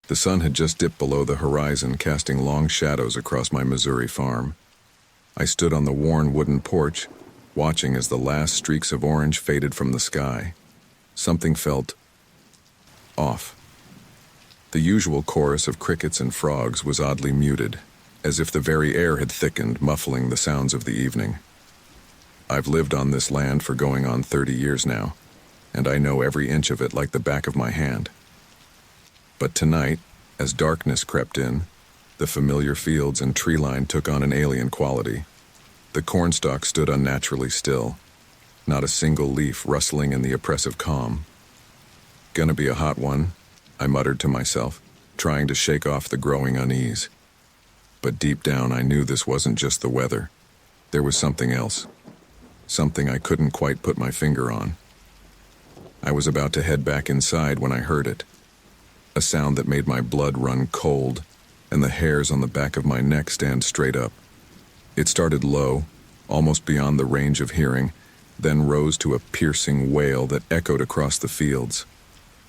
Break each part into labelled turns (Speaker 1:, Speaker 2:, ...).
Speaker 1: The sun had just dipped below the horizon, casting long shadows across my Missouri farm. I stood on the worn wooden porch, watching as the last streaks of orange faded from the sky. Something felt off. The usual chorus of crickets and frogs was oddly muted, as if the very air had thickened, muffling the sounds of the evening. I've lived on this land for going on 30 years now, and I know every inch of it like the back of my hand. But tonight, as darkness crept in, the familiar fields and tree line took on an alien quality. The cornstalk stood unnaturally still, not a single leaf rustling in the oppressive calm. "Gonna be a hot one," I muttered to myself, trying to shake off the growing unease. But deep down I knew this wasn't just the weather. There was something else. Something I couldn't quite put my finger on. I was about to head back inside when I heard it. A sound that made my blood run cold and the hairs on the back of my neck stand straight up. It started low, almost beyond the range of hearing, then rose to a piercing wail that echoed across the fields.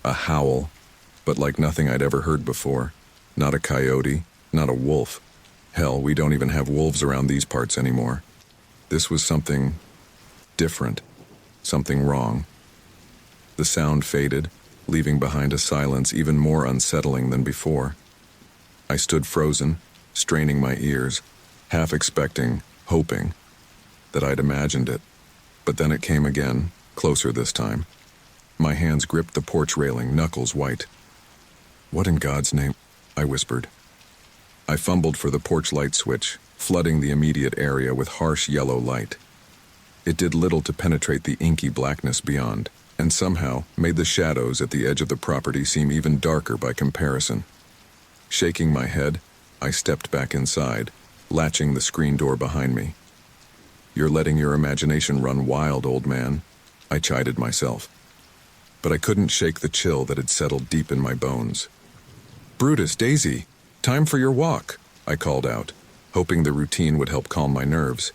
Speaker 1: A howl, but like nothing I'd ever heard before. Not a coyote, not a wolf. Hell, we don't even have wolves around these parts anymore. This was something different, something wrong. The sound faded, leaving behind a silence even more unsettling than before. I stood frozen, straining my ears, half expecting, hoping, that I'd imagined it. But then it came again, closer this time. My hands gripped the porch railing, knuckles white. "What in God's name?" I whispered. I fumbled for the porch light switch, flooding the immediate area with harsh yellow light. It did little to penetrate the inky blackness beyond, and somehow made the shadows at the edge of the property seem even darker by comparison. Shaking my head, I stepped back inside, latching the screen door behind me. "You're letting your imagination run wild, old man," I chided myself. But I couldn't shake the chill that had settled deep in my bones. "Brutus, Daisy, time for your walk," I called out, hoping the routine would help calm my nerves.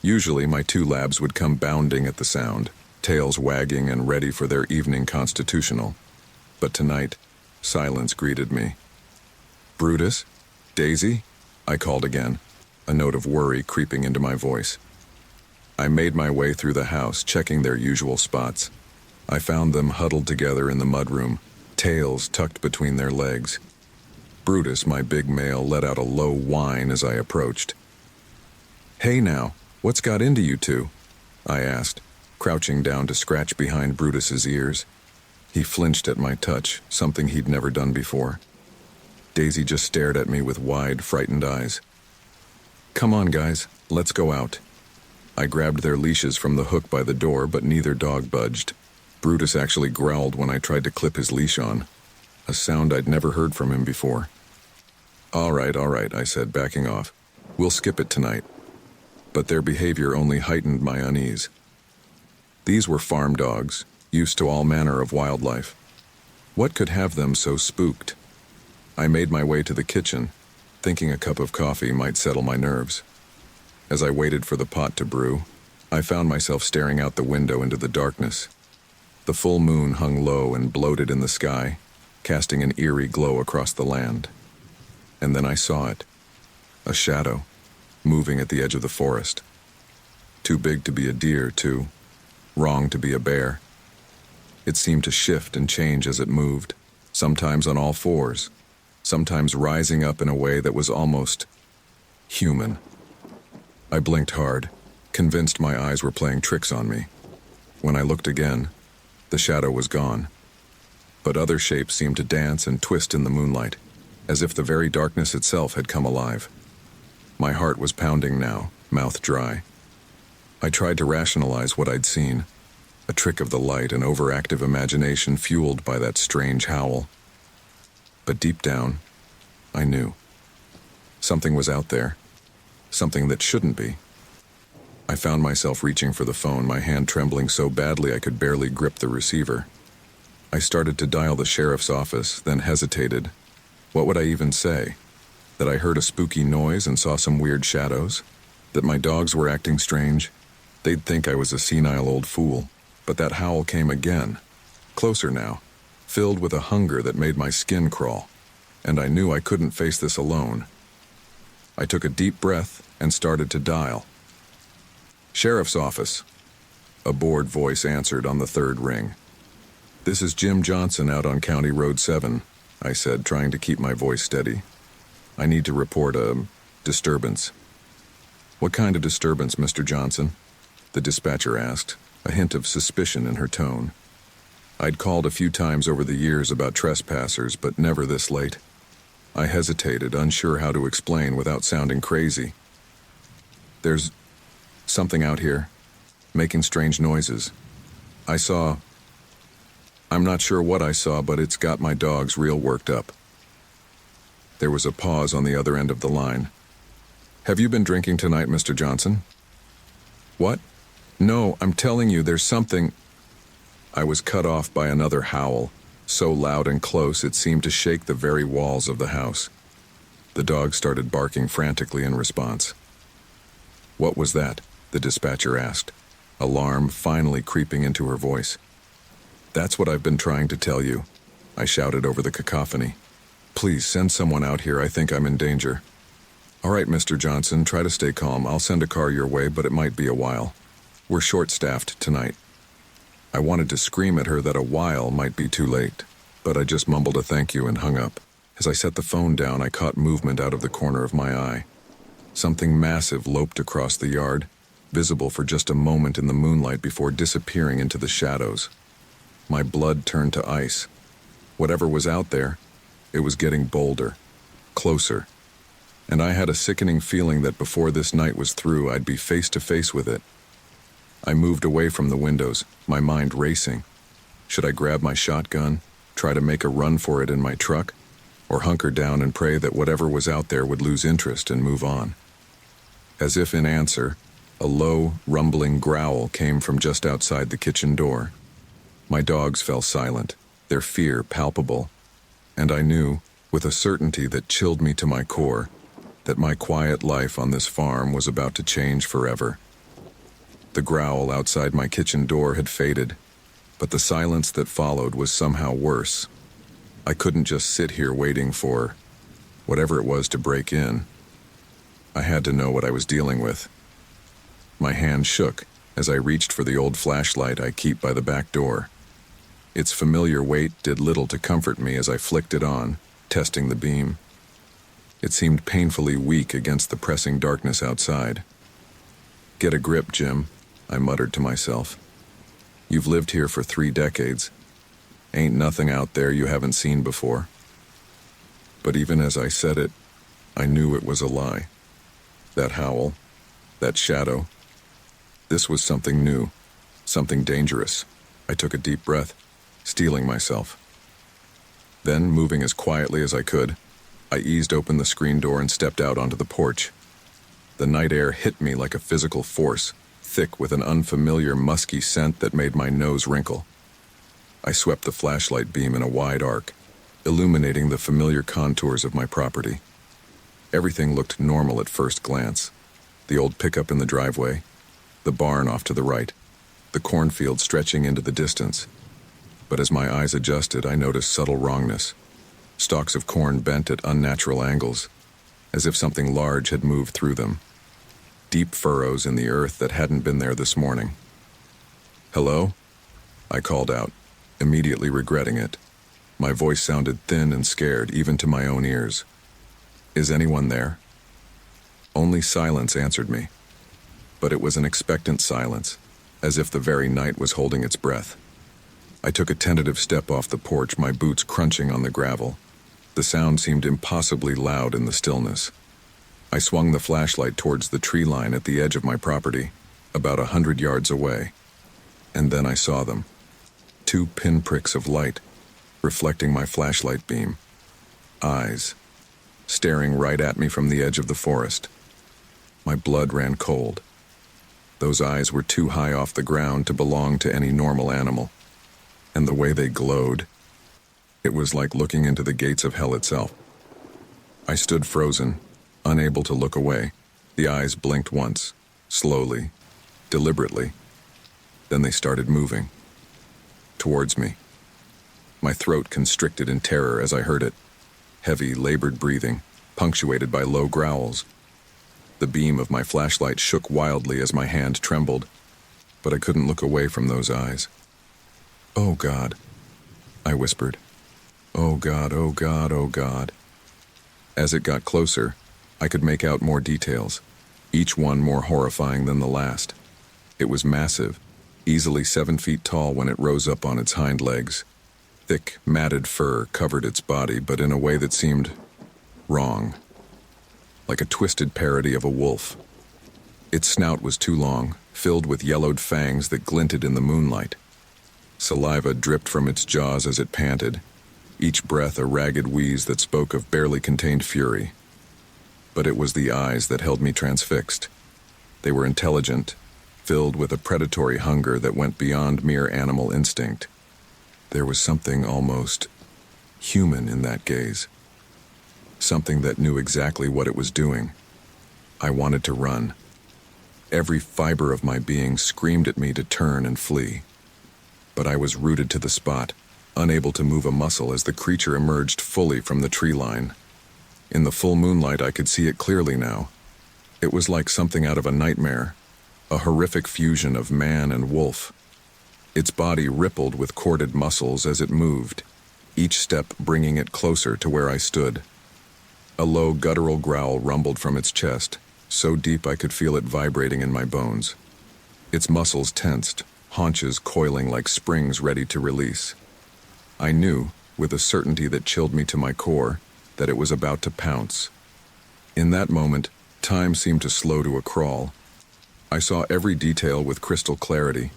Speaker 1: Usually my two labs would come bounding at the sound, tails wagging and ready for their evening constitutional. But tonight, silence greeted me. "Brutus? Daisy?" I called again, a note of worry creeping into my voice. I made my way through the house, checking their usual spots. I found them huddled together in the mudroom, tails tucked between their legs. Brutus, my big male, let out a low whine as I approached. "Hey now, what's got into you two?" I asked, crouching down to scratch behind Brutus's ears. He flinched at my touch, something he'd never done before. Daisy just stared at me with wide, frightened eyes. "Come on, guys, let's go out." I grabbed their leashes from the hook by the door, but neither dog budged. Brutus actually growled when I tried to clip his leash on, a sound I'd never heard from him before. All right, I said, backing off. "We'll skip it tonight." But their behavior only heightened my unease. These were farm dogs, used to all manner of wildlife. What could have them so spooked? I made my way to the kitchen, thinking a cup of coffee might settle my nerves. As I waited for the pot to brew, I found myself staring out the window into the darkness. The full moon hung low and bloated in the sky, casting an eerie glow across the land. And then I saw it. A shadow, moving at the edge of the forest. Too big to be a deer, too wrong to be a bear. It seemed to shift and change as it moved, sometimes on all fours, sometimes rising up in a way that was almost human. I blinked hard, convinced my eyes were playing tricks on me. When I looked again, the shadow was gone. But other shapes seemed to dance and twist in the moonlight, as if the very darkness itself had come alive. My heart was pounding now, mouth dry. I tried to rationalize what I'd seen, a trick of the light, an overactive imagination fueled by that strange howl. But deep down, I knew. Something was out there, something that shouldn't be. I found myself reaching for the phone, my hand trembling so badly I could barely grip the receiver. I started to dial the sheriff's office, then hesitated. What would I even say? That I heard a spooky noise and saw some weird shadows? That my dogs were acting strange? They'd think I was a senile old fool. But that howl came again, closer now, filled with a hunger that made my skin crawl. and I knew I couldn't face this alone. I took a deep breath and started to dial. "Sheriff's office," a bored voice answered on the third ring. "This is Jim Johnson out on County Road 7, I said, trying to keep my voice steady. "I need to report a disturbance." "What kind of disturbance, Mr. Johnson?" the dispatcher asked, a hint of suspicion in her tone. I'd called a few times over the years about trespassers, but never this late. I hesitated, unsure how to explain without sounding crazy. "There's something out here, making strange noises. I'm not sure what I saw, but it's got my dogs real worked up." There was a pause on the other end of the line. "Have you been drinking tonight, Mr. Johnson?" "What? No, I'm telling you, there's something—" I was cut off by another howl, so loud and close it seemed to shake the very walls of the house. The dog started barking frantically in response. "What was that?" the dispatcher asked, alarm finally creeping into her voice. "That's what I've been trying to tell you," I shouted over the cacophony. "Please send someone out here. I think I'm in danger." "All right, Mr. Johnson, try to stay calm. I'll send a car your way, but it might be a while. We're short-staffed tonight." I wanted to scream at her that a while might be too late, but I just mumbled a thank you and hung up. As I set the phone down, I caught movement out of the corner of my eye. Something massive loped across the yard, visible for just a moment in the moonlight before disappearing into the shadows. My blood turned to ice. Whatever was out there, it was getting bolder, closer, and I had a sickening feeling that before this night was through, I'd be face to face with it. I moved away from the windows, my mind racing. Should I grab my shotgun, try to make a run for it in my truck, or hunker down and pray that whatever was out there would lose interest and move on? As if in answer, a low, rumbling growl came from just outside the kitchen door. My dogs fell silent, their fear palpable, and I knew, with a certainty that chilled me to my core, that my quiet life on this farm was about to change forever. The growl outside my kitchen door had faded, but the silence that followed was somehow worse. I couldn't just sit here waiting for whatever it was to break in. I had to know what I was dealing with. My hand shook as I reached for the old flashlight I keep by the back door. Its familiar weight did little to comfort me as I flicked it on, testing the beam. It seemed painfully weak against the pressing darkness outside. "Get a grip, Jim," I muttered to myself. "You've lived here for 3 decades. Ain't nothing out there you haven't seen before." But even as I said it, I knew it was a lie. That howl, that shadow, this was something new, something dangerous. I took a deep breath, steeling myself. Then, moving as quietly as I could, I eased open the screen door and stepped out onto the porch. The night air hit me like a physical force, thick with an unfamiliar musky scent that made my nose wrinkle. I swept the flashlight beam in a wide arc, illuminating the familiar contours of my property. Everything looked normal at first glance. The old pickup in the driveway, the barn off to the right, the cornfield stretching into the distance. But as my eyes adjusted, I noticed subtle wrongness. Stalks of corn bent at unnatural angles, as if something large had moved through them. Deep furrows in the earth that hadn't been there this morning. "Hello?" I called out, immediately regretting it. My voice sounded thin and scared, even to my own ears. "Is anyone there?" Only silence answered me. But it was an expectant silence, as if the very night was holding its breath. I took a tentative step off the porch, my boots crunching on the gravel. The sound seemed impossibly loud in the stillness. I swung the flashlight towards the tree line at the edge of my property, about 100 yards away. And then I saw them. 2 pinpricks of light, reflecting my flashlight beam. Eyes, staring right at me from the edge of the forest. My blood ran cold. Those eyes were too high off the ground to belong to any normal animal. And the way they glowed, it was like looking into the gates of hell itself. I stood frozen, unable to look away. The eyes blinked once, slowly, deliberately. Then they started moving. Towards me. My throat constricted in terror as I heard it. heavy, labored breathing, punctuated by low growls. The beam of my flashlight shook wildly as my hand trembled, but I couldn't look away from those eyes. "Oh, God," I whispered. "Oh, God, oh, God, oh, God." As it got closer, I could make out more details, each one more horrifying than the last. It was massive, easily 7 feet tall when it rose up on its hind legs. Thick, matted fur covered its body, but in a way that seemed wrong, like a twisted parody of a wolf. Its snout was too long, filled with yellowed fangs that glinted in the moonlight. Saliva dripped from its jaws as it panted, each breath a ragged wheeze that spoke of barely contained fury. But it was the eyes that held me transfixed. They were intelligent, filled with a predatory hunger that went beyond mere animal instinct. There was something almost human in that gaze. Something that knew exactly what it was doing. I wanted to run. Every fiber of my being screamed at me to turn and flee. But I was rooted to the spot, unable to move a muscle as the creature emerged fully from the tree line. In the full moonlight, I could see it clearly now. It was like something out of a nightmare, a horrific fusion of man and wolf. Its body rippled with corded muscles as it moved, each step bringing it closer to where I stood. A low guttural growl rumbled from its chest, so deep I could feel it vibrating in my bones. Its muscles tensed, haunches coiling like springs ready to release. I knew, with a certainty that chilled me to my core, that it was about to pounce. In that moment, time seemed to slow to a crawl. I saw every detail with crystal clarity.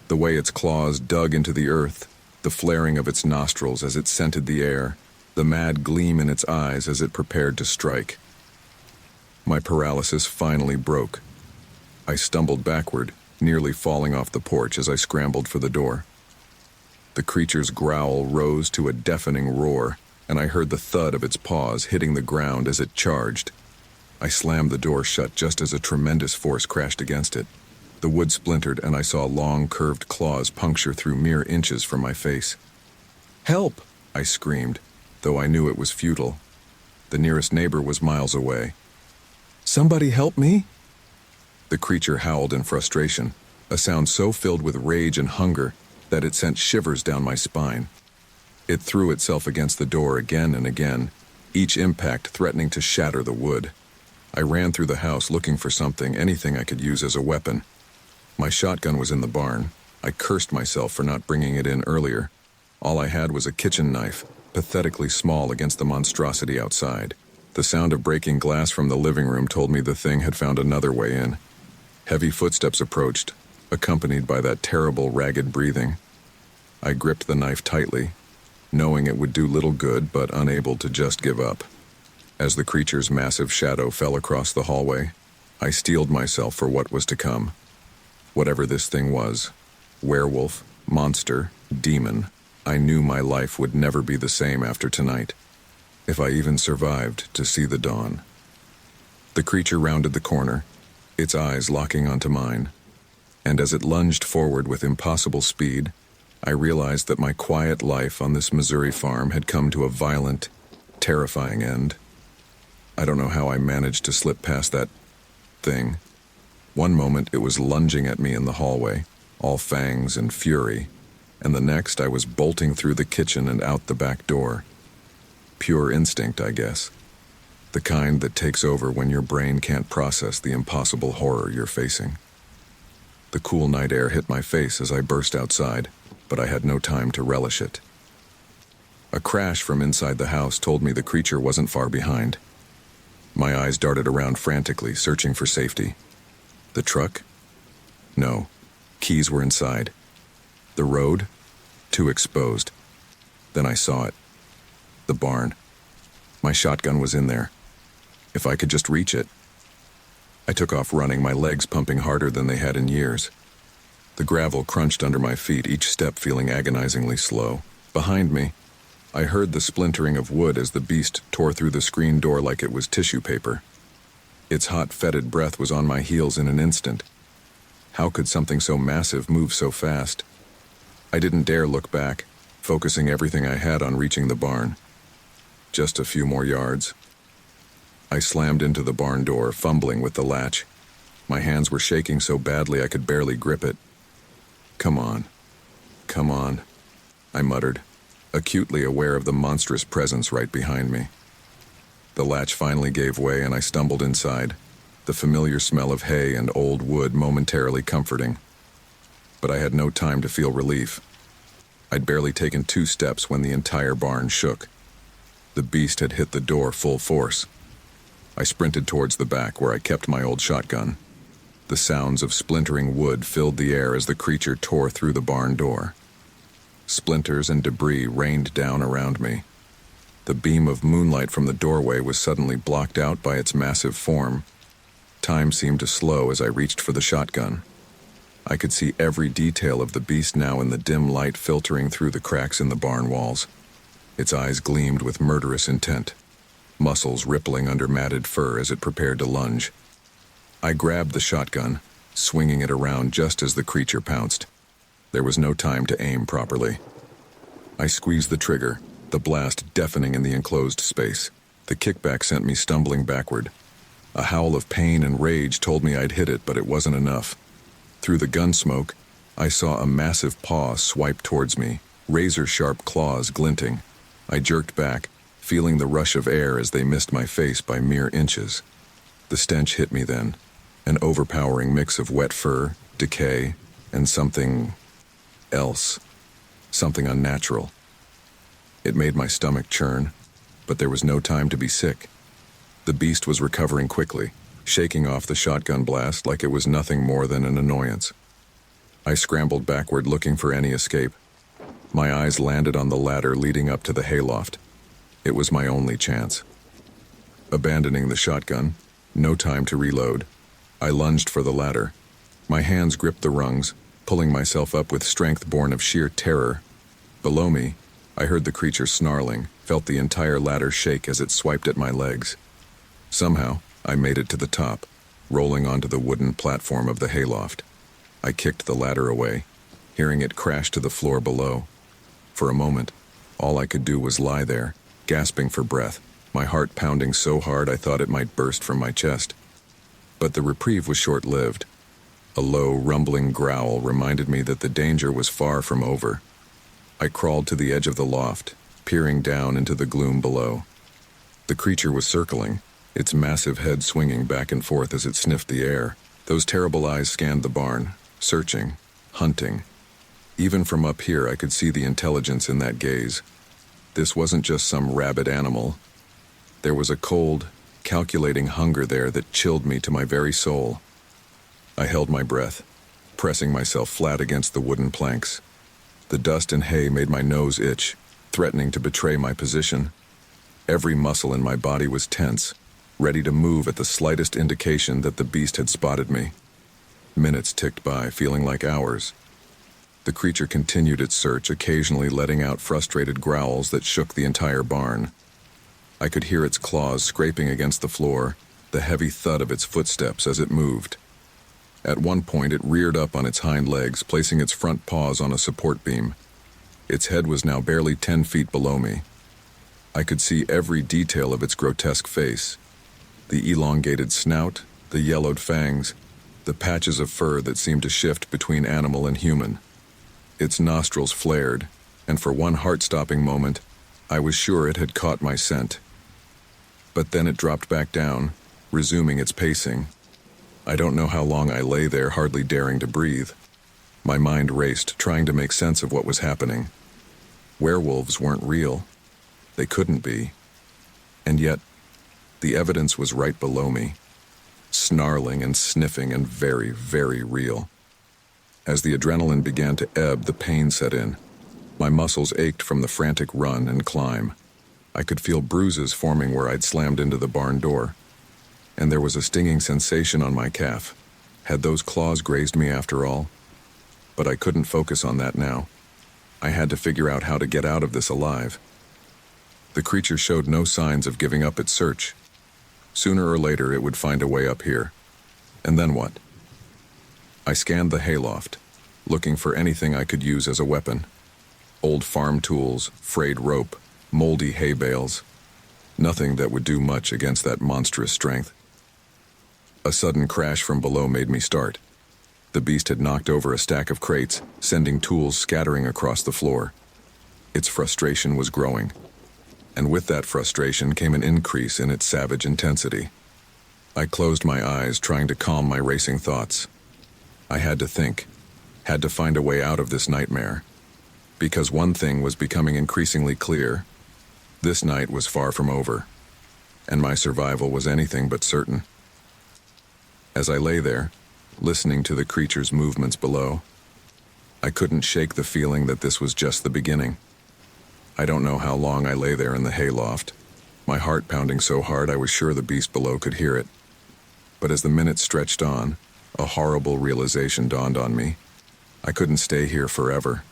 Speaker 1: The way its claws dug into the earth, the flaring of its nostrils as it scented the air, the mad gleam in its eyes as it prepared to strike. My paralysis finally broke. I stumbled backward, nearly falling off the porch as I scrambled for the door. The creature's growl rose to a deafening roar, and I heard the thud of its paws hitting the ground as it charged. I slammed the door shut just as a tremendous force crashed against it. The wood splintered, and I saw long, curved claws puncture through mere inches from my face. "Help!" I screamed, though I knew it was futile. The nearest neighbor was miles away. "Somebody help me!" The creature howled in frustration, a sound so filled with rage and hunger that it sent shivers down my spine. It threw itself against the door again and again, each impact threatening to shatter the wood. I ran through the house looking for something, anything I could use as a weapon. My shotgun was in the barn. I cursed myself for not bringing it in earlier. All I had was a kitchen knife, pathetically small against the monstrosity outside. The sound of breaking glass from the living room told me the thing had found another way in. Heavy footsteps approached, accompanied by that terrible, ragged breathing. I gripped the knife tightly, knowing it would do little good but unable to just give up. As the creature's massive shadow fell across the hallway, I steeled myself for what was to come. Whatever this thing was, werewolf, monster, demon, I knew my life would never be the same after tonight, if I even survived to see the dawn. The creature rounded the corner, its eyes locking onto mine, and as it lunged forward with impossible speed, I realized that my quiet life on this Missouri farm had come to a violent, terrifying end. I don't know how I managed to slip past that thing. One moment it was lunging at me in the hallway, all fangs and fury, and the next I was bolting through the kitchen and out the back door. Pure instinct, I guess. The kind that takes over when your brain can't process the impossible horror you're facing. The cool night air hit my face as I burst outside, but I had no time to relish it. A crash from inside the house told me the creature wasn't far behind. My eyes darted around frantically, searching for safety. The truck? No. Keys were inside. The road? Too exposed. Then I saw it. The barn. My shotgun was in there. If I could just reach it. I took off running, my legs pumping harder than they had in years. The gravel crunched under my feet, each step feeling agonizingly slow. Behind me, I heard the splintering of wood as the beast tore through the screen door like it was tissue paper. Its hot, fetid breath was on my heels in an instant. How could something so massive move so fast? I didn't dare look back, focusing everything I had on reaching the barn. Just a few more yards. I slammed into the barn door, fumbling with the latch. My hands were shaking so badly I could barely grip it. Come on. Come on, I muttered, acutely aware of the monstrous presence right behind me. The latch finally gave way and I stumbled inside, the familiar smell of hay and old wood momentarily comforting. But I had no time to feel relief. I'd barely taken 2 steps when the entire barn shook. The beast had hit the door full force. I sprinted towards the back where I kept my old shotgun. The sounds of splintering wood filled the air as the creature tore through the barn door. Splinters and debris rained down around me. The beam of moonlight from the doorway was suddenly blocked out by its massive form. Time seemed to slow as I reached for the shotgun. I could see every detail of the beast now in the dim light filtering through the cracks in the barn walls. Its eyes gleamed with murderous intent, muscles rippling under matted fur as it prepared to lunge. I grabbed the shotgun, swinging it around just as the creature pounced. There was no time to aim properly. I squeezed the trigger, the blast deafening in the enclosed space. The kickback sent me stumbling backward. A howl of pain and rage told me I'd hit it, but it wasn't enough. Through the gun smoke, I saw a massive paw swipe towards me, razor-sharp claws glinting. I jerked back, feeling the rush of air as they missed my face by mere inches. The stench hit me then, an overpowering mix of wet fur, decay, and something else, something unnatural. It made my stomach churn, but there was no time to be sick. The beast was recovering quickly, shaking off the shotgun blast like it was nothing more than an annoyance. I scrambled backward looking for any escape. My eyes landed on the ladder leading up to the hayloft. It was my only chance. Abandoning the shotgun, no time to reload, I lunged for the ladder. My hands gripped the rungs, pulling myself up with strength born of sheer terror. Below me, I heard the creature snarling, felt the entire ladder shake as it swiped at my legs. Somehow, I made it to the top, rolling onto the wooden platform of the hayloft. I kicked the ladder away, hearing it crash to the floor below. For a moment, all I could do was lie there, gasping for breath, my heart pounding so hard I thought it might burst from my chest. But the reprieve was short-lived. A low, rumbling growl reminded me that the danger was far from over. I crawled to the edge of the loft, peering down into the gloom below. The creature was circling, its massive head swinging back and forth as it sniffed the air. Those terrible eyes scanned the barn, searching, hunting. Even from up here I could see the intelligence in that gaze. This wasn't just some rabid animal. There was a cold, calculating hunger there that chilled me to my very soul. I held my breath, pressing myself flat against the wooden planks. The dust and hay made my nose itch, threatening to betray my position. Every muscle in my body was tense, ready to move at the slightest indication that the beast had spotted me. Minutes ticked by, feeling like hours. The creature continued its search, occasionally letting out frustrated growls that shook the entire barn. I could hear its claws scraping against the floor, the heavy thud of its footsteps as it moved. At one point, it reared up on its hind legs, placing its front paws on a support beam. Its head was now barely 10 feet below me. I could see every detail of its grotesque face. The elongated snout, the yellowed fangs, the patches of fur that seemed to shift between animal and human. Its nostrils flared, and for one heart-stopping moment, I was sure it had caught my scent. But then it dropped back down, resuming its pacing. I don't know how long I lay there, hardly daring to breathe. My mind raced, trying to make sense of what was happening. Werewolves weren't real. They couldn't be. And yet, the evidence was right below me. Snarling and sniffing and very, very real. As the adrenaline began to ebb, the pain set in. My muscles ached from the frantic run and climb. I could feel bruises forming where I'd slammed into the barn door. And there was a stinging sensation on my calf. Had those claws grazed me after all? But I couldn't focus on that now. I had to figure out how to get out of this alive. The creature showed no signs of giving up its search. Sooner or later it would find a way up here. And then what? I scanned the hayloft, looking for anything I could use as a weapon. Old farm tools, frayed rope, moldy hay bales. Nothing that would do much against that monstrous strength. A sudden crash from below made me start. The beast had knocked over a stack of crates, sending tools scattering across the floor. Its frustration was growing, and with that frustration came an increase in its savage intensity. I closed my eyes, trying to calm my racing thoughts. I had to think, had to find a way out of this nightmare. Because one thing was becoming increasingly clear: this night was far from over, and my survival was anything but certain. As I lay there, listening to the creature's movements below, I couldn't shake the feeling that this was just the beginning. I don't know how long I lay there in the hayloft, my heart pounding so hard I was sure the beast below could hear it. But as the minutes stretched on, a horrible realization dawned on me. I couldn't stay here forever.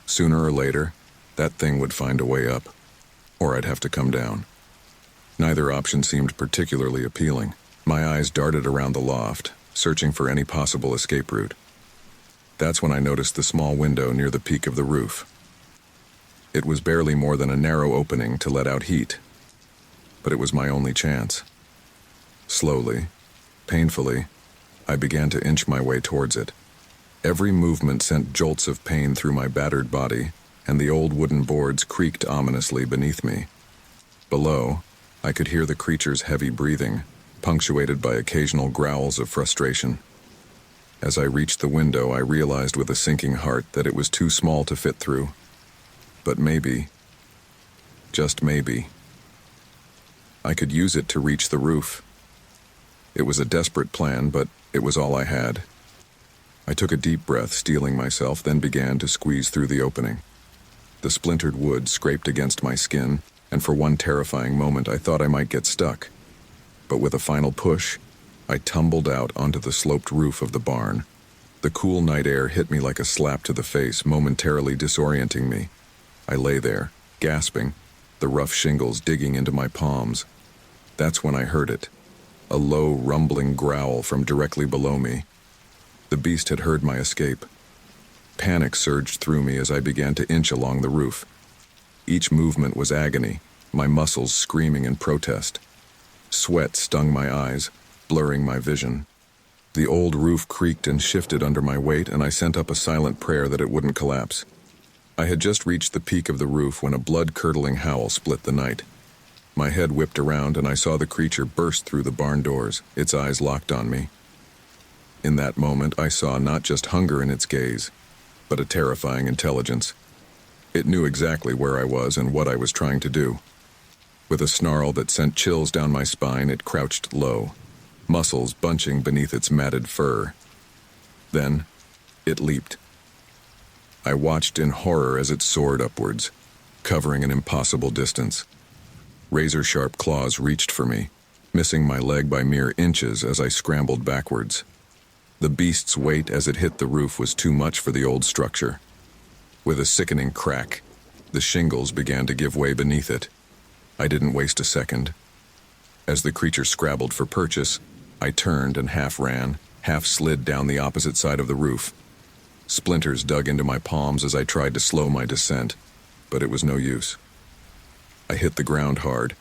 Speaker 1: Sooner or later, that thing would find a way up, or I'd have to come down. Neither option seemed particularly appealing. My eyes darted around the loft, searching for any possible escape route. That's when I noticed the small window near the peak of the roof. It was barely more than a narrow opening to let out heat, but it was my only chance. Slowly, painfully, I began to inch my way towards it. Every movement sent jolts of pain through my battered body, and the old wooden boards creaked ominously beneath me. Below, I could hear the creature's heavy breathing, punctuated by occasional growls of frustration. As I reached the window, I realized with a sinking heart that it was too small to fit through. But maybe, just maybe, I could use it to reach the roof. It was a desperate plan, but it was all I had. I took a deep breath, steeling myself, then began to squeeze through the opening. The splintered wood scraped against my skin, and for one terrifying moment I thought I might get stuck. But with a final push, I tumbled out onto the sloped roof of the barn. The cool night air hit me like a slap to the face, momentarily disorienting me. I lay there, gasping, the rough shingles digging into my palms. That's when I heard it. A low, rumbling growl from directly below me. The beast had heard my escape. Panic surged through me as I began to inch along the roof. Each movement was agony, my muscles screaming in protest. Sweat stung my eyes, blurring my vision. The old roof creaked and shifted under my weight, and I sent up a silent prayer that it wouldn't collapse. I had just reached the peak of the roof when a blood-curdling howl split the night. My head whipped around, and I saw the creature burst through the barn doors, its eyes locked on me. In that moment, I saw not just hunger in its gaze, but a terrifying intelligence. It knew exactly where I was and what I was trying to do. With a snarl that sent chills down my spine, it crouched low, muscles bunching beneath its matted fur. Then, it leaped. I watched in horror as it soared upwards, covering an impossible distance. Razor-sharp claws reached for me, missing my leg by mere inches as I scrambled backwards. The beast's weight as it hit the roof was too much for the old structure. With a sickening crack, the shingles began to give way beneath it. I didn't waste a second. As the creature scrabbled for purchase, I turned and half ran, half slid down the opposite side of the roof. Splinters dug into my palms as I tried to slow my descent, but it was no use. I hit the ground hard,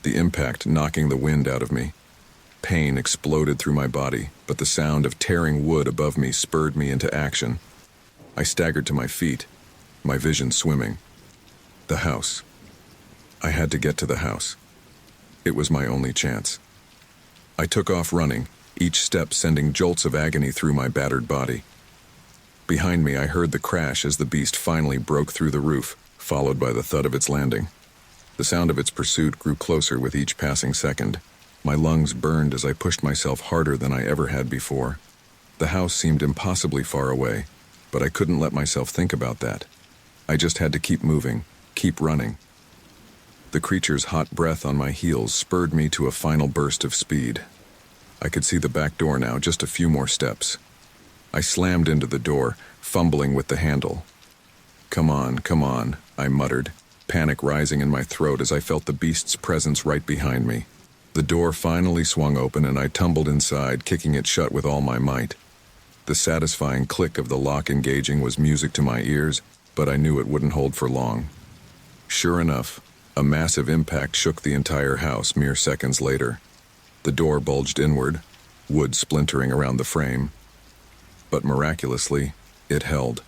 Speaker 1: the impact knocking the wind out of me. Pain exploded through my body, but the sound of tearing wood above me spurred me into action. I staggered to my feet, my vision swimming. The house. I had to get to the house. It was my only chance. I took off running, each step sending jolts of agony through my battered body. Behind me, I heard the crash as the beast finally broke through the roof, followed by the thud of its landing. The sound of its pursuit grew closer with each passing second. My lungs burned as I pushed myself harder than I ever had before. The house seemed impossibly far away, but I couldn't let myself think about that. I just had to keep moving, keep running. The creature's hot breath on my heels spurred me to a final burst of speed. I could see the back door now, just a few more steps. I slammed into the door, fumbling with the handle. Come on, I muttered, panic rising in my throat as I felt the beast's presence right behind me. The door finally swung open and I tumbled inside, kicking it shut with all my might. The satisfying click of the lock engaging was music to my ears, but I knew it wouldn't hold for long. Sure enough, A massive impact shook the entire house mere seconds later. The door bulged inward, wood splintering around the frame. But miraculously, it held.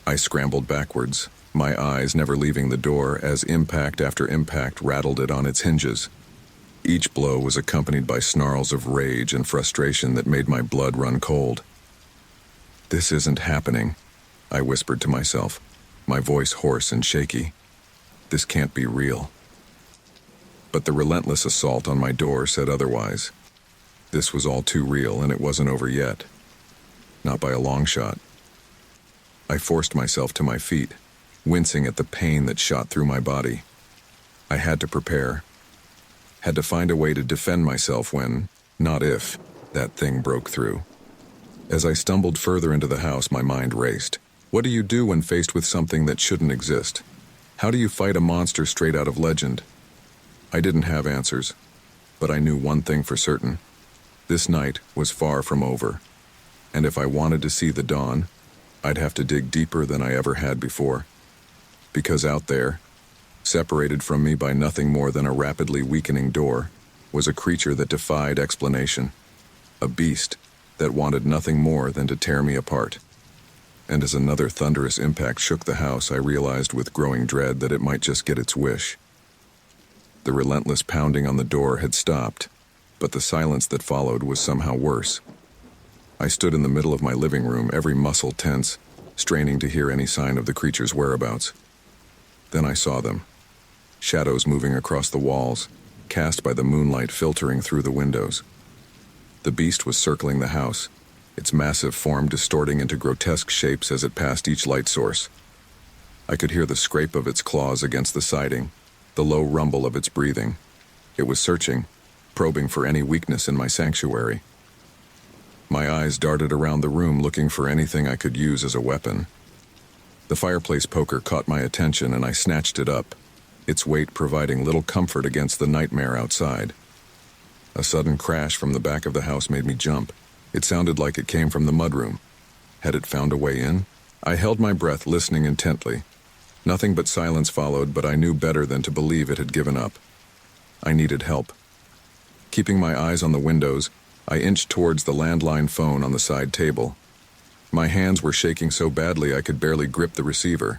Speaker 1: I scrambled backwards, my eyes never leaving the door as impact after impact rattled it on its hinges. Each blow was accompanied by snarls of rage and frustration that made my blood run cold. "This isn't happening," I whispered to myself, my voice hoarse and shaky. "This can't be real." But the relentless assault on my door said otherwise. This was all too real, and it wasn't over yet. Not by a long shot. I forced myself to my feet, wincing at the pain that shot through my body. I had to prepare. Had to find a way to defend myself when, not if, that thing broke through. As I stumbled further into the house, my mind raced. What do you do when faced with something that shouldn't exist? How do you fight a monster straight out of legend? I didn't have answers, but I knew one thing for certain. This night was far from over, and if I wanted to see the dawn, I'd have to dig deeper than I ever had before. Because out there, separated from me by nothing more than a rapidly weakening door, was a creature that defied explanation. A beast that wanted nothing more than to tear me apart. And as another thunderous impact shook the house, I realized with growing dread that it might just get its wish. The relentless pounding on the door had stopped, but the silence that followed was somehow worse. I stood in the middle of my living room, every muscle tense, straining to hear any sign of the creature's whereabouts. Then I saw them. Shadows moving across the walls, cast by the moonlight filtering through the windows. The beast was circling the house, its massive form distorting into grotesque shapes as it passed each light source. I could hear the scrape of its claws against the siding, the low rumble of its breathing. It was searching, probing for any weakness in my sanctuary. My eyes darted around the room looking for anything I could use as a weapon. The fireplace poker caught my attention and I snatched it up, its weight providing little comfort against the nightmare outside. A sudden crash from the back of the house made me jump. It sounded like it came from the mudroom. Had it found a way in? I held my breath, listening intently. Nothing but silence followed, but I knew better than to believe it had given up. I needed help. Keeping my eyes on the windows, I inched towards the landline phone on the side table. My hands were shaking so badly I could barely grip the receiver.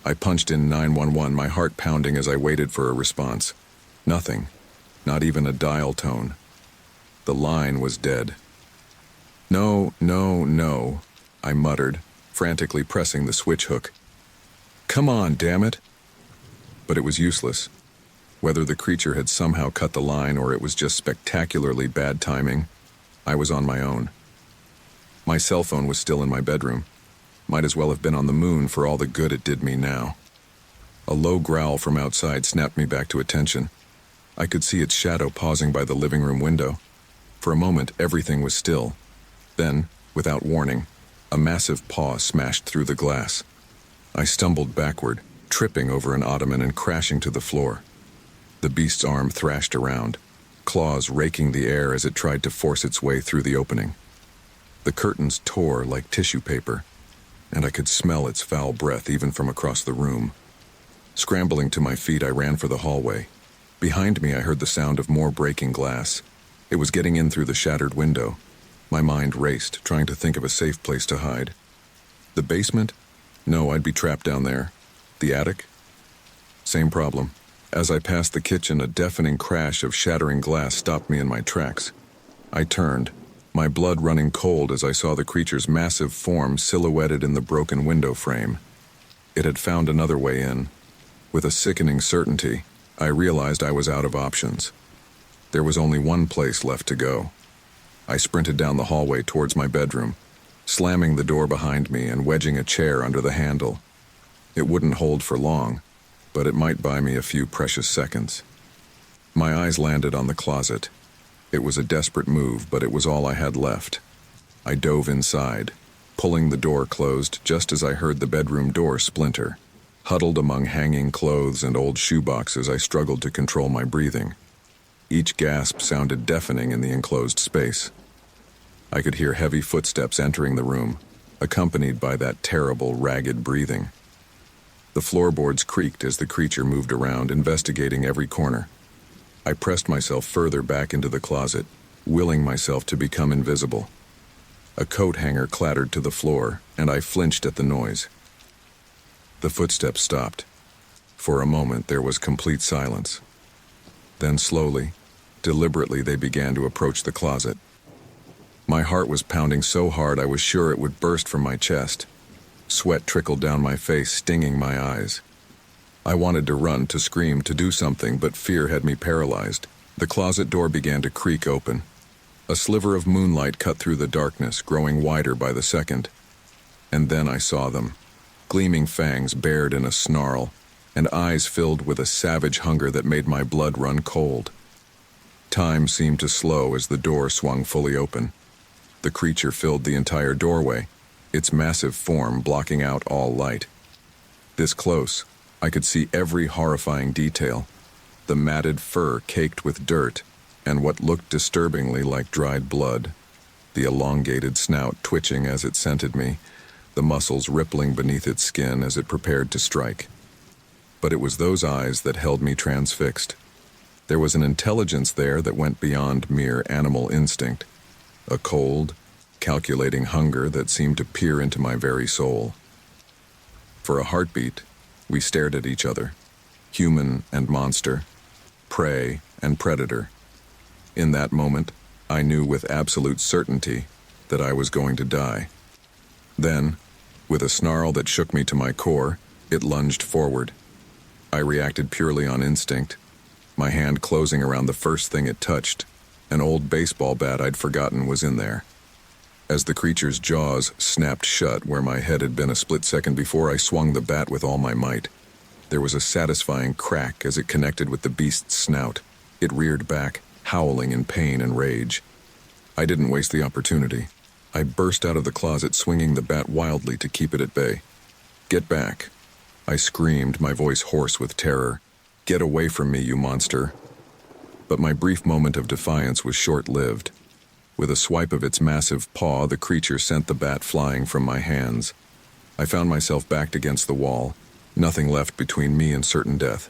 Speaker 1: I punched in 911, my heart pounding as I waited for a response. Nothing. Not even a dial tone. The line was dead. "No, no, no," I muttered, frantically pressing the switch hook. "Come on, damn it!" But it was useless. Whether the creature had somehow cut the line or it was just spectacularly bad timing, I was on my own. My cell phone was still in my bedroom. Might as well have been on the moon for all the good it did me now. A low growl from outside snapped me back to attention. I could see its shadow pausing by the living room window. For a moment, everything was still. Then, without warning, a massive paw smashed through the glass. I stumbled backward, tripping over an ottoman and crashing to the floor. The beast's arm thrashed around, claws raking the air as it tried to force its way through the opening. The curtains tore like tissue paper, and I could smell its foul breath even from across the room. Scrambling to my feet, I ran for the hallway. Behind me, I heard the sound of more breaking glass. It was getting in through the shattered window. My mind raced, trying to think of a safe place to hide. The basement? No, I'd be trapped down there. The attic? Same problem. As I passed the kitchen, a deafening crash of shattering glass stopped me in my tracks. I turned, my blood running cold as I saw the creature's massive form silhouetted in the broken window frame. It had found another way in. With a sickening certainty, I realized I was out of options. There was only one place left to go. I sprinted down the hallway towards my bedroom, slamming the door behind me and wedging a chair under the handle. It wouldn't hold for long, but it might buy me a few precious seconds. My eyes landed on the closet. It was a desperate move, but it was all I had left. I dove inside, pulling the door closed just as I heard the bedroom door splinter. Huddled among hanging clothes and old shoeboxes, I struggled to control my breathing. Each gasp sounded deafening in the enclosed space. I could hear heavy footsteps entering the room, accompanied by that terrible, ragged breathing. The floorboards creaked as the creature moved around, investigating every corner. I pressed myself further back into the closet, willing myself to become invisible. A coat hanger clattered to the floor, and I flinched at the noise. The footsteps stopped. For a moment, there was complete silence. Then slowly, deliberately, they began to approach the closet. My heart was pounding so hard I was sure it would burst from my chest. Sweat trickled down my face, stinging my eyes. I wanted to run, to scream, to do something, but fear had me paralyzed. The closet door began to creak open. A sliver of moonlight cut through the darkness, growing wider by the second. And then I saw them. Gleaming fangs bared in a snarl, and eyes filled with a savage hunger that made my blood run cold. Time seemed to slow as the door swung fully open. The creature filled the entire doorway, its massive form blocking out all light. This close, I could see every horrifying detail: the matted fur caked with dirt, and what looked disturbingly like dried blood, the elongated snout twitching as it scented me, the muscles rippling beneath its skin as it prepared to strike. But it was those eyes that held me transfixed. There was an intelligence there that went beyond mere animal instinct, a cold, calculating hunger that seemed to peer into my very soul. For a heartbeat, we stared at each other, human and monster, prey and predator. In that moment, I knew with absolute certainty that I was going to die. Then, with a snarl that shook me to my core, it lunged forward. I reacted purely on instinct, my hand closing around the first thing it touched. An old baseball bat I'd forgotten was in there. As the creature's jaws snapped shut where my head had been a split second before, I swung the bat with all my might. There was a satisfying crack as it connected with the beast's snout. It reared back, howling in pain and rage. I didn't waste the opportunity. I burst out of the closet, swinging the bat wildly to keep it at bay. "Get back!" I screamed, my voice hoarse with terror. "Get away from me, you monster!" But my brief moment of defiance was short-lived. With a swipe of its massive paw, the creature sent the bat flying from my hands. I found myself backed against the wall, nothing left between me and certain death.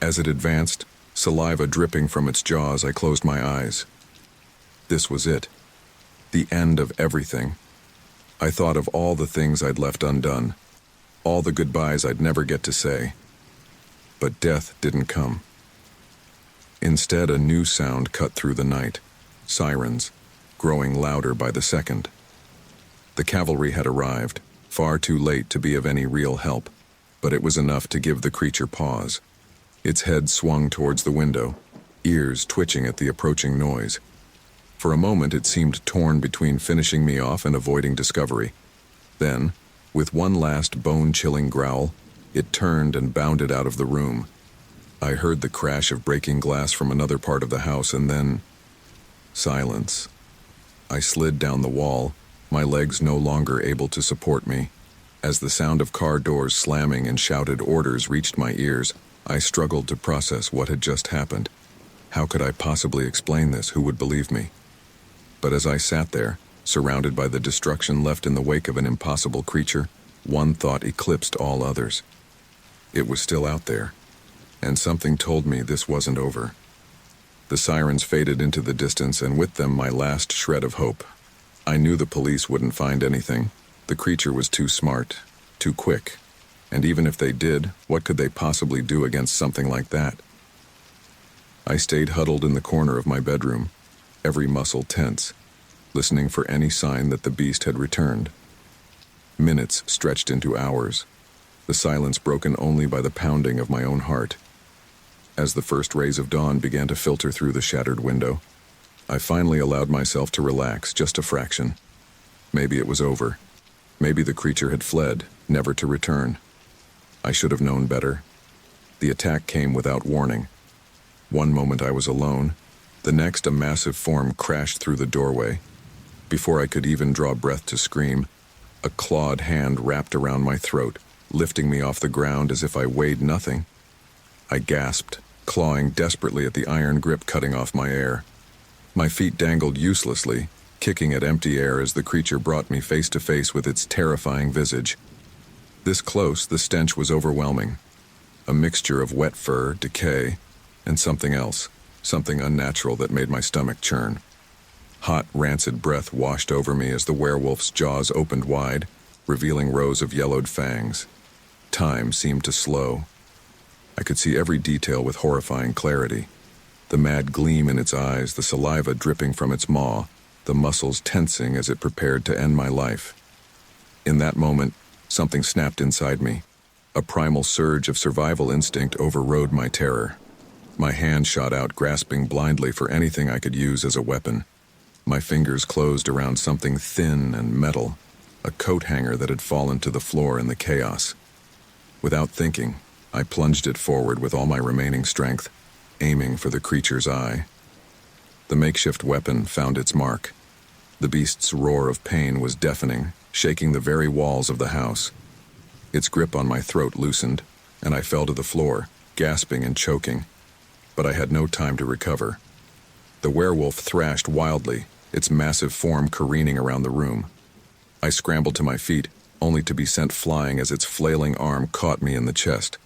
Speaker 1: As it advanced, saliva dripping from its jaws, I closed my eyes. This was it. The end of everything. I thought of all the things I'd left undone, all the goodbyes I'd never get to say. But death didn't come. Instead, a new sound cut through the night. Sirens, growing louder by the second. The cavalry had arrived, far too late to be of any real help, but it was enough to give the creature pause. Its head swung towards the window, ears twitching at the approaching noise. For a moment it seemed torn between finishing me off and avoiding discovery. Then, with one last bone-chilling growl, it turned and bounded out of the room. I heard the crash of breaking glass from another part of the house, and then silence. I slid down the wall, my legs no longer able to support me. As the sound of car doors slamming and shouted orders reached my ears, I struggled to process what had just happened. How could I possibly explain this? Who would believe me? But as I sat there, surrounded by the destruction left in the wake of an impossible creature, one thought eclipsed all others. It was still out there, and something told me this wasn't over. The sirens faded into the distance, and with them my last shred of hope. I knew the police wouldn't find anything. The creature was too smart, too quick. And even if they did, what could they possibly do against something like that? I stayed huddled in the corner of my bedroom, every muscle tense, listening for any sign that the beast had returned. Minutes stretched into hours, the silence broken only by the pounding of my own heart. As the first rays of dawn began to filter through the shattered window, I finally allowed myself to relax just a fraction. Maybe it was over. Maybe the creature had fled, never to return. I should have known better. The attack came without warning. One moment I was alone, the next a massive form crashed through the doorway. Before I could even draw breath to scream, a clawed hand wrapped around my throat, lifting me off the ground as if I weighed nothing. I gasped, clawing desperately at the iron grip cutting off my air. My feet dangled uselessly, kicking at empty air as the creature brought me face to face with its terrifying visage. This close, the stench was overwhelming. A mixture of wet fur, decay, and something else, something unnatural that made my stomach churn. Hot, rancid breath washed over me as the werewolf's jaws opened wide, revealing rows of yellowed fangs. Time seemed to slow. I could see every detail with horrifying clarity. The mad gleam in its eyes, the saliva dripping from its maw, the muscles tensing as it prepared to end my life. In that moment, something snapped inside me. A primal surge of survival instinct overrode my terror. My hand shot out, grasping blindly for anything I could use as a weapon. My fingers closed around something thin and metal, a coat hanger that had fallen to the floor in the chaos. Without thinking, I plunged it forward with all my remaining strength, aiming for the creature's eye. The makeshift weapon found its mark. The beast's roar of pain was deafening, shaking the very walls of the house. Its grip on my throat loosened, and I fell to the floor, gasping and choking. But I had no time to recover. The werewolf thrashed wildly, its massive form careening around the room. I scrambled to my feet, only to be sent flying as its flailing arm caught me in the chest.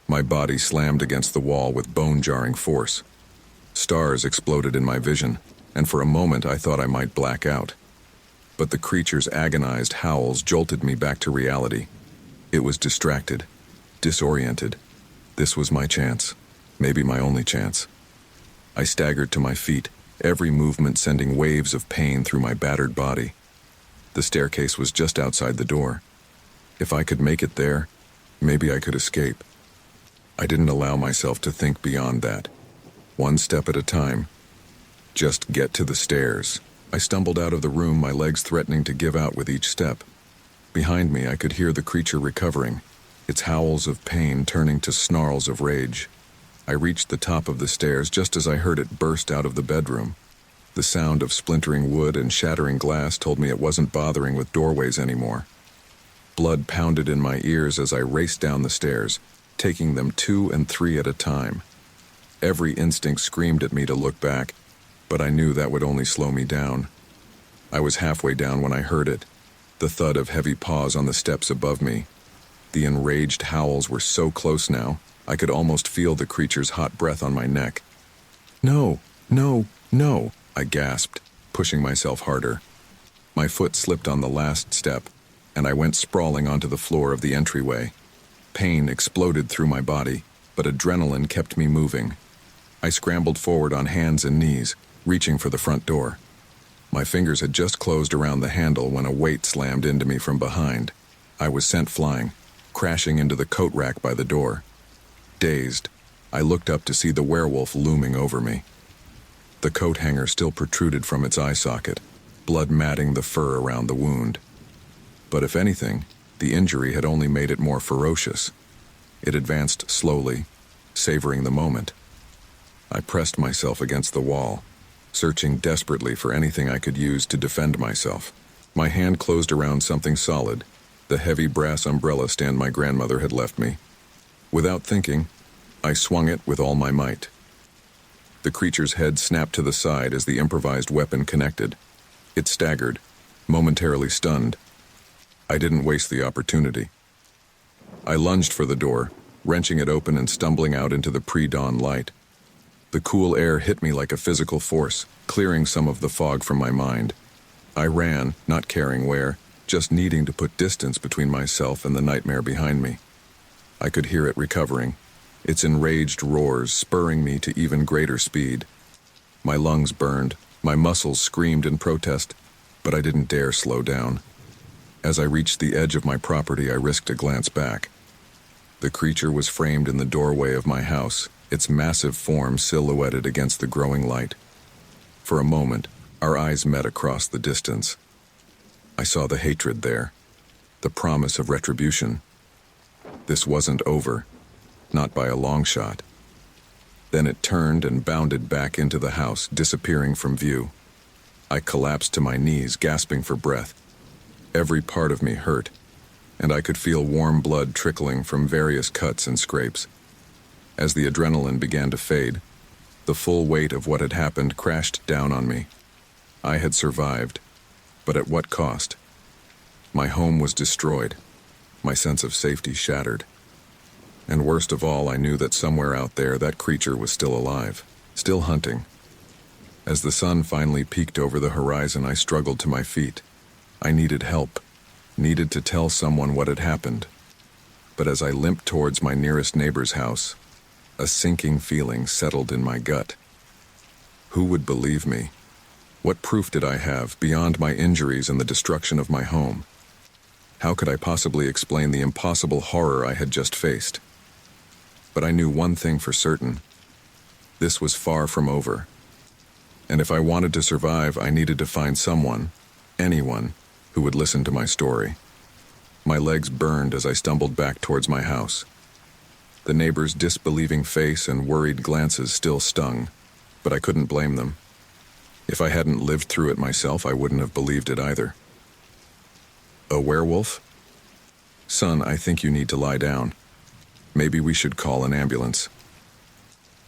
Speaker 1: My body slammed against the wall with bone-jarring force. Stars exploded in my vision, and for a moment I thought I might black out. But the creature's agonized howls jolted me back to reality. It was distracted, disoriented. This was my chance, maybe my only chance. I staggered to my feet, every movement sending waves of pain through my battered body. The staircase was just outside the door. If I could make it there, maybe I could escape. I didn't allow myself to think beyond that. One step at a time. Just get to the stairs. I stumbled out of the room, my legs threatening to give out with each step. Behind me, I could hear the creature recovering, its howls of pain turning to snarls of rage. I reached the top of the stairs just as I heard it burst out of the bedroom. The sound of splintering wood and shattering glass told me it wasn't bothering with doorways anymore. Blood pounded in my ears as I raced down the stairs, taking them 2 and 3 at a time. Every instinct screamed at me to look back, but I knew that would only slow me down. I was halfway down when I heard it, the thud of heavy paws on the steps above me. The enraged howls were so close now, I could almost feel the creature's hot breath on my neck. "No, no, no," I gasped, pushing myself harder. My foot slipped on the last step, and I went sprawling onto the floor of the entryway. Pain exploded through my body, but adrenaline kept me moving. I scrambled forward on hands and knees, reaching for the front door. My fingers had just closed around the handle when a weight slammed into me from behind. I was sent flying, crashing into the coat rack by the door. Dazed, I looked up to see the werewolf looming over me. The coat hanger still protruded from its eye socket, blood matting the fur around the wound. But if anything, the injury had only made it more ferocious. It advanced slowly, savoring the moment. I pressed myself against the wall, searching desperately for anything I could use to defend myself. My hand closed around something solid, the heavy brass umbrella stand my grandmother had left me. Without thinking, I swung it with all my might. The creature's head snapped to the side as the improvised weapon connected. It staggered, momentarily stunned. I didn't waste the opportunity. I lunged for the door, wrenching it open and stumbling out into the pre-dawn light. The cool air hit me like a physical force, clearing some of the fog from my mind. I ran, not caring where, just needing to put distance between myself and the nightmare behind me. I could hear it recovering, its enraged roars spurring me to even greater speed. My lungs burned, my muscles screamed in protest, but I didn't dare slow down. As I reached the edge of my property, I risked a glance back. The creature was framed in the doorway of my house, its massive form silhouetted against the growing light. For a moment, our eyes met across the distance. I saw the hatred there, the promise of retribution. This wasn't over, not by a long shot. Then it turned and bounded back into the house, disappearing from view. I collapsed to my knees, gasping for breath. Every part of me hurt, and I could feel warm blood trickling from various cuts and scrapes. As the adrenaline began to fade, the full weight of what had happened crashed down on me. I had survived, but at what cost? My home was destroyed. my sense of safety shattered. And worst of all, I knew that somewhere out there that creature was still alive, still hunting. As the sun finally peeked over the horizon, I struggled to my feet. I needed help, needed to tell someone what had happened. But as I limped towards my nearest neighbor's house, a sinking feeling settled in my gut. Who would believe me? What proof did I have beyond my injuries and the destruction of my home? How could I possibly explain the impossible horror I had just faced? But I knew one thing for certain. This was far from over. And if I wanted to survive, I needed to find someone, anyone, who would listen to my story. My legs burned as I stumbled back towards my house. The neighbor's disbelieving face and worried glances still stung, but I couldn't blame them. If I hadn't lived through it myself, I wouldn't have believed it either. A werewolf? Son, I think you need to lie down. Maybe we should call an ambulance.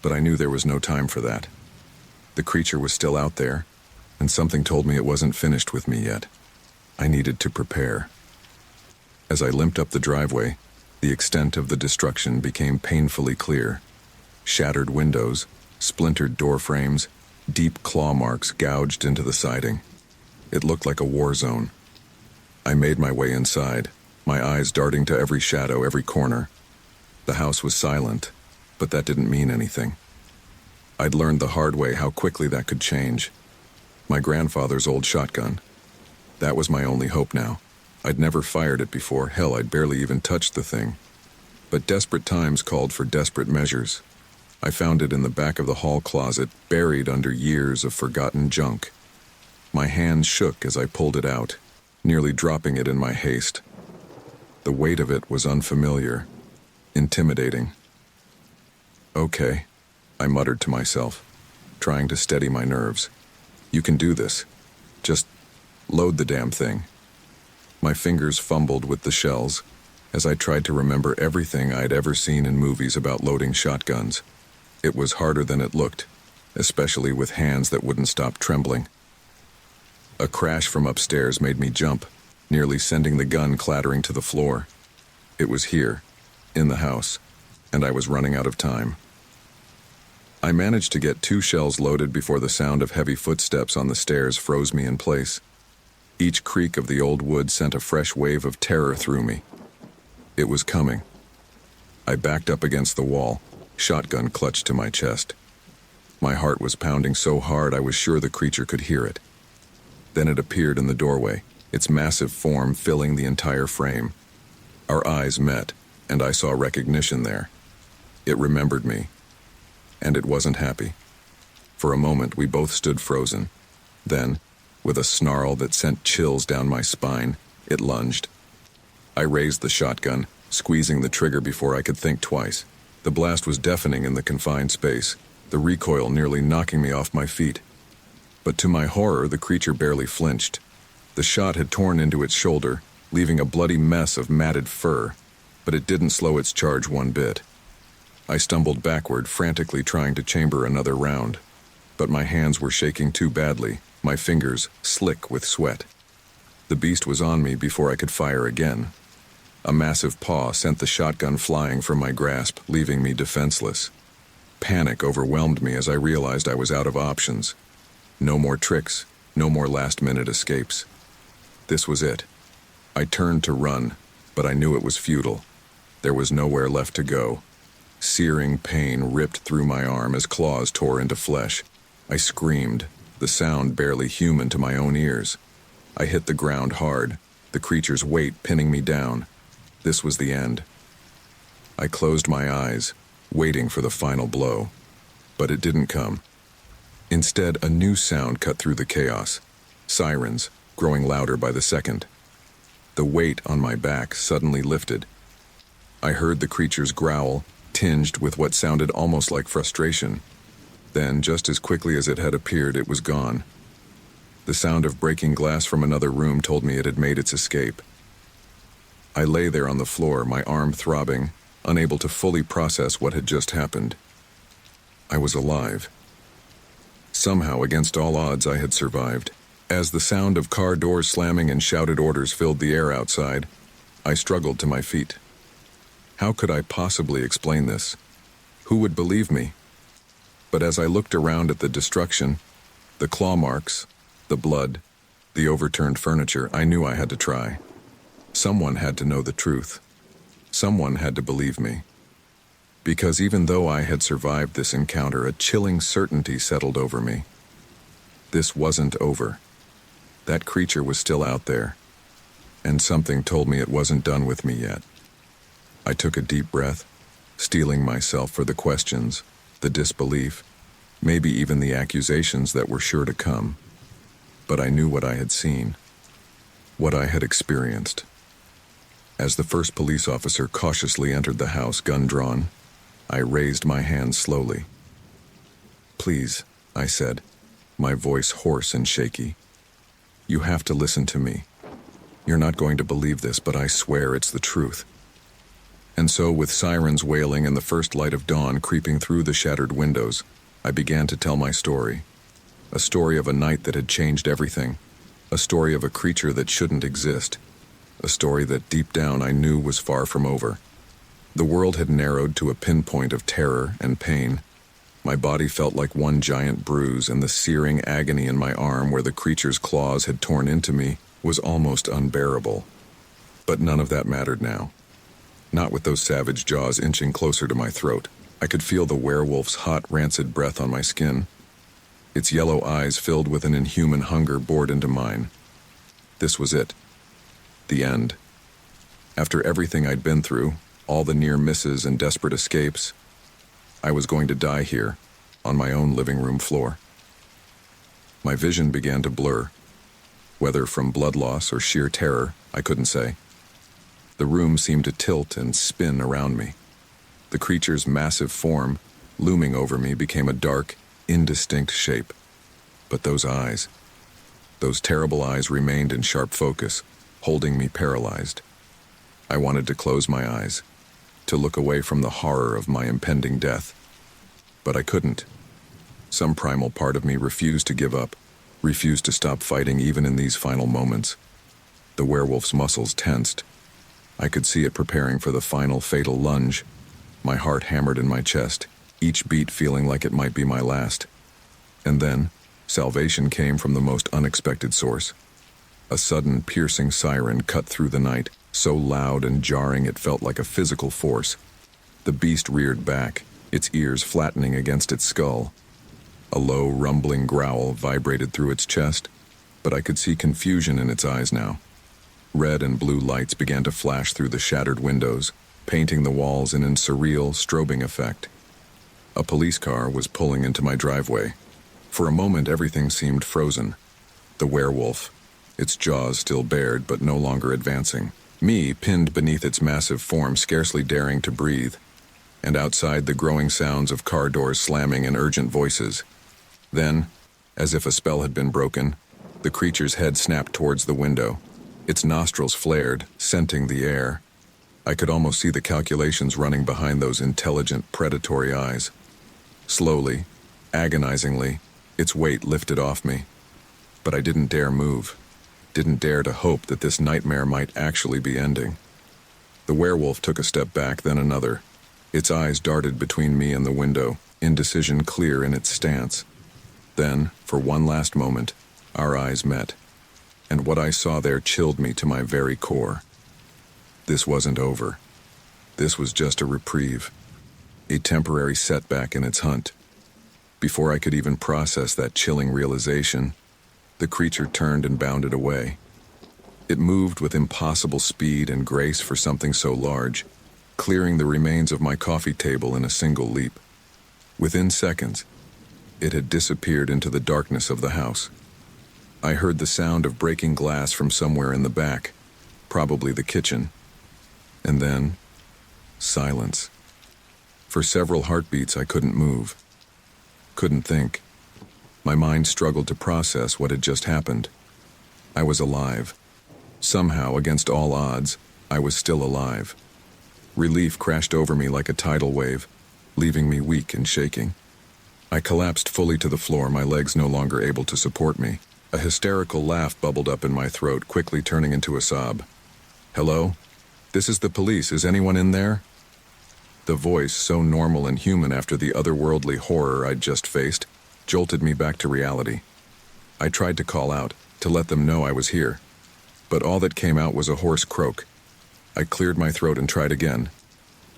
Speaker 1: But I knew there was no time for that. The creature was still out there, and something told me it wasn't finished with me yet. I needed to prepare. As I limped up the driveway, the extent of the destruction became painfully clear. Shattered windows, splintered door frames, deep claw marks gouged into the siding. It looked like a war zone. I made my way inside, my eyes darting to every shadow, every corner. The house was silent, but that didn't mean anything. I'd learned the hard way how quickly that could change. My grandfather's old shotgun. That was my only hope now. I'd never fired it before. Hell, I'd barely even touched the thing. But desperate times called for desperate measures. I found it in the back of the hall closet, buried under years of forgotten junk. My hands shook as I pulled it out, nearly dropping it in my haste. The weight of it was unfamiliar, intimidating. Okay, I muttered to myself, trying to steady my nerves. You can do this. Just load the damn thing. My fingers fumbled with the shells as I tried to remember everything I'd ever seen in movies about loading shotguns. It was harder than it looked, especially with hands that wouldn't stop trembling. A crash from upstairs made me jump, nearly sending the gun clattering to the floor. It was here, in the house, and I was running out of time. I managed to get 2 shells loaded before the sound of heavy footsteps on the stairs froze me in place. Each creak of the old wood sent a fresh wave of terror through me. It was coming. I backed up against the wall, shotgun clutched to my chest. My heart was pounding so hard I was sure the creature could hear it. Then it appeared in the doorway, its massive form filling the entire frame. Our eyes met, and I saw recognition there. It remembered me. And it wasn't happy. For a moment, we both stood frozen. Then, with a snarl that sent chills down my spine, it lunged. I raised the shotgun, squeezing the trigger before I could think twice. The blast was deafening in the confined space, the recoil nearly knocking me off my feet. But to my horror, the creature barely flinched. The shot had torn into its shoulder, leaving a bloody mess of matted fur, but it didn't slow its charge one bit. I stumbled backward, frantically trying to chamber another round. But my hands were shaking too badly, my fingers slick with sweat. The beast was on me before I could fire again. A massive paw sent the shotgun flying from my grasp, leaving me defenseless. Panic overwhelmed me as I realized I was out of options. No more tricks, no more last-minute escapes. This was it. I turned to run, but I knew it was futile. There was nowhere left to go. Searing pain ripped through my arm as claws tore into flesh. I screamed, the sound barely human to my own ears. I hit the ground hard, the creature's weight pinning me down. This was the end. I closed my eyes, waiting for the final blow. But it didn't come. Instead, a new sound cut through the chaos. Sirens, growing louder by the second. The weight on my back suddenly lifted. I heard the creature's growl, tinged with what sounded almost like frustration. Then, just as quickly as it had appeared, it was gone. The sound of breaking glass from another room told me it had made its escape. I lay there on the floor, my arm throbbing, unable to fully process what had just happened. I was alive. Somehow, against all odds, I had survived. As the sound of car doors slamming and shouted orders filled the air outside, I struggled to my feet. How could I possibly explain this? Who would believe me? But as I looked around at the destruction, the claw marks, the blood, the overturned furniture, I knew I had to try. Someone had to know the truth. Someone had to believe me. Because even though I had survived this encounter, a chilling certainty settled over me. This wasn't over. That creature was still out there, and something told me it wasn't done with me yet. I took a deep breath, steeling myself for the questions, the disbelief, maybe even the accusations that were sure to come. But I knew what I had seen, what I had experienced. As the first police officer cautiously entered the house, gun drawn, I raised my hand slowly. "Please," I said, my voice hoarse and shaky. "You have to listen to me. You're not going to believe this, but I swear it's the truth." And so, with sirens wailing and the first light of dawn creeping through the shattered windows, I began to tell my story. A story of a night that had changed everything. A story of a creature that shouldn't exist. A story that deep down I knew was far from over. The world had narrowed to a pinpoint of terror and pain. My body felt like one giant bruise, and the searing agony in my arm where the creature's claws had torn into me was almost unbearable. But none of that mattered now. Not with those savage jaws inching closer to my throat. I could feel the werewolf's hot, rancid breath on my skin. Its yellow eyes filled with an inhuman hunger bored into mine. This was it. The end. After everything I'd been through, all the near misses and desperate escapes, I was going to die here, on my own living room floor. My vision began to blur. Whether from blood loss or sheer terror, I couldn't say. The room seemed to tilt and spin around me. The creature's massive form, looming over me, became a dark, indistinct shape. But those eyes, those terrible eyes remained in sharp focus, holding me paralyzed. I wanted to close my eyes, to look away from the horror of my impending death. But I couldn't. Some primal part of me refused to give up, refused to stop fighting even in these final moments. The werewolf's muscles tensed. I could see it preparing for the final fatal lunge. My heart hammered in my chest, each beat feeling like it might be my last. And then, salvation came from the most unexpected source. A sudden, piercing siren cut through the night, so loud and jarring it felt like a physical force. The beast reared back, its ears flattening against its skull. A low, rumbling growl vibrated through its chest, but I could see confusion in its eyes now. Red and blue lights began to flash through the shattered windows, painting the walls in a surreal, strobing effect. A police car was pulling into my driveway. For a moment, everything seemed frozen. The werewolf, its jaws still bared but no longer advancing. Me pinned beneath its massive form, scarcely daring to breathe. And outside, the growing sounds of car doors slamming and urgent voices. Then, as if a spell had been broken, the creature's head snapped towards the window. Its nostrils flared, scenting the air. I could almost see the calculations running behind those intelligent, predatory eyes. Slowly, agonizingly, its weight lifted off me. But I didn't dare move, didn't dare to hope that this nightmare might actually be ending. The werewolf took a step back, then another. Its eyes darted between me and the window, indecision clear in its stance. Then, for one last moment, our eyes met. And what I saw there chilled me to my very core. This wasn't over. This was just a reprieve, a temporary setback in its hunt. Before I could even process that chilling realization, the creature turned and bounded away. It moved with impossible speed and grace for something so large, clearing the remains of my coffee table in a single leap. Within seconds, it had disappeared into the darkness of the house. I heard the sound of breaking glass from somewhere in the back, probably the kitchen. And then, silence. For several heartbeats, I couldn't move, couldn't think. My mind struggled to process what had just happened. I was alive. Somehow, against all odds, I was still alive. Relief crashed over me like a tidal wave, leaving me weak and shaking. I collapsed fully to the floor, my legs no longer able to support me. A hysterical laugh bubbled up in my throat, quickly turning into a sob. "Hello?" This is the police. Is anyone in there? The voice, so normal and human after the otherworldly horror I'd just faced, jolted me back to reality. I tried to call out, to let them know I was here. But all that came out was a hoarse croak. I cleared my throat and tried again.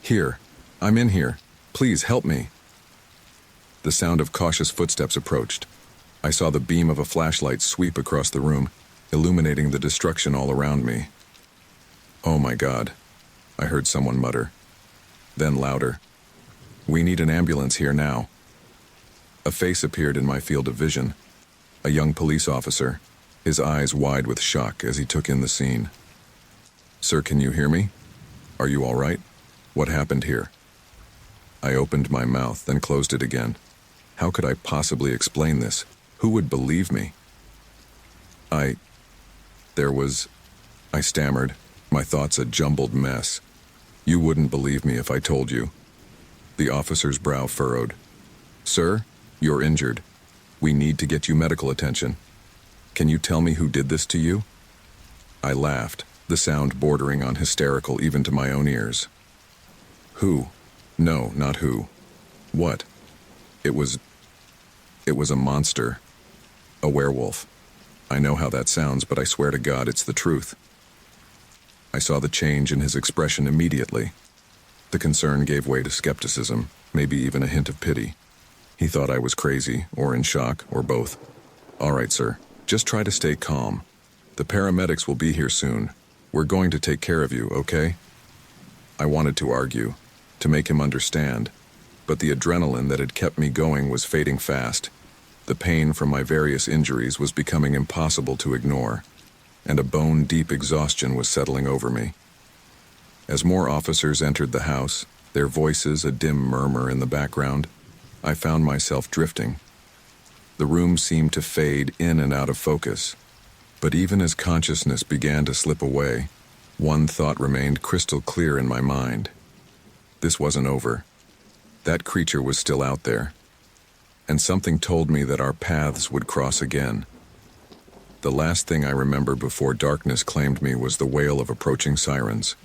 Speaker 1: Here. I'm in here. Please help me. The sound of cautious footsteps approached. I saw the beam of a flashlight sweep across the room, illuminating the destruction all around me. Oh my God, I heard someone mutter. Then louder. We need an ambulance here now. A face appeared in my field of vision. A young police officer, his eyes wide with shock as he took in the scene. Sir, can you hear me? Are you all right? What happened here? I opened my mouth, then closed it again. How could I possibly explain this? Who would believe me? I stammered, my thoughts a jumbled mess. You wouldn't believe me if I told you. The officer's brow furrowed. Sir, you're injured. We need to get you medical attention. Can you tell me who did this to you? I laughed, the sound bordering on hysterical even to my own ears. Who? No, not who. What? It was a monster. A werewolf. I know how that sounds, but I swear to God it's the truth. I saw the change in his expression immediately. The concern gave way to skepticism, maybe even a hint of pity. He thought I was crazy, or in shock, or both. All right, sir. Just try to stay calm. The paramedics will be here soon. We're going to take care of you, okay? I wanted to argue, to make him understand, but the adrenaline that had kept me going was fading fast. The pain from my various injuries was becoming impossible to ignore, and a bone-deep exhaustion was settling over me. As more officers entered the house, their voices a dim murmur in the background, I found myself drifting. The room seemed to fade in and out of focus, but even as consciousness began to slip away, one thought remained crystal clear in my mind. This wasn't over. That creature was still out there, and something told me that our paths would cross again. The last thing I remember before darkness claimed me was the wail of approaching sirens.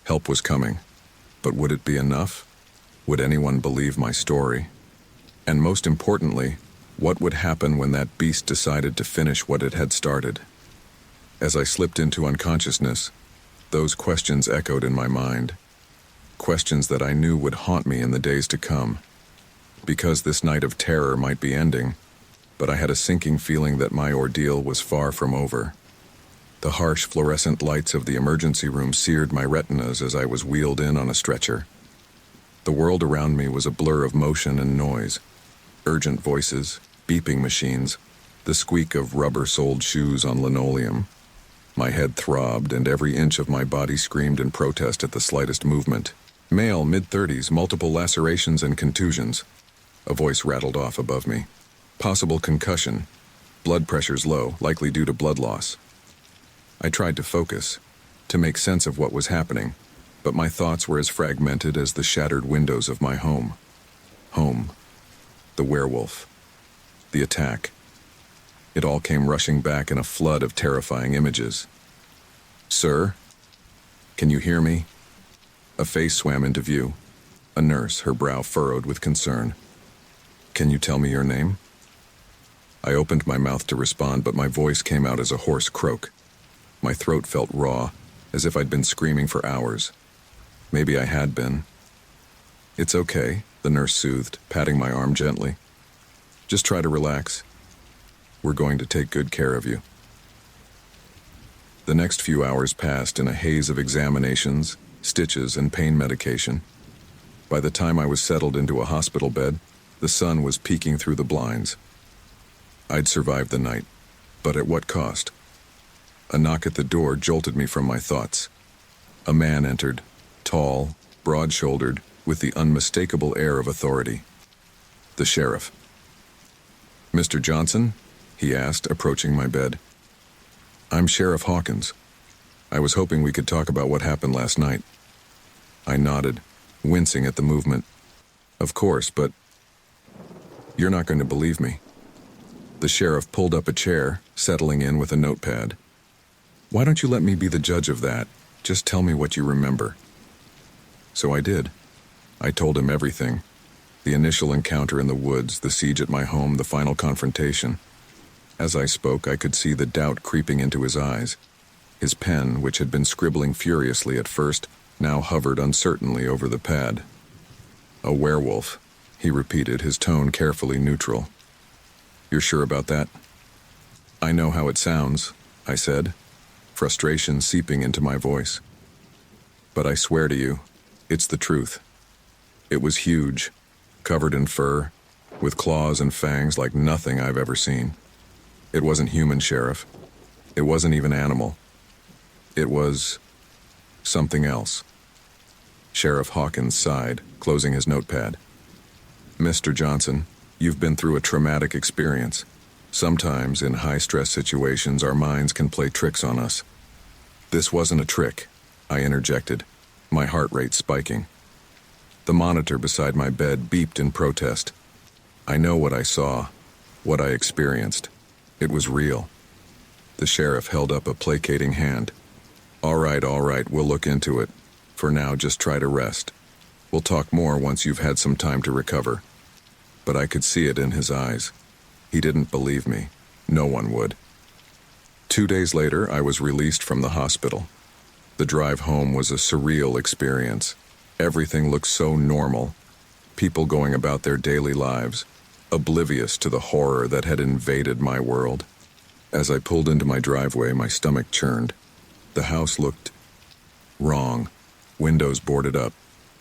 Speaker 1: Help was coming, but would it be enough? Would anyone believe my story? And most importantly, what would happen when that beast decided to finish what it had started? As I slipped into unconsciousness, those questions echoed in my mind. Questions that I knew would haunt me in the days to come. Because this night of terror might be ending, but I had a sinking feeling that my ordeal was far from over. The harsh fluorescent lights of the emergency room seared my retinas as I was wheeled in on a stretcher. The world around me was a blur of motion and noise. Urgent voices, beeping machines, the squeak of rubber-soled shoes on linoleum. My head throbbed, and every inch of my body screamed in protest at the slightest movement. Male, mid-30s, multiple lacerations and contusions. A voice rattled off above me. Possible concussion. Blood pressure's low, likely due to blood loss. I tried to focus, to make sense of what was happening, but my thoughts were as fragmented as the shattered windows of my home. Home. The werewolf. The attack. It all came rushing back in a flood of terrifying images. Sir? Can you hear me? A face swam into view. A nurse, her brow furrowed with concern. Can you tell me your name? I opened my mouth to respond, but my voice came out as a hoarse croak. My throat felt raw, as if I'd been screaming for hours. Maybe I had been. It's okay, the nurse soothed, patting my arm gently. Just try to relax. We're going to take good care of you. The next few hours passed in a haze of examinations, stitches, and pain medication. By the time I was settled into a hospital bed, the sun was peeking through the blinds. I'd survived the night, but at what cost? A knock at the door jolted me from my thoughts. A man entered, tall, broad-shouldered, with the unmistakable air of authority. The sheriff. Mr. Johnson? He asked, approaching my bed. I'm Sheriff Hawkins. I was hoping we could talk about what happened last night. I nodded, wincing at the movement. Of course, but you're not going to believe me. The sheriff pulled up a chair, settling in with a notepad. Why don't you let me be the judge of that? Just tell me what you remember." So I did. I told him everything. The initial encounter in the woods, the siege at my home, the final confrontation. As I spoke, I could see the doubt creeping into his eyes. His pen, which had been scribbling furiously at first, now hovered uncertainly over the pad. "A werewolf," he repeated, his tone carefully neutral. "You're sure about that?" "I know how it sounds," I said, frustration seeping into my voice. "But I swear to you, it's the truth. It was huge, covered in fur, with claws and fangs like nothing I've ever seen. It wasn't human, Sheriff. It wasn't even animal. It was something else." Sheriff Hawkins sighed, closing his notepad. "Mr. Johnson, you've been through a traumatic experience. Sometimes, in high-stress situations, our minds can play tricks on us." "This wasn't a trick," I interjected, my heart rate spiking. The monitor beside my bed beeped in protest. "I know what I saw, what I experienced. It was real." The sheriff held up a placating hand. All right, we'll look into it. For now, just try to rest. We'll talk more once you've had some time to recover." But I could see it in his eyes. He didn't believe me. No one would. 2 days later, I was released from the hospital. The drive home was a surreal experience. Everything looked so normal. People going about their daily lives, oblivious to the horror that had invaded my world. As I pulled into my driveway, my stomach churned. The house looked wrong. Windows boarded up,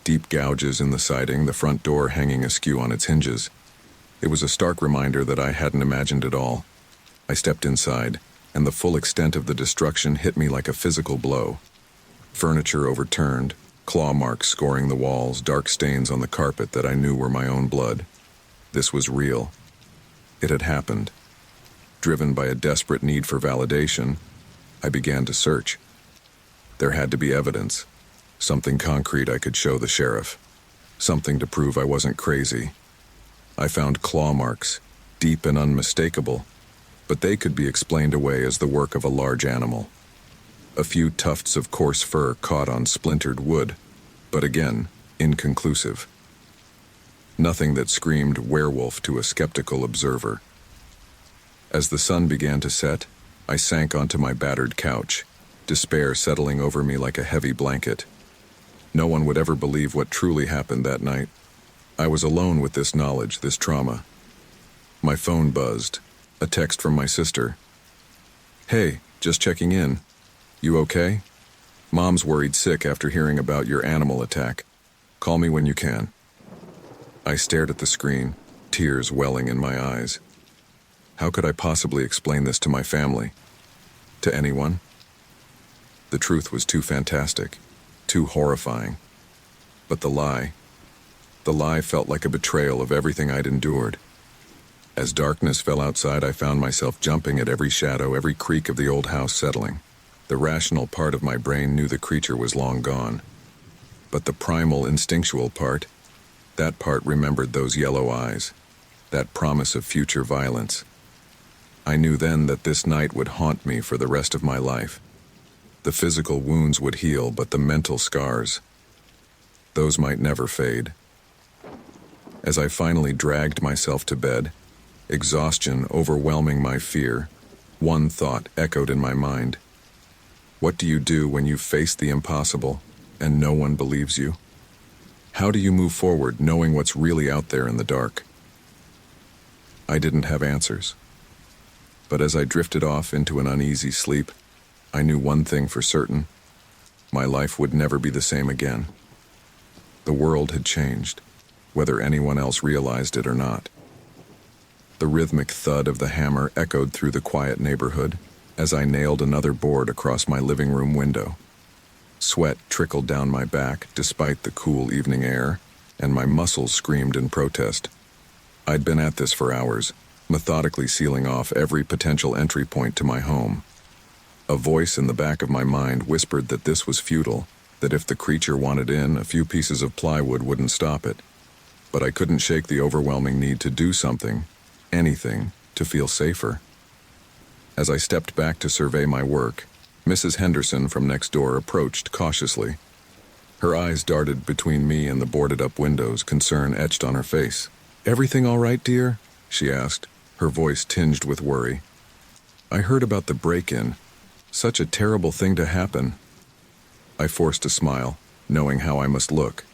Speaker 1: deep gouges in the siding, the front door hanging askew on its hinges. It was a stark reminder that I hadn't imagined it all. I stepped inside, and the full extent of the destruction hit me like a physical blow. Furniture overturned, claw marks scoring the walls, dark stains on the carpet that I knew were my own blood. This was real. It had happened. Driven by a desperate need for validation, I began to search. There had to be evidence, something concrete I could show the sheriff, something to prove I wasn't crazy. I found claw marks, deep and unmistakable, but they could be explained away as the work of a large animal. A few tufts of coarse fur caught on splintered wood, but again, inconclusive. Nothing that screamed werewolf to a skeptical observer. As the sun began to set, I sank onto my battered couch, despair settling over me like a heavy blanket. No one would ever believe what truly happened that night. I was alone with this knowledge, this trauma. My phone buzzed, a text from my sister. "Hey, just checking in. You okay? Mom's worried sick after hearing about your animal attack. Call me when you can." I stared at the screen, tears welling in my eyes. How could I possibly explain this to my family? To anyone? The truth was too fantastic, too horrifying. But the lie felt like a betrayal of everything I'd endured. As darkness fell outside, I found myself jumping at every shadow, every creak of the old house settling. The rational part of my brain knew the creature was long gone. But the primal, instinctual part, that part remembered those yellow eyes, that promise of future violence. I knew then that this night would haunt me for the rest of my life. The physical wounds would heal, but the mental scars, those might never fade. As I finally dragged myself to bed, exhaustion overwhelming my fear, one thought echoed in my mind. What do you do when you face the impossible and no one believes you? How do you move forward knowing what's really out there in the dark? I didn't have answers. But as I drifted off into an uneasy sleep, I knew one thing for certain. My life would never be the same again. The world had changed, whether anyone else realized it or not. The rhythmic thud of the hammer echoed through the quiet neighborhood as I nailed another board across my living room window. Sweat trickled down my back despite the cool evening air, and my muscles screamed in protest. I'd been at this for hours, methodically sealing off every potential entry point to my home. A voice in the back of my mind whispered that this was futile, that if the creature wanted in, a few pieces of plywood wouldn't stop it. But I couldn't shake the overwhelming need to do something, anything, to feel safer. As I stepped back to survey my work, Mrs. Henderson from next door approached cautiously. Her eyes darted between me and the boarded-up windows, concern etched on her face. "Everything all right, dear?" she asked, her voice tinged with worry. "I heard about the break-in. Such a terrible thing to happen." I forced a smile, knowing how I must look.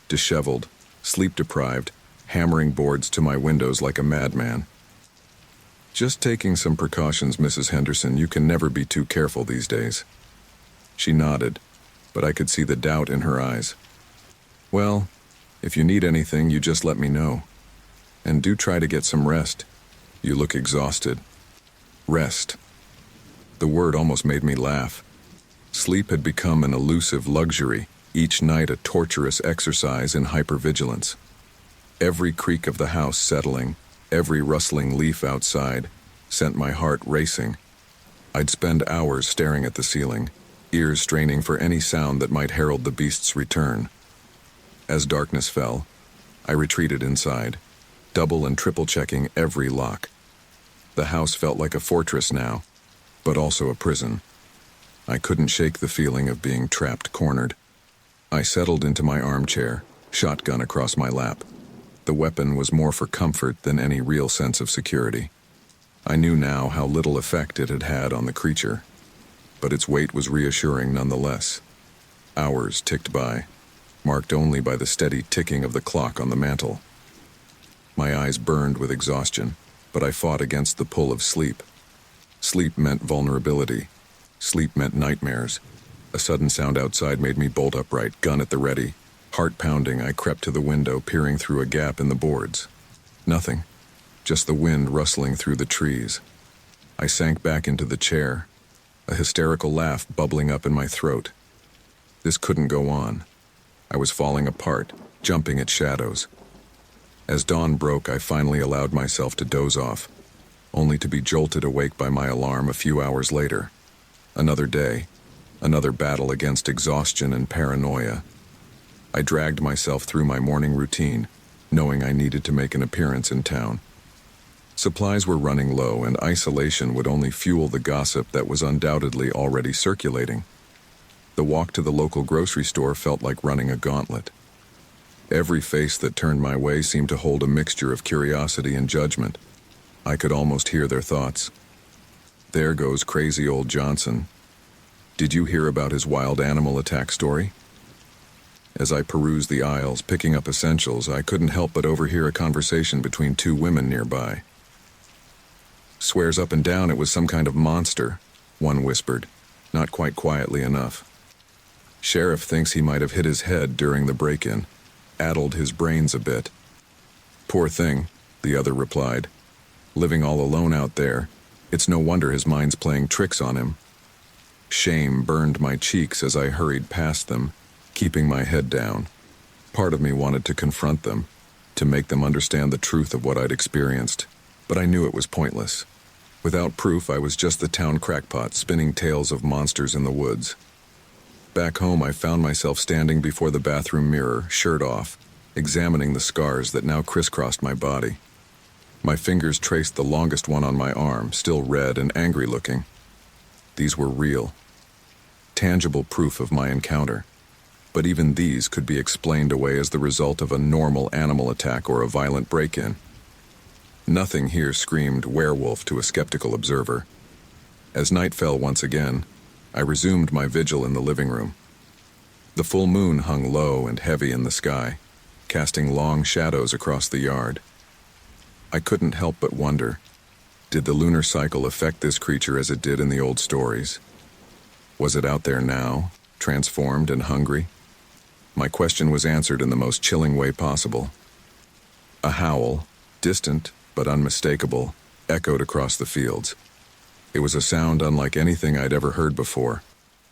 Speaker 1: Disheveled, sleep-deprived, hammering boards to my windows like a madman. "Just taking some precautions, Mrs. Henderson. You can never be too careful these days." She nodded, but I could see the doubt in her eyes. "Well, if you need anything, you just let me know. And do try to get some rest. You look exhausted." Rest. The word almost made me laugh. Sleep had become an elusive luxury, each night a torturous exercise in hypervigilance. Every creak of the house settling, every rustling leaf outside, sent my heart racing. I'd spend hours staring at the ceiling, ears straining for any sound that might herald the beast's return. As darkness fell, I retreated inside, double and triple checking every lock. The house felt like a fortress now, but also a prison. I couldn't shake the feeling of being trapped, cornered. I settled into my armchair, shotgun across my lap. The weapon was more for comfort than any real sense of security. I knew now how little effect it had had on the creature, but its weight was reassuring nonetheless. Hours ticked by, marked only by the steady ticking of the clock on the mantel. My eyes burned with exhaustion, but I fought against the pull of sleep. Sleep meant vulnerability. Sleep meant nightmares. A sudden sound outside made me bolt upright, gun at the ready. Heart pounding, I crept to the window, peering through a gap in the boards. Nothing. Just the wind rustling through the trees. I sank back into the chair, a hysterical laugh bubbling up in my throat. This couldn't go on. I was falling apart, jumping at shadows. As dawn broke, I finally allowed myself to doze off, only to be jolted awake by my alarm a few hours later. Another day, another battle against exhaustion and paranoia. I dragged myself through my morning routine, knowing I needed to make an appearance in town. Supplies were running low, and isolation would only fuel the gossip that was undoubtedly already circulating. The walk to the local grocery store felt like running a gauntlet. Every face that turned my way seemed to hold a mixture of curiosity and judgment. I could almost hear their thoughts. "There goes crazy old Johnson. Did you hear about his wild animal attack story?" As I perused the aisles, picking up essentials, I couldn't help but overhear a conversation between two women nearby. "Swears up and down it was some kind of monster," one whispered, not quite quietly enough. "Sheriff thinks he might have hit his head during the break-in, addled his brains a bit." "Poor thing," the other replied. "Living all alone out there, it's no wonder his mind's playing tricks on him." Shame burned my cheeks as I hurried past them, keeping my head down. Part of me wanted to confront them, to make them understand the truth of what I'd experienced, but I knew it was pointless. Without proof, I was just the town crackpot spinning tales of monsters in the woods. Back home, I found myself standing before the bathroom mirror, shirt off, examining the scars that now crisscrossed my body. My fingers traced the longest one on my arm, still red and angry-looking. These were real. Tangible proof of my encounter. But even these could be explained away as the result of a normal animal attack or a violent break-in. Nothing here screamed werewolf to a skeptical observer. As night fell once again, I resumed my vigil in the living room. The full moon hung low and heavy in the sky, casting long shadows across the yard. I couldn't help but wonder, did the lunar cycle affect this creature as it did in the old stories? Was it out there now, transformed and hungry? My question was answered in the most chilling way possible. A howl, distant but unmistakable, echoed across the fields. It was a sound unlike anything I'd ever heard before.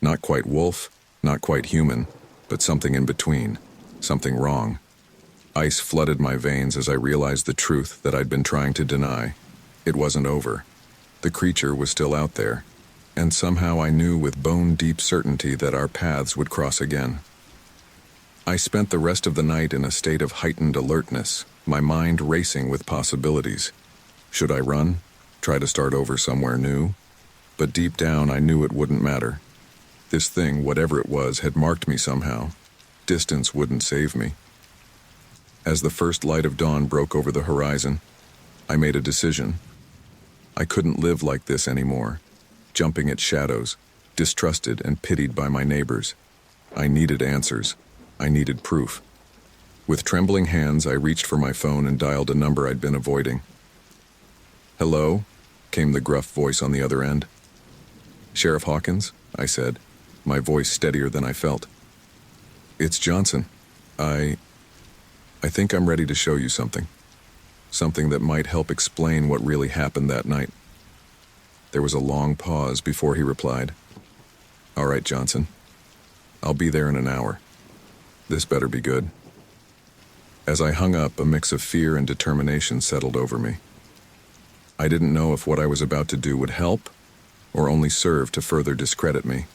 Speaker 1: Not quite wolf, not quite human, but something in between, something wrong. Ice flooded my veins as I realized the truth that I'd been trying to deny. It wasn't over. The creature was still out there, and somehow I knew with bone-deep certainty that our paths would cross again. I spent the rest of the night in a state of heightened alertness, my mind racing with possibilities. Should I run? Try to start over somewhere new? But deep down I knew it wouldn't matter. This thing, whatever it was, had marked me somehow. Distance wouldn't save me. As the first light of dawn broke over the horizon, I made a decision. I couldn't live like this anymore, jumping at shadows, distrusted and pitied by my neighbors. I needed answers. I needed proof. With trembling hands, I reached for my phone and dialed a number I'd been avoiding. "Hello?" came the gruff voice on the other end. "Sheriff Hawkins?" I said, my voice steadier than I felt. "It's Johnson. I think I'm ready to show you something. Something that might help explain what really happened that night." There was a long pause before he replied. "All right, Johnson. I'll be there in an hour. This better be good." As I hung up, a mix of fear and determination settled over me. I didn't know if what I was about to do would help or only serve to further discredit me.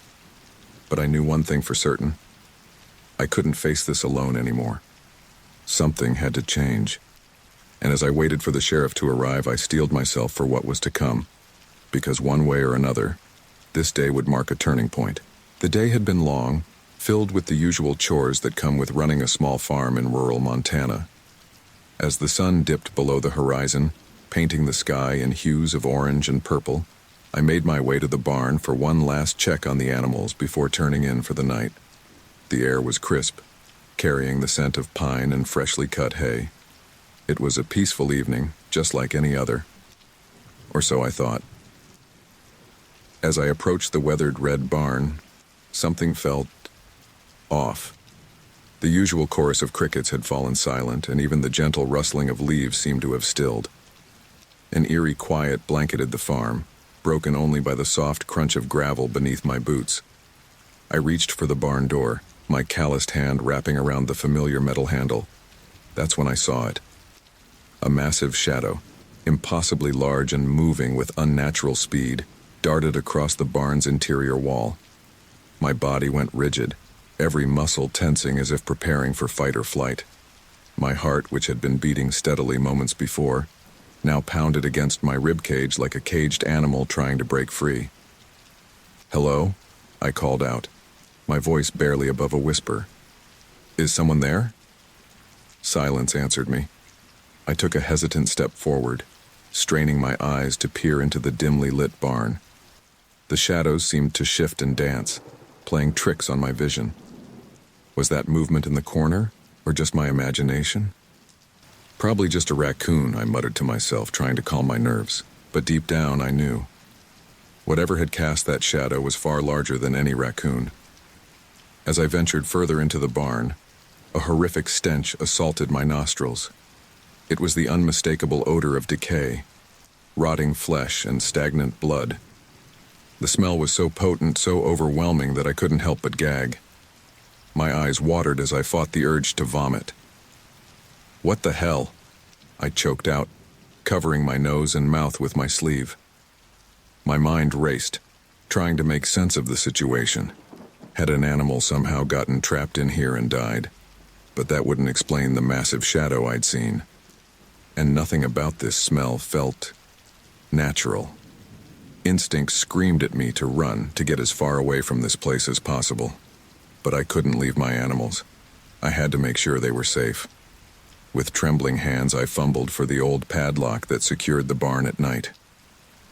Speaker 1: But I knew one thing for certain. I couldn't face this alone anymore. Something had to change. And as I waited for the sheriff to arrive, I steeled myself for what was to come. Because one way or another, this day would mark a turning point. The day had been long, filled with the usual chores that come with running a small farm in rural Montana. As the sun dipped below the horizon, painting the sky in hues of orange and purple, I made my way to the barn for one last check on the animals before turning in for the night. The air was crisp, carrying the scent of pine and freshly cut hay. It was a peaceful evening, just like any other. Or so I thought. As I approached the weathered red barn, something felt off. The usual chorus of crickets had fallen silent, and even the gentle rustling of leaves seemed to have stilled. An eerie quiet blanketed the farm, broken only by the soft crunch of gravel beneath my boots. I reached for the barn door, my calloused hand wrapping around the familiar metal handle. That's when I saw it. A massive shadow, impossibly large and moving with unnatural speed, darted across the barn's interior wall. My body went rigid, every muscle tensing as if preparing for fight or flight. My heart, which had been beating steadily moments before, now pounded against my ribcage like a caged animal trying to break free. "Hello?" I called out, my voice barely above a whisper. "Is someone there?" Silence answered me. I took a hesitant step forward, straining my eyes to peer into the dimly lit barn. The shadows seemed to shift and dance, playing tricks on my vision. Was that movement in the corner, or just my imagination? Probably just a raccoon, I muttered to myself, trying to calm my nerves. But deep down, I knew. Whatever had cast that shadow was far larger than any raccoon. As I ventured further into the barn, a horrific stench assaulted my nostrils. It was the unmistakable odor of decay, rotting flesh and stagnant blood. The smell was so potent, so overwhelming that I couldn't help but gag. My eyes watered as I fought the urge to vomit. "What the hell?" I choked out, covering my nose and mouth with my sleeve. My mind raced, trying to make sense of the situation. Had an animal somehow gotten trapped in here and died? But that wouldn't explain the massive shadow I'd seen. And nothing about this smell felt natural. Instinct screamed at me to run, to get as far away from this place as possible. But I couldn't leave my animals. I had to make sure they were safe. With trembling hands, I fumbled for the old padlock that secured the barn at night.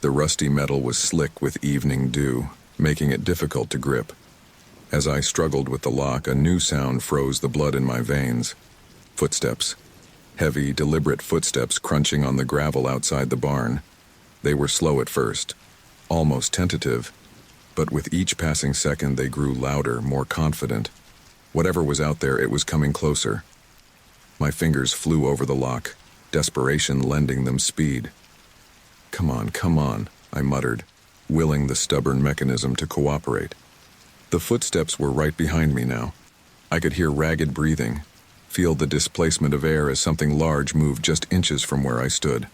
Speaker 1: The rusty metal was slick with evening dew, making it difficult to grip. As I struggled with the lock, a new sound froze the blood in my veins. Footsteps. Heavy, deliberate footsteps crunching on the gravel outside the barn. They were slow at first, almost tentative, but with each passing second they grew louder, more confident. Whatever was out there, it was coming closer. My fingers flew over the lock, desperation lending them speed. Come on," I muttered, willing the stubborn mechanism to cooperate. The footsteps were right behind me now. I could hear ragged breathing, feel the displacement of air as something large moved just inches from where I stood.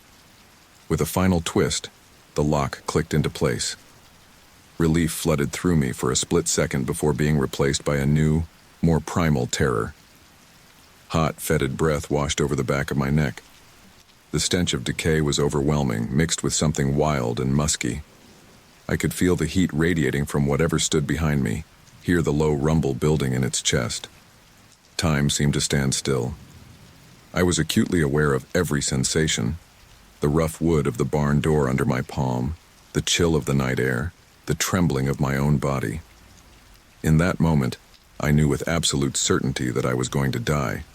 Speaker 1: With a final twist, the lock clicked into place. Relief flooded through me for a split second before being replaced by a new, more primal terror. Hot, fetid breath washed over the back of my neck. The stench of decay was overwhelming, mixed with something wild and musky. I could feel the heat radiating from whatever stood behind me, hear the low rumble building in its chest. Time seemed to stand still. I was acutely aware of every sensation: the rough wood of the barn door under my palm, the chill of the night air, the trembling of my own body. In that moment, I knew with absolute certainty that I was going to die.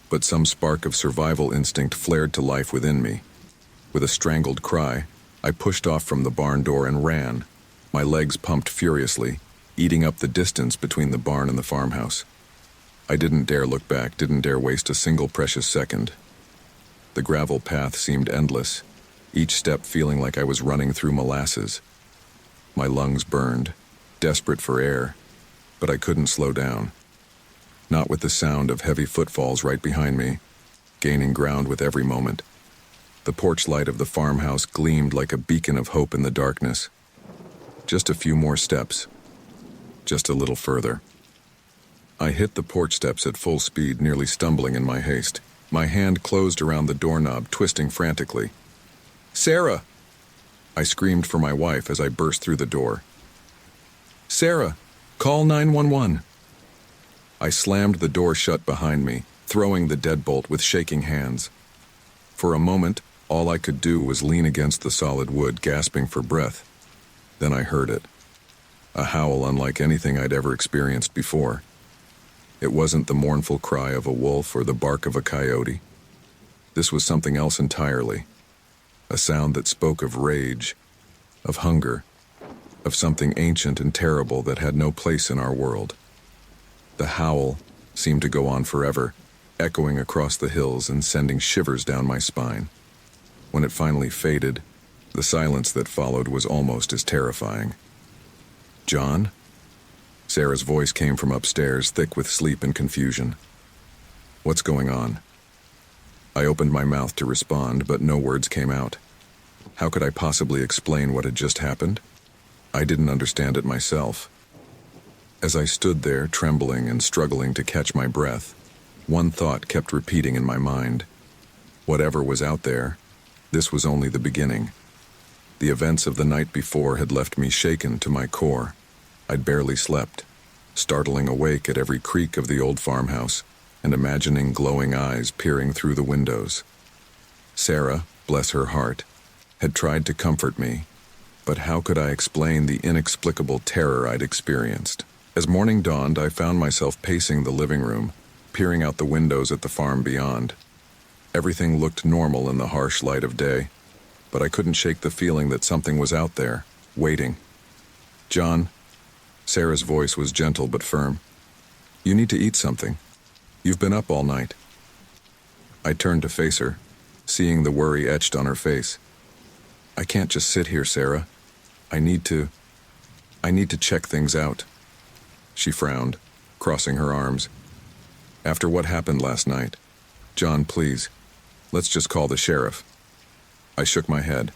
Speaker 1: But some spark of survival instinct flared to life within me. With a strangled cry, I pushed off from the barn door and ran, my legs pumped furiously, eating up the distance between the barn and the farmhouse. I didn't dare look back, didn't dare waste a single precious second. The gravel path seemed endless, each step feeling like I was running through molasses. My lungs burned, desperate for air, but I couldn't slow down. Not with the sound of heavy footfalls right behind me, gaining ground with every moment. The porch light of the farmhouse gleamed like a beacon of hope in the darkness. Just a few more steps. Just a little further. I hit the porch steps at full speed, nearly stumbling in my haste. My hand closed around the doorknob, twisting frantically. "Sarah!" I screamed for my wife as I burst through the door. "Sarah, call 911. I slammed the door shut behind me, throwing the deadbolt with shaking hands. For a moment, all I could do was lean against the solid wood, gasping for breath. Then I heard it. A howl unlike anything I'd ever experienced before. It wasn't the mournful cry of a wolf or the bark of a coyote. This was something else entirely. A sound that spoke of rage, of hunger, of something ancient and terrible that had no place in our world. The howl seemed to go on forever, echoing across the hills and sending shivers down my spine. When it finally faded, the silence that followed was almost as terrifying. "John?" Sarah's voice came from upstairs, thick with sleep and confusion. "What's going on?" I opened my mouth to respond, but no words came out. How could I possibly explain what had just happened? I didn't understand it myself. As I stood there, trembling and struggling to catch my breath, one thought kept repeating in my mind. Whatever was out there, this was only the beginning. The events of the night before had left me shaken to my core. I'd barely slept, startling awake at every creak of the old farmhouse and imagining glowing eyes peering through the windows. Sarah, bless her heart, had tried to comfort me, but how could I explain the inexplicable terror I'd experienced? As morning dawned, I found myself pacing the living room, peering out the windows at the farm beyond. Everything looked normal in the harsh light of day, but I couldn't shake the feeling that something was out there, waiting. "John," Sarah's voice was gentle but firm. "You need to eat something. You've been up all night." I turned to face her, seeing the worry etched on her face. "I can't just sit here, Sarah. I need to check things out." She frowned, crossing her arms. "After what happened last night, John, please, let's just call the sheriff." I shook my head.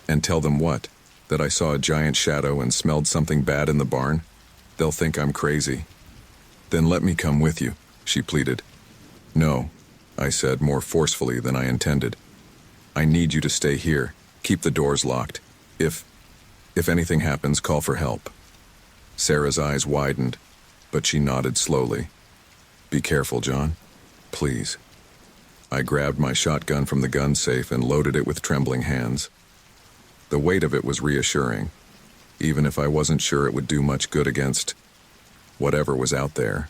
Speaker 1: "And tell them what? That I saw a giant shadow and smelled something bad in the barn? They'll think I'm crazy." "Then let me come with you," she pleaded. "No," I said more forcefully than I intended. "I need you to stay here. Keep the doors locked. If anything happens, call for help." Sarah's eyes widened, but she nodded slowly. "Be careful, John. Please." I grabbed my shotgun from the gun safe and loaded it with trembling hands. The weight of it was reassuring, even if I wasn't sure it would do much good against whatever was out there.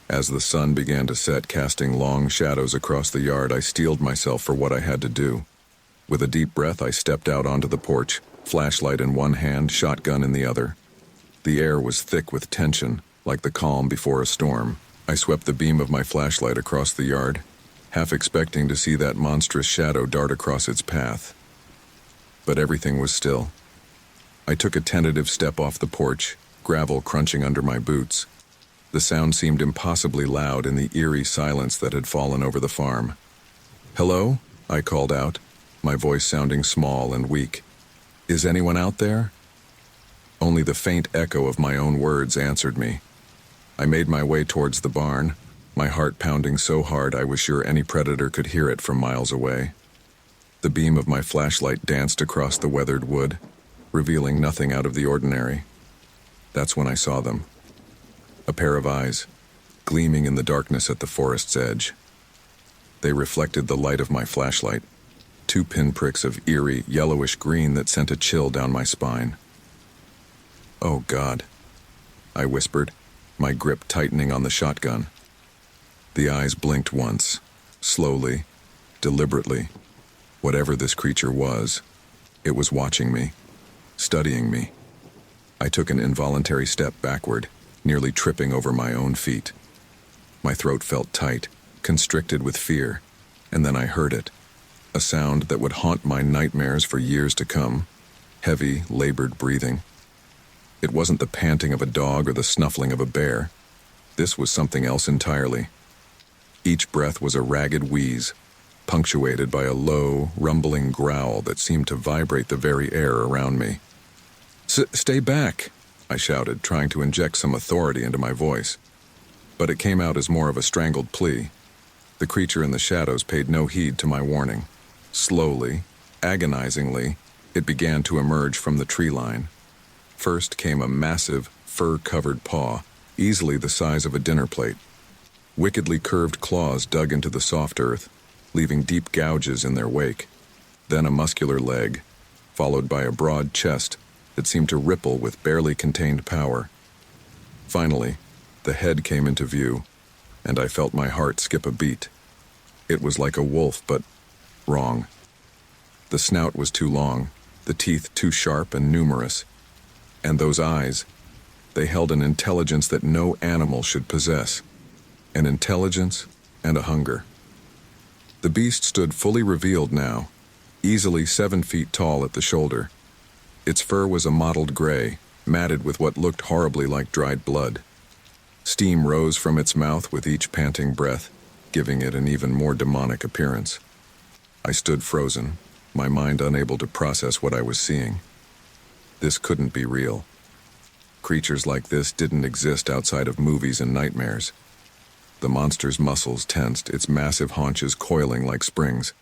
Speaker 1: As the sun began to set, casting long shadows across the yard, I steeled myself for what I had to do. With a deep breath, I stepped out onto the porch, flashlight in one hand, shotgun in the other. The air was thick with tension, like the calm before a storm. I swept the beam of my flashlight across the yard, half expecting to see that monstrous shadow dart across its path. But everything was still. I took a tentative step off the porch, gravel crunching under my boots. The sound seemed impossibly loud in the eerie silence that had fallen over the farm. "Hello?" I called out, my voice sounding small and weak. "Is anyone out there?" Only the faint echo of my own words answered me. I made my way towards the barn, my heart pounding so hard I was sure any predator could hear it from miles away. The beam of my flashlight danced across the weathered wood, revealing nothing out of the ordinary. That's when I saw them. A pair of eyes, gleaming in the darkness at the forest's edge. They reflected the light of my flashlight, two pinpricks of eerie, yellowish green that sent a chill down my spine. "Oh, God," I whispered, my grip tightening on the shotgun. The eyes blinked once, slowly, deliberately. Whatever this creature was, it was watching me, studying me. I took an involuntary step backward, nearly tripping over my own feet. My throat felt tight, constricted with fear, and then I heard it, a sound that would haunt my nightmares for years to come, heavy, labored breathing. It wasn't the panting of a dog or the snuffling of a bear. This was something else entirely. Each breath was a ragged wheeze, punctuated by a low, rumbling growl that seemed to vibrate the very air around me. "Stay back," I shouted, trying to inject some authority into my voice. But it came out as more of a strangled plea. The creature in the shadows paid no heed to my warning. Slowly, agonizingly, it began to emerge from the tree line. First came a massive, fur-covered paw, easily the size of a dinner plate. Wickedly curved claws dug into the soft earth, leaving deep gouges in their wake. Then a muscular leg, followed by a broad chest that seemed to ripple with barely contained power. Finally, the head came into view, and I felt my heart skip a beat. It was like a wolf, but wrong. The snout was too long, the teeth too sharp and numerous. And those eyes, they held an intelligence that no animal should possess. An intelligence and a hunger. The beast stood fully revealed now, easily 7 feet tall at the shoulder. Its fur was a mottled gray, matted with what looked horribly like dried blood. Steam rose from its mouth with each panting breath, giving it an even more demonic appearance. I stood frozen, my mind unable to process what I was seeing. This couldn't be real. Creatures like this didn't exist outside of movies and nightmares. The monster's muscles tensed, its massive haunches coiling like springs.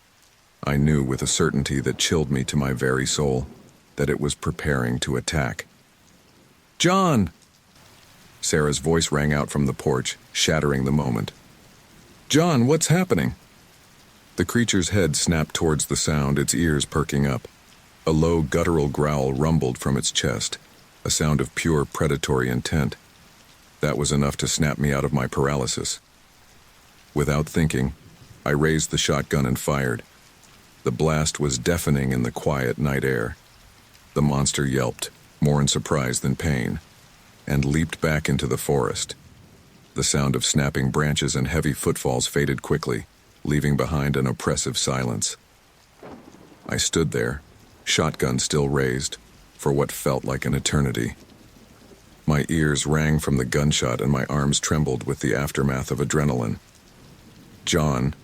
Speaker 1: I knew with a certainty that chilled me to my very soul that it was preparing to attack. "John!" Sarah's voice rang out from the porch, shattering the moment. "John, what's happening?" The creature's head snapped towards the sound, its ears perking up. A low, guttural growl rumbled from its chest, a sound of pure predatory intent. That was enough to snap me out of my paralysis. Without thinking, I raised the shotgun and fired. The blast was deafening in the quiet night air. The monster yelped, more in surprise than pain, and leaped back into the forest. The sound of snapping branches and heavy footfalls faded quickly, leaving behind an oppressive silence. I stood there, shotgun still raised, for what felt like an eternity. My ears rang from the gunshot and my arms trembled with the aftermath of adrenaline. "John."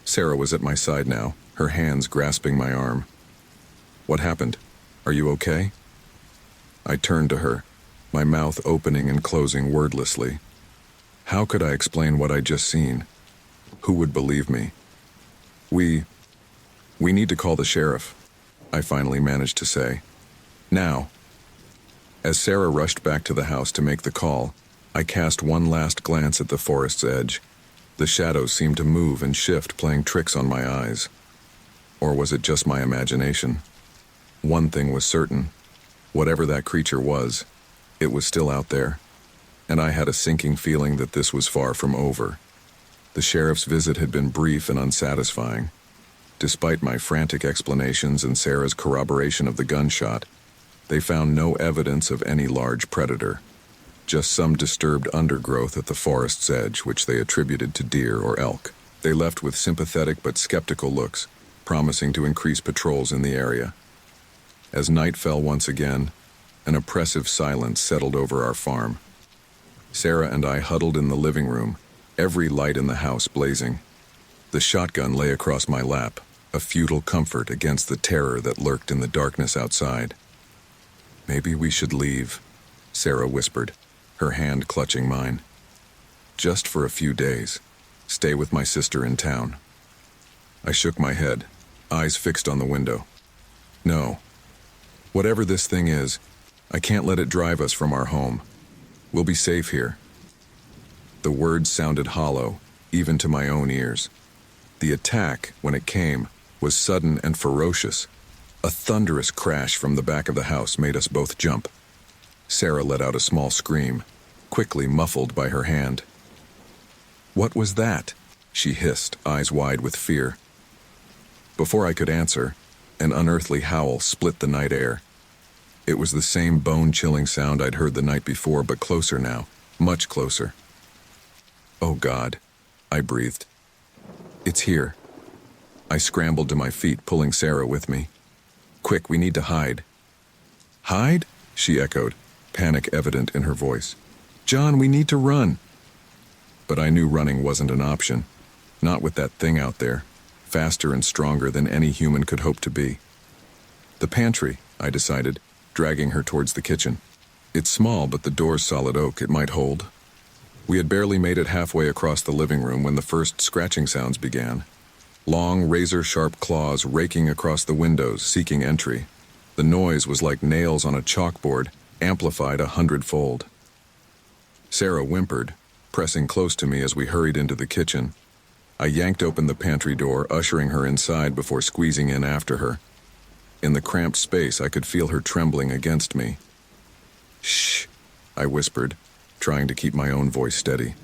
Speaker 1: Sarah was at my side now, her hands grasping my arm. "What happened? Are you okay?" I turned to her, my mouth opening and closing wordlessly. How could I explain what I'd just seen? Who would believe me? We need to call the sheriff," I finally managed to say. "Now." As Sarah rushed back to the house to make the call, I cast one last glance at the forest's edge. The shadows seemed to move and shift, playing tricks on my eyes. Or was it just my imagination? One thing was certain. Whatever that creature was, it was still out there. And I had a sinking feeling that this was far from over. The sheriff's visit had been brief and unsatisfying. Despite my frantic explanations and Sarah's corroboration of the gunshot, they found no evidence of any large predator. Just some disturbed undergrowth at the forest's edge, which they attributed to deer or elk. They left with sympathetic but skeptical looks, promising to increase patrols in the area. As night fell once again, an oppressive silence settled over our farm. Sarah and I huddled in the living room, every light in the house blazing. The shotgun lay across my lap, a futile comfort against the terror that lurked in the darkness outside. "Maybe we should leave," Sarah whispered, her hand clutching mine. "Just for a few days. Stay with my sister in town." I shook my head, eyes fixed on the window. "No. Whatever this thing is, I can't let it drive us from our home. We'll be safe here." The words sounded hollow, even to my own ears. The attack, when it came, was sudden and ferocious. A thunderous crash from the back of the house made us both jump. Sarah let out a small scream, quickly muffled by her hand. "What was that?" she hissed, eyes wide with fear. Before I could answer, an unearthly howl split the night air. It was the same bone-chilling sound I'd heard the night before, but closer now, much closer. "Oh God," I breathed. "It's here." I scrambled to my feet, pulling Sarah with me. "Quick, we need to hide." "Hide?" she echoed, panic evident in her voice. "John, we need to run." But I knew running wasn't an option. Not with that thing out there, faster and stronger than any human could hope to be. "The pantry," I decided, dragging her towards the kitchen. "It's small, but the door's solid oak. It might hold." We had barely made it halfway across the living room when the first scratching sounds began. Long, razor-sharp claws raking across the windows, seeking entry. The noise was like nails on a chalkboard, amplified 100-fold. Sarah whimpered, pressing close to me as we hurried into the kitchen. I yanked open the pantry door, ushering her inside before squeezing in after her. In the cramped space, I could feel her trembling against me. "Shh," I whispered, trying to keep my own voice steady.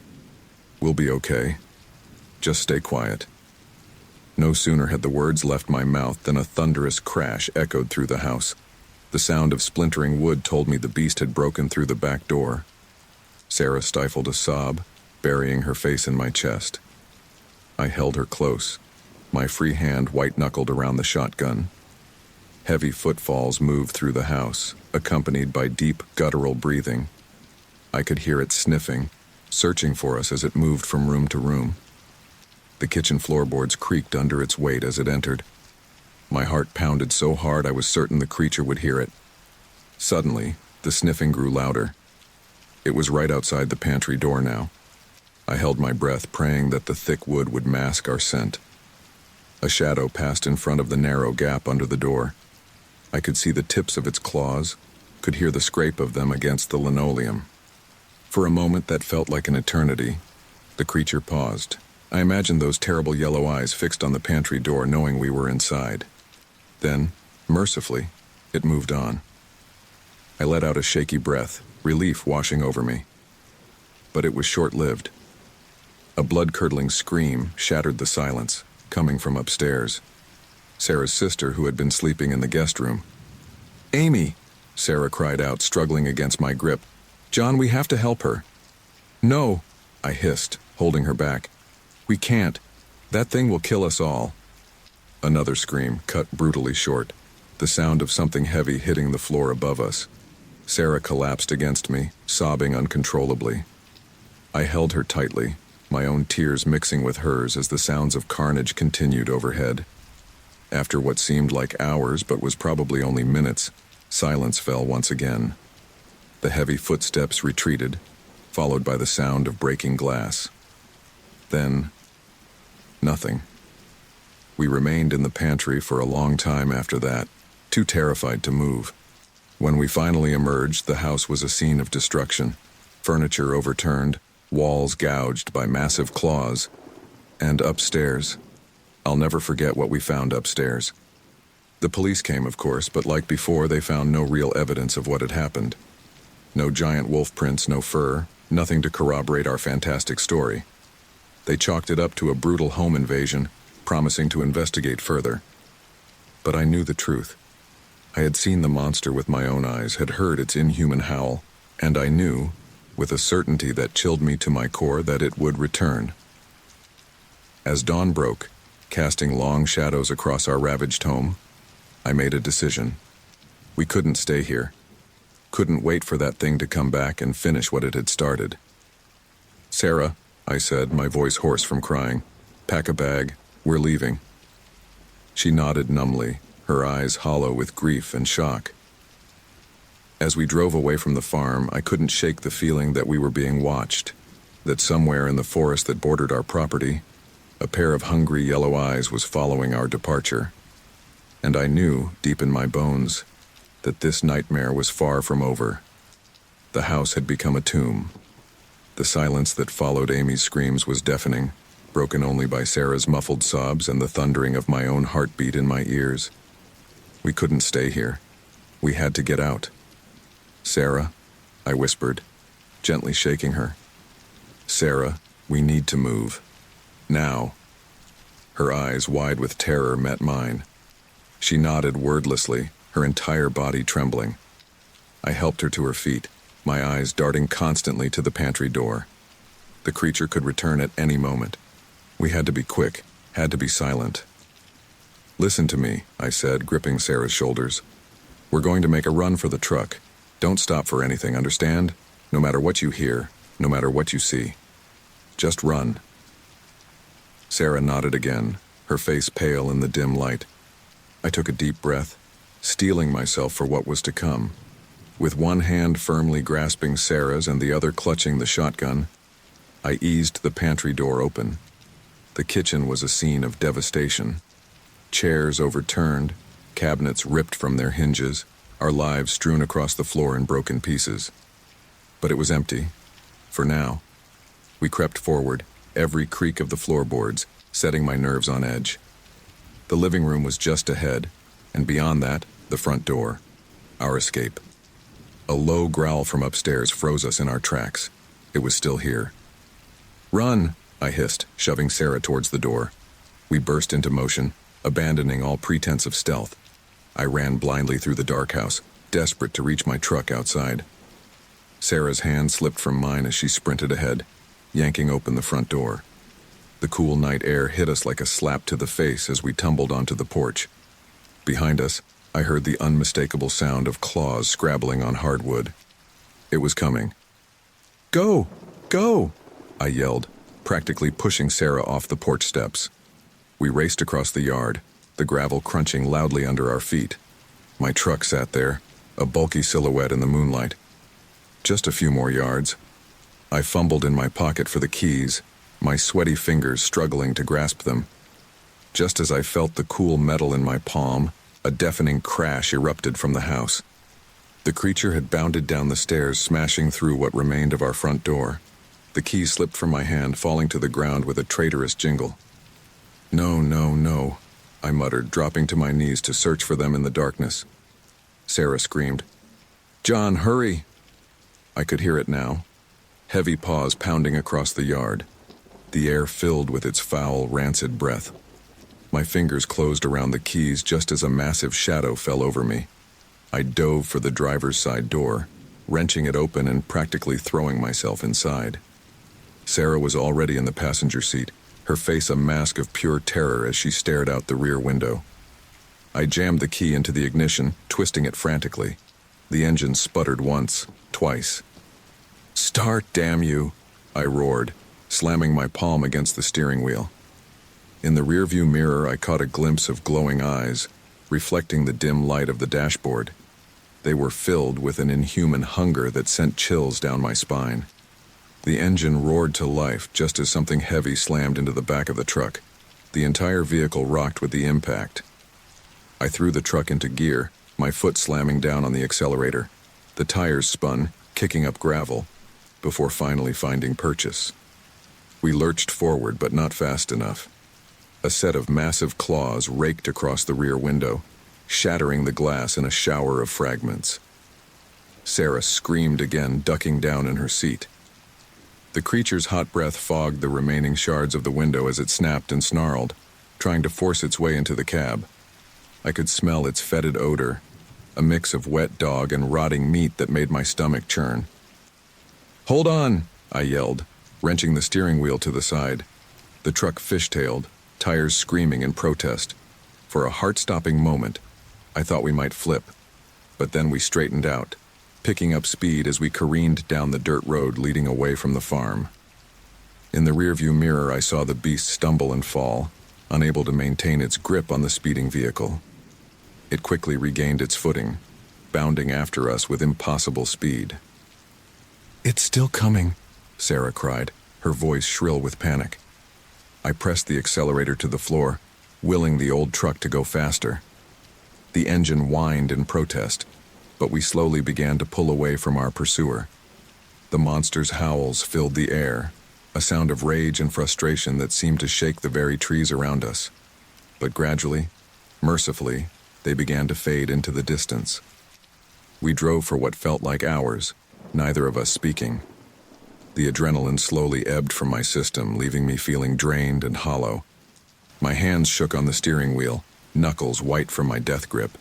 Speaker 1: "We'll be okay. Just stay quiet." No sooner had the words left my mouth than a thunderous crash echoed through the house. The sound of splintering wood told me the beast had broken through the back door. Sarah stifled a sob, burying her face in my chest. I held her close, my free hand white-knuckled around the shotgun. Heavy footfalls moved through the house, accompanied by deep, guttural breathing. I could hear it sniffing, searching for us as it moved from room to room. The kitchen floorboards creaked under its weight as it entered. My heart pounded so hard I was certain the creature would hear it. Suddenly, the sniffing grew louder. It was right outside the pantry door now. I held my breath, praying that the thick wood would mask our scent. A shadow passed in front of the narrow gap under the door. I could see the tips of its claws, could hear the scrape of them against the linoleum. For a moment that felt like an eternity. The creature paused. I imagined those terrible yellow eyes fixed on the pantry door, knowing we were inside. Then, mercifully, it moved on. I let out a shaky breath, relief washing over me. But it was short-lived. A blood-curdling scream shattered the silence, coming from upstairs. Sarah's sister, who had been sleeping in the guest room. "Amy!" Sarah cried out, struggling against my grip. "John, we have to help her." "No," I hissed, holding her back. "We can't. That thing will kill us all." Another scream, cut brutally short, the sound of something heavy hitting the floor above us. Sarah collapsed against me, sobbing uncontrollably. I held her tightly, my own tears mixing with hers as the sounds of carnage continued overhead. After what seemed like hours but was probably only minutes, silence fell once again. The heavy footsteps retreated, followed by the sound of breaking glass. Then, nothing. We remained in the pantry for a long time after that, too terrified to move. When we finally emerged, the house was a scene of destruction. Furniture overturned, walls gouged by massive claws, and upstairs, I'll never forget what we found upstairs. The police came, of course, but like before, they found no real evidence of what had happened. No giant wolf prints, no fur, nothing to corroborate our fantastic story. They chalked it up to a brutal home invasion, promising to investigate further. But I knew the truth. I had seen the monster with my own eyes, had heard its inhuman howl, and I knew, with a certainty that chilled me to my core, that it would return. As dawn broke, casting long shadows across our ravaged home, I made a decision. We couldn't stay here. Couldn't wait for that thing to come back and finish what it had started. "Sarah," I said, my voice hoarse from crying, "pack a bag. We're leaving." She nodded numbly, her eyes hollow with grief and shock. As we drove away from the farm, I couldn't shake the feeling that we were being watched, that somewhere in the forest that bordered our property, a pair of hungry yellow eyes was following our departure. And I knew, deep in my bones, that this nightmare was far from over. The house had become a tomb. The silence that followed Amy's screams was deafening, broken only by Sarah's muffled sobs and the thundering of my own heartbeat in my ears. We couldn't stay here. We had to get out. "Sarah," I whispered, gently shaking her. "Sarah, we need to move. Now." Her eyes, wide with terror, met mine. She nodded wordlessly, her entire body trembling. I helped her to her feet, my eyes darting constantly to the pantry door. The creature could return at any moment. We had to be quick, had to be silent. "Listen to me," I said, gripping Sarah's shoulders. "We're going to make a run for the truck. Don't stop for anything, understand? No matter what you hear, no matter what you see. Just run." Sarah nodded again, her face pale in the dim light. I took a deep breath, steeling myself for what was to come. With one hand firmly grasping Sarah's and the other clutching the shotgun, I eased the pantry door open. The kitchen was a scene of devastation. Chairs overturned, cabinets ripped from their hinges, our lives strewn across the floor in broken pieces. But it was empty. For now. We crept forward, every creak of the floorboards, setting my nerves on edge. The living room was just ahead, and beyond that, the front door. Our escape. A low growl from upstairs froze us in our tracks. It was still here. "Run!" I hissed, shoving Sarah towards the door. We burst into motion, abandoning all pretense of stealth. I ran blindly through the dark house, desperate to reach my truck outside. Sarah's hand slipped from mine as she sprinted ahead, yanking open the front door. The cool night air hit us like a slap to the face as we tumbled onto the porch. Behind us, I heard the unmistakable sound of claws scrabbling on hardwood. It was coming. "Go! Go!" I yelled, practically pushing Sarah off the porch steps. We raced across the yard, the gravel crunching loudly under our feet. My truck sat there, a bulky silhouette in the moonlight. Just a few more yards. I fumbled in my pocket for the keys, my sweaty fingers struggling to grasp them. Just as I felt the cool metal in my palm, a deafening crash erupted from the house. The creature had bounded down the stairs, smashing through what remained of our front door. The keys slipped from my hand, falling to the ground with a traitorous jingle. "No, no, no," I muttered, dropping to my knees to search for them in the darkness. Sarah screamed, "John, hurry!" I could hear it now. Heavy paws pounding across the yard. The air filled with its foul, rancid breath. My fingers closed around the keys just as a massive shadow fell over me. I dove for the driver's side door, wrenching it open and practically throwing myself inside. Sarah was already in the passenger seat, her face a mask of pure terror as she stared out the rear window. I jammed the key into the ignition, twisting it frantically. The engine sputtered once, twice. "Start, damn you!" I roared, slamming my palm against the steering wheel. In the rearview mirror, I caught a glimpse of glowing eyes, reflecting the dim light of the dashboard. They were filled with an inhuman hunger that sent chills down my spine. The engine roared to life just as something heavy slammed into the back of the truck. The entire vehicle rocked with the impact. I threw the truck into gear, my foot slamming down on the accelerator. The tires spun, kicking up gravel, before finally finding purchase. We lurched forward, but not fast enough. A set of massive claws raked across the rear window, shattering the glass in a shower of fragments. Sarah screamed again, ducking down in her seat. The creature's hot breath fogged the remaining shards of the window as it snapped and snarled, trying to force its way into the cab. I could smell its fetid odor, a mix of wet dog and rotting meat that made my stomach churn. "Hold on!" I yelled, wrenching the steering wheel to the side. The truck fishtailed, tires screaming in protest. For a heart-stopping moment, I thought we might flip, but then we straightened out, picking up speed as we careened down the dirt road leading away from the farm. In the rearview mirror, I saw the beast stumble and fall, unable to maintain its grip on the speeding vehicle. It quickly regained its footing, bounding after us with impossible speed. "It's still coming," Sarah cried, her voice shrill with panic. I pressed the accelerator to the floor, willing the old truck to go faster. The engine whined in protest, but we slowly began to pull away from our pursuer, The monster's howls filled the air, a sound of rage and frustration that seemed to shake the very trees around us. But gradually, mercifully, they began to fade into the distance. We drove for what felt like hours, neither of us speaking. The adrenaline slowly ebbed from my system, leaving me feeling drained and hollow. My hands shook on the steering wheel, knuckles white from my death grip.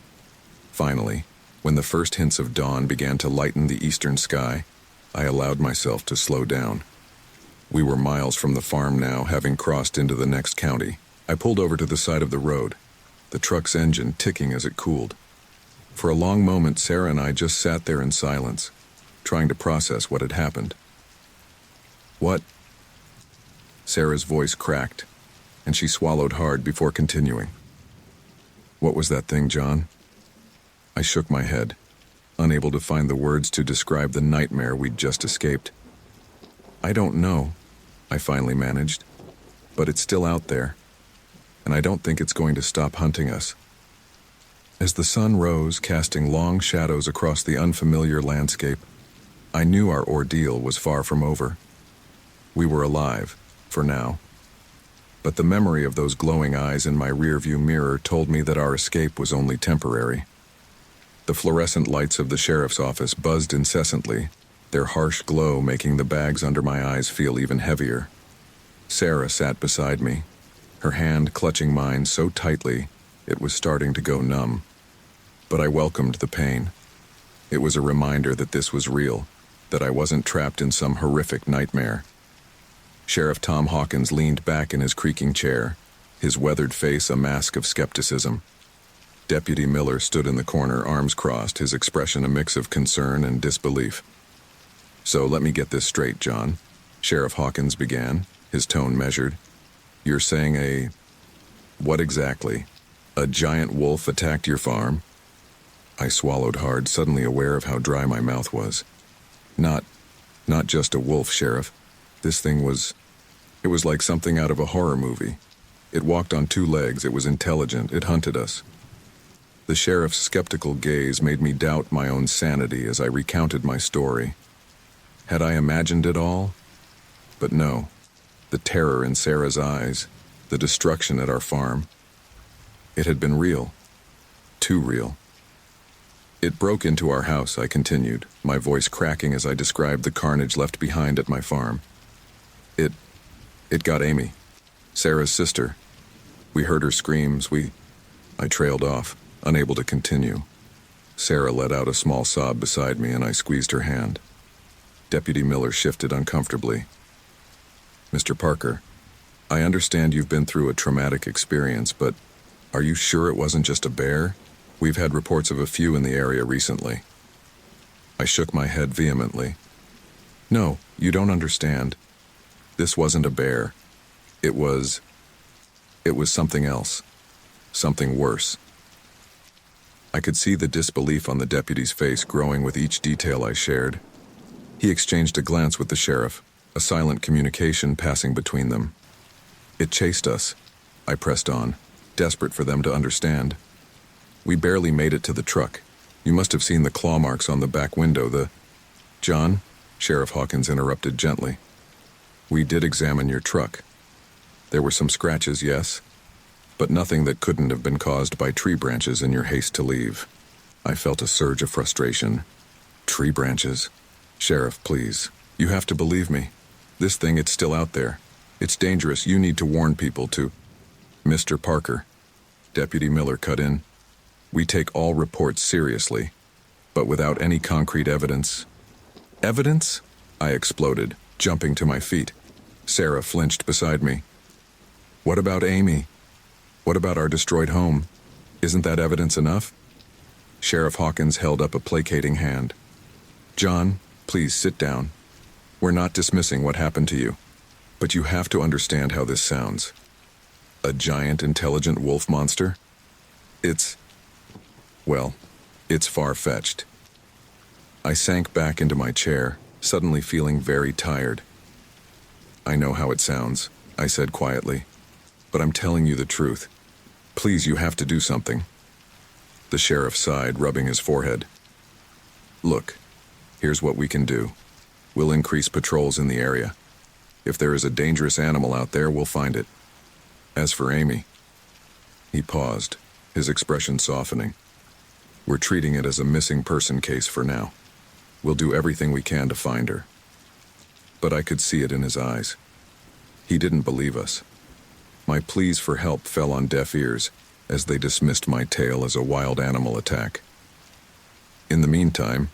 Speaker 1: Finally, when the first hints of dawn began to lighten the eastern sky, I allowed myself to slow down. We were miles from the farm now, having crossed into the next county. I pulled over to the side of the road, the truck's engine ticking as it cooled. For a long moment, Sarah and I just sat there in silence, trying to process what had happened. "What?" Sarah's voice cracked, and she swallowed hard before continuing. "What was that thing, John?" I shook my head, unable to find the words to describe the nightmare we'd just escaped. "I don't know," I finally managed, "but it's still out there, and I don't think it's going to stop hunting us." As the sun rose, casting long shadows across the unfamiliar landscape, I knew our ordeal was far from over. We were alive, for now. But the memory of those glowing eyes in my rearview mirror told me that our escape was only temporary. The fluorescent lights of the sheriff's office buzzed incessantly, their harsh glow making the bags under my eyes feel even heavier. Sarah sat beside me, her hand clutching mine so tightly it was starting to go numb. But I welcomed the pain. It was a reminder that this was real, that I wasn't trapped in some horrific nightmare. Sheriff Tom Hawkins leaned back in his creaking chair, his weathered face a mask of skepticism. Deputy Miller stood in the corner, arms crossed, his expression a mix of concern and disbelief. "So let me get this straight, John," Sheriff Hawkins began, his tone measured. "You're saying what exactly? A giant wolf attacked your farm?" I swallowed hard, suddenly aware of how dry my mouth was. Not just a wolf, Sheriff. This thing it was like something out of a horror movie. It walked on two legs, it was intelligent, it hunted us. The sheriff's skeptical gaze made me doubt my own sanity as I recounted my story. Had I imagined it all? But no. The terror in Sarah's eyes, the destruction at our farm. It had been real. Too real. "It broke into our house," I continued, my voice cracking as I described the carnage left behind at my farm. It got Amy, Sarah's sister. We heard her screams, I trailed off, unable to continue. Sarah let out a small sob beside me and I squeezed her hand. Deputy Miller shifted uncomfortably. "Mr. Parker, I understand you've been through a traumatic experience, but are you sure it wasn't just a bear? We've had reports of a few in the area recently." I shook my head vehemently. "No, you don't understand. This wasn't a bear. It was something else. Something worse." I could see the disbelief on the deputy's face growing with each detail I shared. He exchanged a glance with the sheriff, a silent communication passing between them. "It chased us," I pressed on, desperate for them to understand. "We barely made it to the truck. You must have seen the claw marks on the back window, John," Sheriff Hawkins interrupted gently. "We did examine your truck. There were some scratches, yes, but nothing that couldn't have been caused by tree branches in your haste to leave." I felt a surge of frustration. "Tree branches? Sheriff, please. You have to believe me. This thing, it's still out there. It's dangerous. You need to warn people to—" "Mr. Parker," Deputy Miller cut in, "we take all reports seriously, but without any concrete evidence—" "Evidence?" I exploded, jumping to my feet. Sarah flinched beside me. "What about Amy? What about our destroyed home? Isn't that evidence enough?" Sheriff Hawkins held up a placating hand. "John, please sit down. We're not dismissing what happened to you, but you have to understand how this sounds. A giant, intelligent wolf monster? It's far-fetched." I sank back into my chair, suddenly feeling very tired. "I know how it sounds," I said quietly, "but I'm telling you the truth. Please, you have to do something." The sheriff sighed, rubbing his forehead. "Look, here's what we can do. We'll increase patrols in the area. If there is a dangerous animal out there, we'll find it. As for Amy..." He paused, his expression softening. "We're treating it as a missing person case for now. We'll do everything we can to find her." But I could see it in his eyes. He didn't believe us. My pleas for help fell on deaf ears as they dismissed my tale as a wild animal attack. "In the meantime,"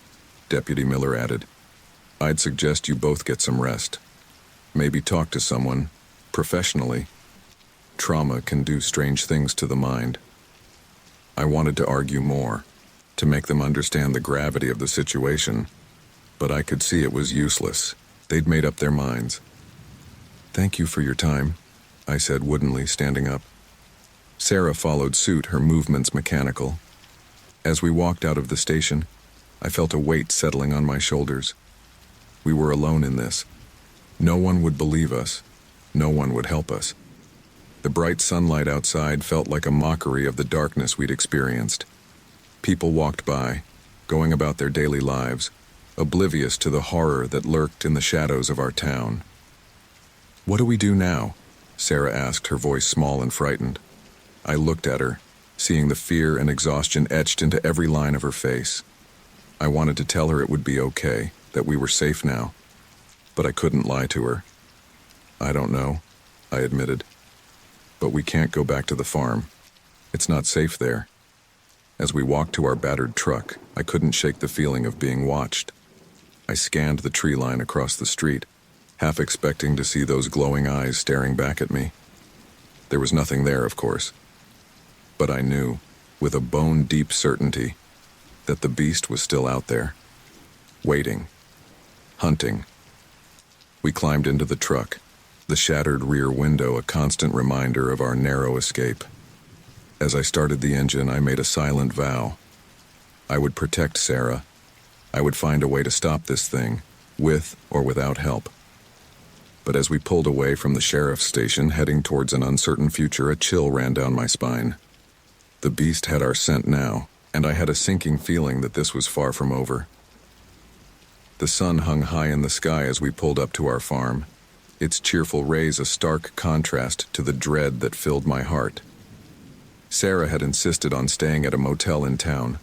Speaker 1: Deputy Miller added, "I'd suggest you both get some rest. Maybe talk to someone, professionally. Trauma can do strange things to the mind." I wanted to argue more, to make them understand the gravity of the situation, but I could see it was useless. They'd made up their minds. "Thank you for your time," I said woodenly, standing up. Sarah followed suit, her movements mechanical. As we walked out of the station, I felt a weight settling on my shoulders. We were alone in this. No one would believe us. No one would help us. The bright sunlight outside felt like a mockery of the darkness we'd experienced. People walked by, going about their daily lives, oblivious to the horror that lurked in the shadows of our town. "What do we do now?" Sarah asked, her voice small and frightened. I looked at her, seeing the fear and exhaustion etched into every line of her face. I wanted to tell her it would be okay, that we were safe now, but I couldn't lie to her. "I don't know," I admitted. "But we can't go back to the farm. It's not safe there." As we walked to our battered truck, I couldn't shake the feeling of being watched. I scanned the tree line across the street, half expecting to see those glowing eyes staring back at me. There was nothing there, of course. But I knew, with a bone-deep certainty, that the beast was still out there, waiting, hunting. We climbed into the truck, the shattered rear window a constant reminder of our narrow escape. As I started the engine, I made a silent vow. I would protect Sarah. I would find a way to stop this thing, with or without help. But as we pulled away from the sheriff's station, heading towards an uncertain future, a chill ran down my spine. The beast had our scent now, and I had a sinking feeling that this was far from over. The sun hung high in the sky as we pulled up to our farm, its cheerful rays a stark contrast to the dread that filled my heart. Sarah had insisted on staying at a motel in town,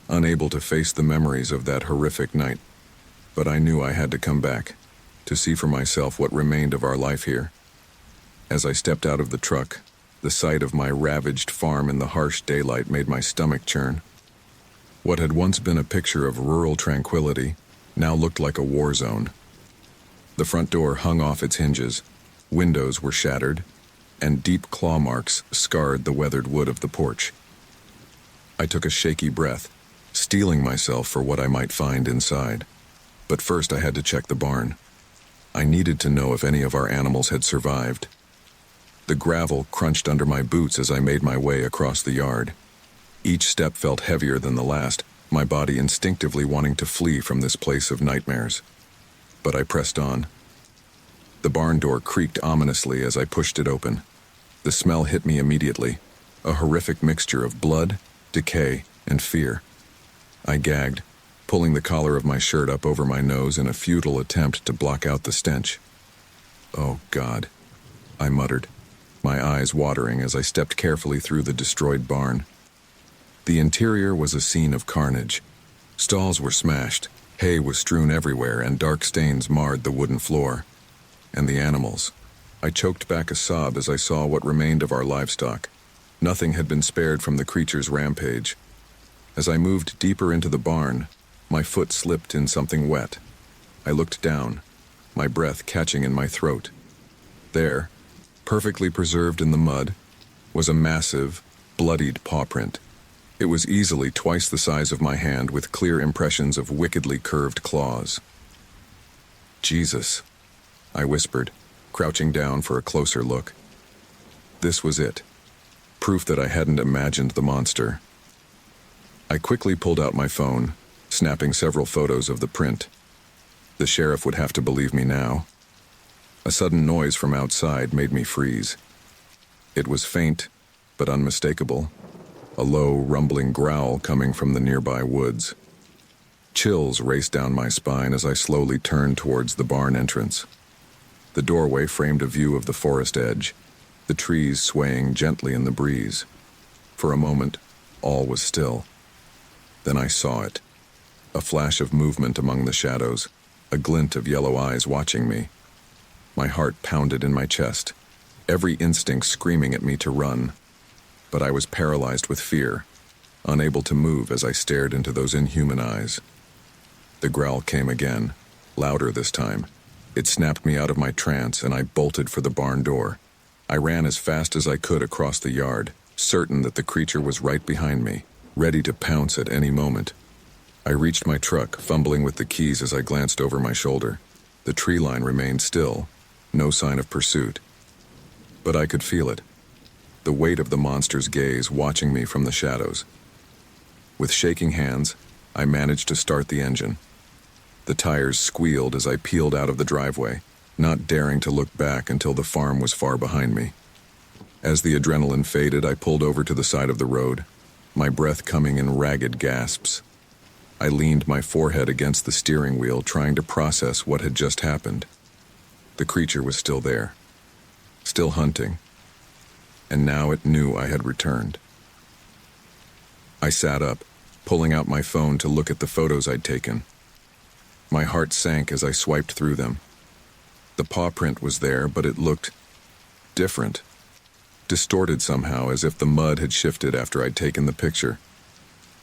Speaker 1: unable to face the memories of that horrific night. But I knew I had to come back, to see for myself what remained of our life here. As I stepped out of the truck, the sight of my ravaged farm in the harsh daylight made my stomach churn. What had once been a picture of rural tranquility now looked like a war zone. The front door hung off its hinges, windows were shattered, and deep claw marks scarred the weathered wood of the porch. I took a shaky breath, steeling myself for what I might find inside. But first I had to check the barn. I needed to know if any of our animals had survived. The gravel crunched under my boots as I made my way across the yard. Each step felt heavier than the last, my body instinctively wanting to flee from this place of nightmares. But I pressed on. The barn door creaked ominously as I pushed it open. The smell hit me immediately, a horrific mixture of blood, decay, and fear. I gagged, pulling the collar of my shirt up over my nose in a futile attempt to block out the stench. "Oh, God," I muttered, my eyes watering as I stepped carefully through the destroyed barn. The interior was a scene of carnage. Stalls were smashed, hay was strewn everywhere, and dark stains marred the wooden floor. And the animals. I choked back a sob as I saw what remained of our livestock. Nothing had been spared from the creature's rampage. As I moved deeper into the barn, my foot slipped in something wet. I looked down, my breath catching in my throat. There, perfectly preserved in the mud, was a massive, bloodied paw print. It was easily twice the size of my hand, with clear impressions of wickedly curved claws. "Jesus," I whispered, crouching down for a closer look. This was it. Proof that I hadn't imagined the monster. I quickly pulled out my phone, snapping several photos of the print. The sheriff would have to believe me now. A sudden noise from outside made me freeze. It was faint, but unmistakable. A low, rumbling growl coming from the nearby woods. Chills raced down my spine as I slowly turned towards the barn entrance. The doorway framed a view of the forest edge, the trees swaying gently in the breeze. For a moment, all was still. Then I saw it. A flash of movement among the shadows, a glint of yellow eyes watching me. My heart pounded in my chest, every instinct screaming at me to run. But I was paralyzed with fear, unable to move as I stared into those inhuman eyes. The growl came again, louder this time. It snapped me out of my trance, and I bolted for the barn door. I ran as fast as I could across the yard, certain that the creature was right behind me, ready to pounce at any moment. I reached my truck, fumbling with the keys as I glanced over my shoulder. The tree line remained still, no sign of pursuit. But I could feel it, the weight of the monster's gaze watching me from the shadows. With shaking hands, I managed to start the engine. The tires squealed as I peeled out of the driveway, not daring to look back until the farm was far behind me. As the adrenaline faded, I pulled over to the side of the road, my breath coming in ragged gasps. I leaned my forehead against the steering wheel, trying to process what had just happened. The creature was still there, still hunting, and now it knew I had returned. I sat up, pulling out my phone to look at the photos I'd taken. My heart sank as I swiped through them. The paw print was there, but it looked different, distorted somehow, as if the mud had shifted after I'd taken the picture.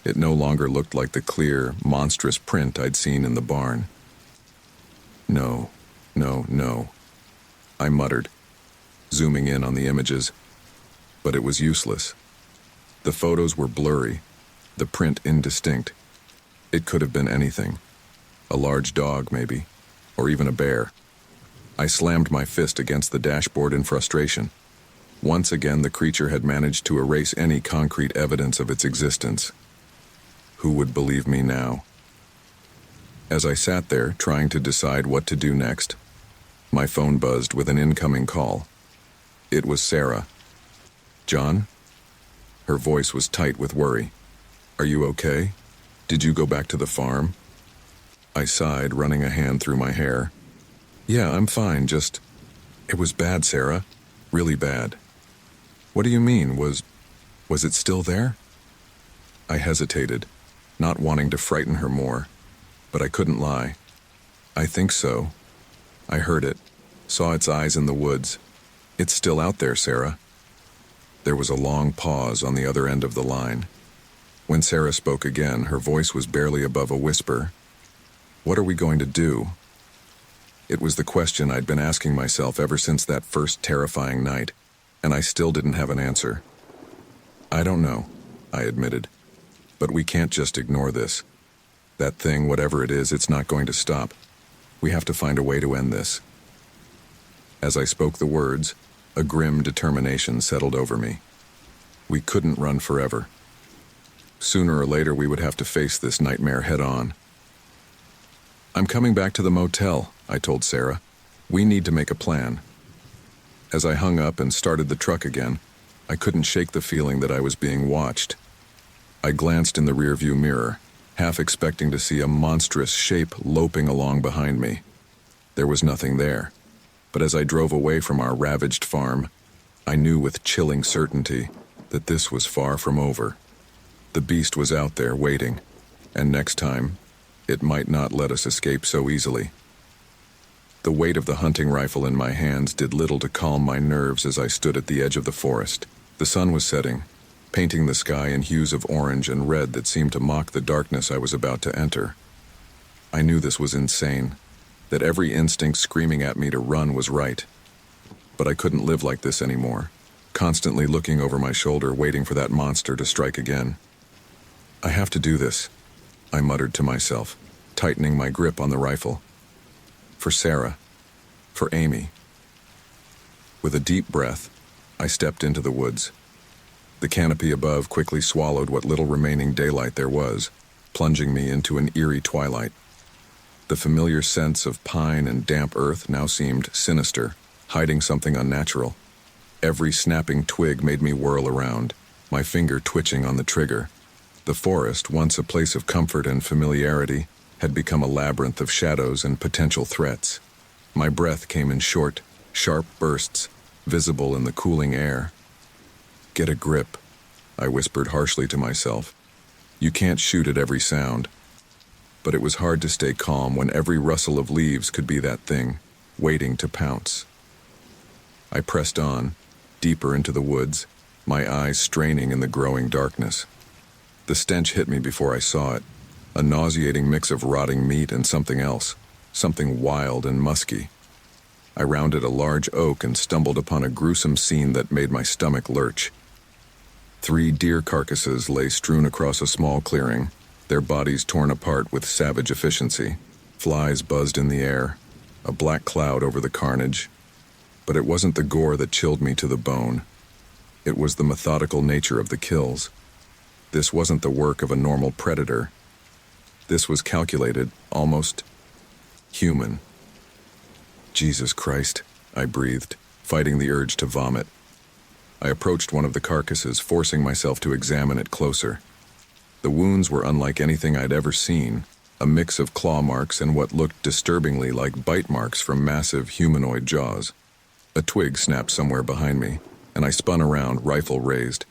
Speaker 1: It no longer looked like the clear, monstrous print I'd seen in the barn. No, I muttered, zooming in on the images. But it was useless. The photos were blurry, the print indistinct. It could have been anything. A large dog, maybe, or even a bear. I slammed my fist against the dashboard in frustration. Once again, the creature had managed to erase any concrete evidence of its existence. Who would believe me now? As I sat there, trying to decide what to do next, my phone buzzed with an incoming call. It was Sarah. "John?" Her voice was tight with worry. "Are you okay? Did you go back to the farm?" I sighed, running a hand through my hair. "Yeah, I'm fine, It was bad, Sarah. Really bad." "What do you mean? Was it still there?" I hesitated, not wanting to frighten her more, but I couldn't lie. "I think so. I heard it, saw its eyes in the woods. It's still out there, Sarah." There was a long pause on the other end of the line. When Sarah spoke again, her voice was barely above a whisper. "What are we going to do?" It was the question I'd been asking myself ever since that first terrifying night, and I still didn't have an answer. "I don't know," I admitted. "But we can't just ignore this. That thing, whatever it is, it's not going to stop. We have to find a way to end this." As I spoke the words, a grim determination settled over me. We couldn't run forever. Sooner or later, we would have to face this nightmare head-on. "I'm coming back to the motel," I told Sarah. "We need to make a plan." As I hung up and started the truck again, I couldn't shake the feeling that I was being watched. I glanced in the rearview mirror, half expecting to see a monstrous shape loping along behind me. There was nothing there, but as I drove away from our ravaged farm, I knew with chilling certainty that this was far from over. The beast was out there waiting, and next time, it might not let us escape so easily. The weight of the hunting rifle in my hands did little to calm my nerves as I stood at the edge of the forest. The sun was setting, painting the sky in hues of orange and red that seemed to mock the darkness I was about to enter. I knew this was insane, that every instinct screaming at me to run was right. But I couldn't live like this anymore, constantly looking over my shoulder, waiting for that monster to strike again. "I have to do this," I muttered to myself, tightening my grip on the rifle. For Sarah, for Amy. With a deep breath, I stepped into the woods. The canopy above quickly swallowed what little remaining daylight there was, plunging me into an eerie twilight. The familiar scents of pine and damp earth now seemed sinister, hiding something unnatural. Every snapping twig made me whirl around, my finger twitching on the trigger. The forest, once a place of comfort and familiarity, had become a labyrinth of shadows and potential threats. My breath came in short, sharp bursts, visible in the cooling air. "Get a grip," I whispered harshly to myself. "You can't shoot at every sound." But it was hard to stay calm when every rustle of leaves could be that thing, waiting to pounce. I pressed on, deeper into the woods, my eyes straining in the growing darkness. The stench hit me before I saw it, a nauseating mix of rotting meat and something else, something wild and musky. I rounded a large oak and stumbled upon a gruesome scene that made my stomach lurch. 3 deer carcasses lay strewn across a small clearing, their bodies torn apart with savage efficiency. Flies buzzed in the air, a black cloud over the carnage. But it wasn't the gore that chilled me to the bone. It was the methodical nature of the kills. This wasn't the work of a normal predator. This was calculated, almost human. "Jesus Christ," I breathed, fighting the urge to vomit. I approached one of the carcasses, forcing myself to examine it closer. The wounds were unlike anything I'd ever seen, a mix of claw marks and what looked disturbingly like bite marks from massive humanoid jaws. A twig snapped somewhere behind me, and I spun around, rifle raised.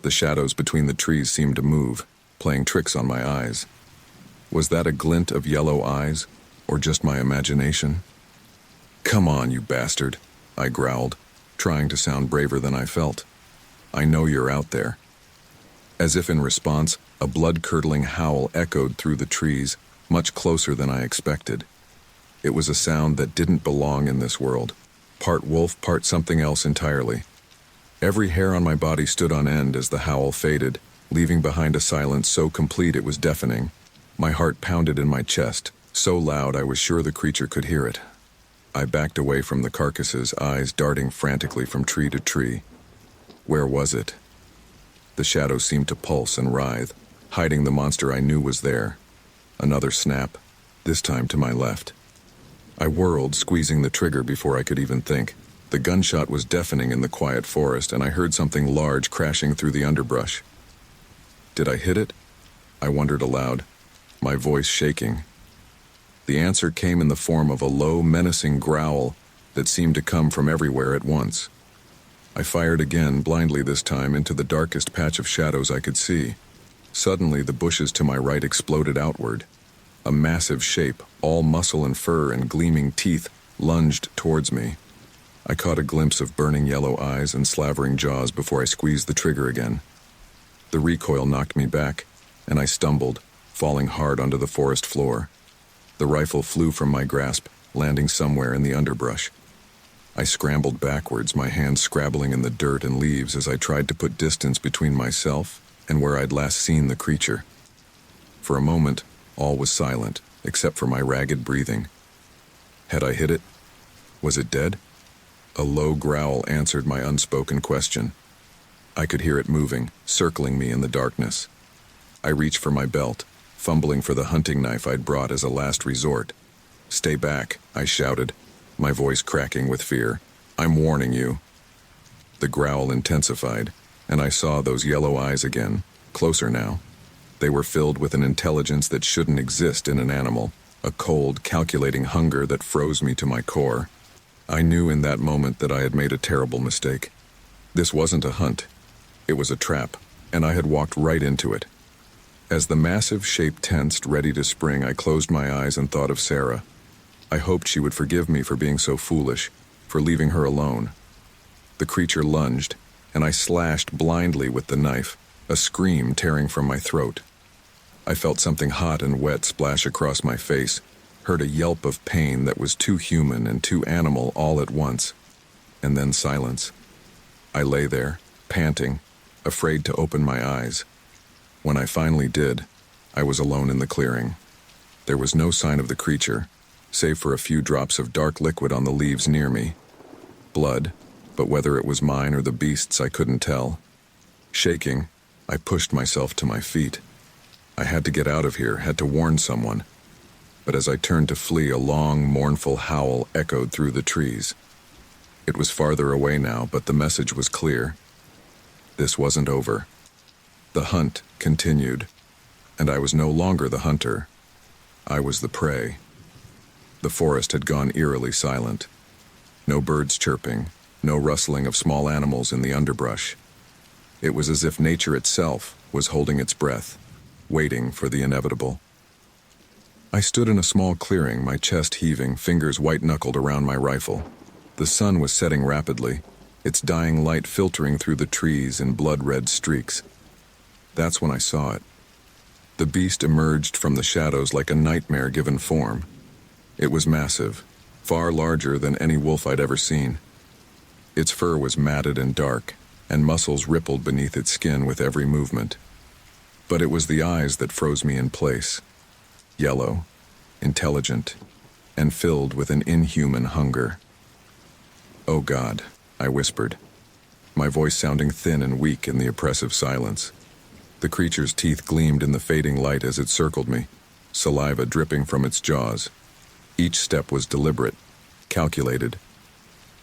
Speaker 1: The shadows between the trees seemed to move, playing tricks on my eyes. Was that a glint of yellow eyes, or just my imagination? "Come on, you bastard," I growled, trying to sound braver than I felt. "I know you're out there." As if in response, a blood-curdling howl echoed through the trees, much closer than I expected. It was a sound that didn't belong in this world, part wolf, part something else entirely. Every hair on my body stood on end as the howl faded, leaving behind a silence so complete it was deafening. My heart pounded in my chest, so loud I was sure the creature could hear it. I backed away from the carcasses, eyes darting frantically from tree to tree. Where was it? The shadows seemed to pulse and writhe, hiding the monster I knew was there. Another snap, this time to my left. I whirled, squeezing the trigger before I could even think. The gunshot was deafening in the quiet forest, and I heard something large crashing through the underbrush. Did I hit it? I wondered aloud, my voice shaking. The answer came in the form of a low, menacing growl that seemed to come from everywhere at once. I fired again, blindly this time, into the darkest patch of shadows I could see. Suddenly, the bushes to my right exploded outward. A massive shape, all muscle and fur and gleaming teeth, lunged towards me. I caught a glimpse of burning yellow eyes and slavering jaws before I squeezed the trigger again. The recoil knocked me back, and I stumbled, falling hard onto the forest floor. The rifle flew from my grasp, landing somewhere in the underbrush. I scrambled backwards, my hands scrabbling in the dirt and leaves as I tried to put distance between myself and where I'd last seen the creature. For a moment, all was silent, except for my ragged breathing. Had I hit it? Was it dead? A low growl answered my unspoken question. I could hear it moving, circling me in the darkness. I reached for my belt, fumbling for the hunting knife I'd brought as a last resort. "Stay back," I shouted, my voice cracking with fear. "I'm warning you." The growl intensified, and I saw those yellow eyes again, closer now. They were filled with an intelligence that shouldn't exist in an animal, a cold, calculating hunger that froze me to my core. I knew in that moment that I had made a terrible mistake. This wasn't a hunt. It was a trap, and I had walked right into it. As the massive shape tensed, ready to spring, I closed my eyes and thought of Sarah. I hoped she would forgive me for being so foolish, for leaving her alone. The creature lunged, and I slashed blindly with the knife, a scream tearing from my throat. I felt something hot and wet splash across my face, heard a yelp of pain that was too human and too animal all at once, and then silence. I lay there, panting, afraid to open my eyes. When I finally did, I was alone in the clearing. There was no sign of the creature, save for a few drops of dark liquid on the leaves near me. Blood, but whether it was mine or the beast's I couldn't tell. Shaking, I pushed myself to my feet. I had to get out of here, had to warn someone. But as I turned to flee, a long, mournful howl echoed through the trees. It was farther away now, but the message was clear. This wasn't over. The hunt continued, and I was no longer the hunter. I was the prey. The forest had gone eerily silent. No birds chirping, no rustling of small animals in the underbrush. It was as if nature itself was holding its breath, waiting for the inevitable. I stood in a small clearing, my chest heaving, fingers white-knuckled around my rifle. The sun was setting rapidly, its dying light filtering through the trees in blood-red streaks. That's when I saw it. The beast emerged from the shadows like a nightmare given form. It was massive, far larger than any wolf I'd ever seen. Its fur was matted and dark, and muscles rippled beneath its skin with every movement. But it was the eyes that froze me in place. Yellow, intelligent, and filled with an inhuman hunger. "Oh God," I whispered, my voice sounding thin and weak in the oppressive silence. The creature's teeth gleamed in the fading light as it circled me, saliva dripping from its jaws. Each step was deliberate, calculated.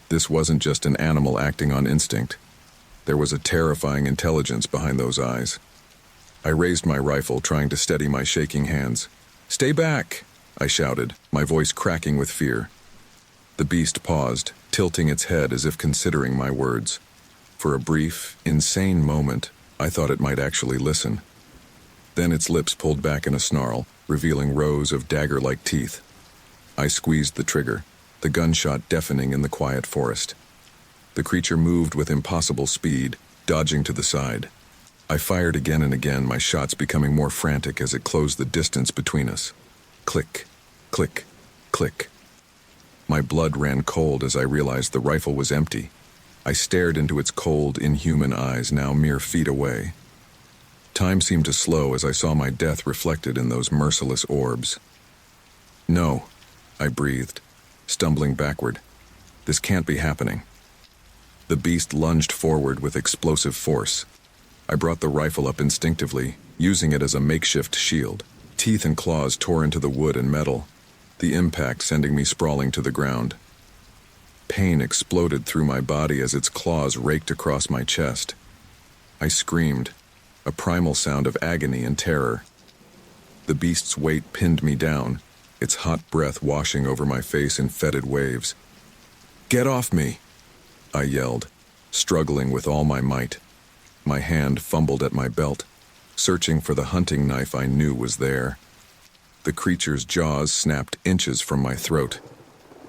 Speaker 1: This wasn't just an animal acting on instinct. There was a terrifying intelligence behind those eyes. I raised my rifle, trying to steady my shaking hands. "Stay back!" I shouted, my voice cracking with fear. The beast paused, tilting its head as if considering my words. For a brief, insane moment, I thought it might actually listen. Then its lips pulled back in a snarl, revealing rows of dagger-like teeth. I squeezed the trigger, the gunshot deafening in the quiet forest. The creature moved with impossible speed, dodging to the side. I fired again and again, my shots becoming more frantic as it closed the distance between us. Click, click, click. My blood ran cold as I realized the rifle was empty. I stared into its cold, inhuman eyes, now mere feet away. Time seemed to slow as I saw my death reflected in those merciless orbs. "No," I breathed, stumbling backward. "This can't be happening." The beast lunged forward with explosive force. I brought the rifle up instinctively, using it as a makeshift shield. Teeth and claws tore into the wood and metal, the impact sending me sprawling to the ground. Pain exploded through my body as its claws raked across my chest. I screamed, a primal sound of agony and terror. The beast's weight pinned me down, its hot breath washing over my face in fetid waves. "Get off me!" I yelled, struggling with all my might. My hand fumbled at my belt, searching for the hunting knife I knew was there. The creature's jaws snapped inches from my throat.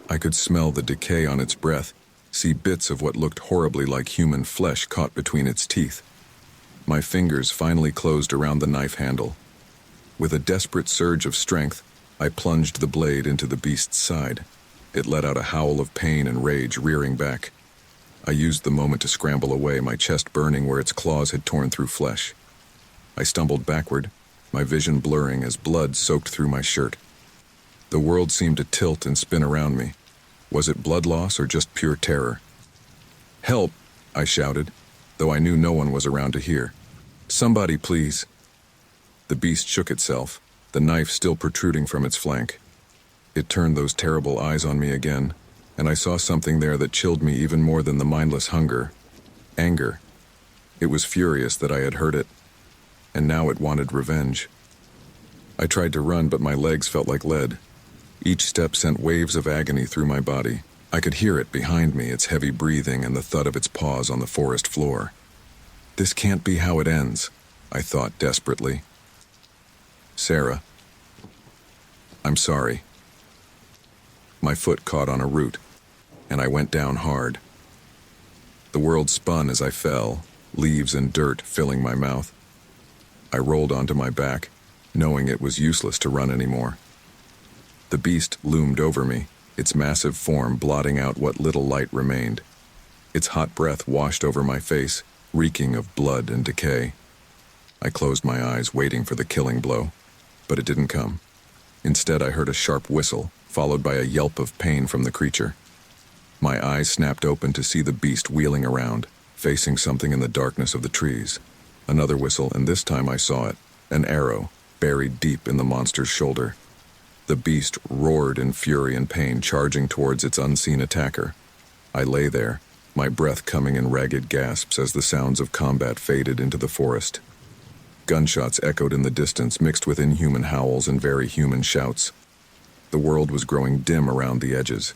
Speaker 1: I could smell the decay on its breath, see bits of what looked horribly like human flesh caught between its teeth. My fingers finally closed around the knife handle. With a desperate surge of strength, I plunged the blade into the beast's side. It let out a howl of pain and rage, rearing back. I used the moment to scramble away, my chest burning where its claws had torn through flesh. I stumbled backward, my vision blurring as blood soaked through my shirt. The world seemed to tilt and spin around me. Was it blood loss or just pure terror? "Help!" I shouted, though I knew no one was around to hear. "Somebody, please!" The beast shook itself, the knife still protruding from its flank. It turned those terrible eyes on me again, and I saw something there that chilled me even more than the mindless hunger. Anger. It was furious that I had hurt it, and now it wanted revenge. I tried to run, but my legs felt like lead. Each step sent waves of agony through my body. I could hear it behind me, its heavy breathing and the thud of its paws on the forest floor. This can't be how it ends, I thought desperately. "Sarah, I'm sorry." My foot caught on a root, and I went down hard. The world spun as I fell, leaves and dirt filling my mouth. I rolled onto my back, knowing it was useless to run anymore. The beast loomed over me, its massive form blotting out what little light remained. Its hot breath washed over my face, reeking of blood and decay. I closed my eyes, waiting for the killing blow, but it didn't come. Instead, I heard a sharp whistle, followed by a yelp of pain from the creature. My eyes snapped open to see the beast wheeling around, facing something in the darkness of the trees. Another whistle, and this time I saw it, an arrow, buried deep in the monster's shoulder. The beast roared in fury and pain, charging towards its unseen attacker. I lay there, my breath coming in ragged gasps as the sounds of combat faded into the forest. Gunshots echoed in the distance, mixed with inhuman howls and very human shouts. The world was growing dim around the edges.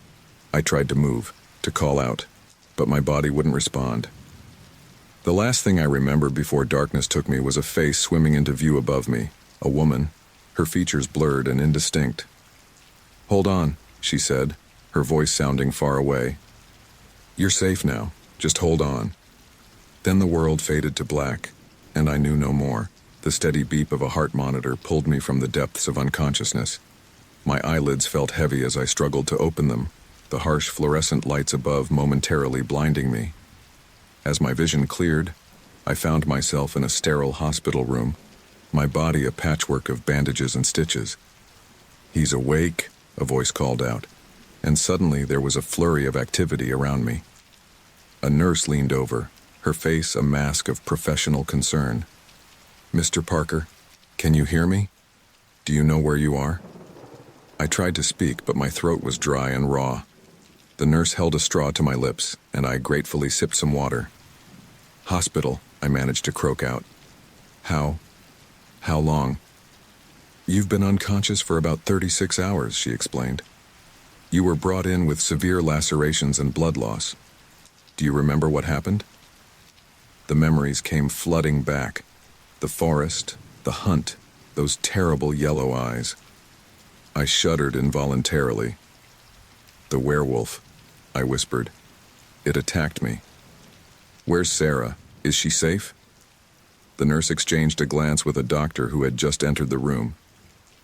Speaker 1: I tried to move, to call out, but my body wouldn't respond. The last thing I remembered before darkness took me was a face swimming into view above me, a woman, her features blurred and indistinct. "Hold on," she said, her voice sounding far away. "You're safe now, just hold on." Then the world faded to black, and I knew no more. The steady beep of a heart monitor pulled me from the depths of unconsciousness. My eyelids felt heavy as I struggled to open them, the harsh fluorescent lights above momentarily blinding me. As my vision cleared, I found myself in a sterile hospital room, my body a patchwork of bandages and stitches. "He's awake," a voice called out, and suddenly there was a flurry of activity around me. A nurse leaned over, her face a mask of professional concern. "Mr. Parker, can you hear me? Do you know where you are?" I tried to speak, but my throat was dry and raw. The nurse held a straw to my lips, and I gratefully sipped some water. "Hospital," I managed to croak out. How long?" "You've been unconscious for about 36 hours, she explained. "You were brought in with severe lacerations and blood loss. Do you remember what happened?" The memories came flooding back. The forest, the hunt, those terrible yellow eyes. I shuddered involuntarily. "The werewolf," I whispered. "It attacked me." "Where's Sarah? Is she safe?" The nurse exchanged a glance with a doctor who had just entered the room.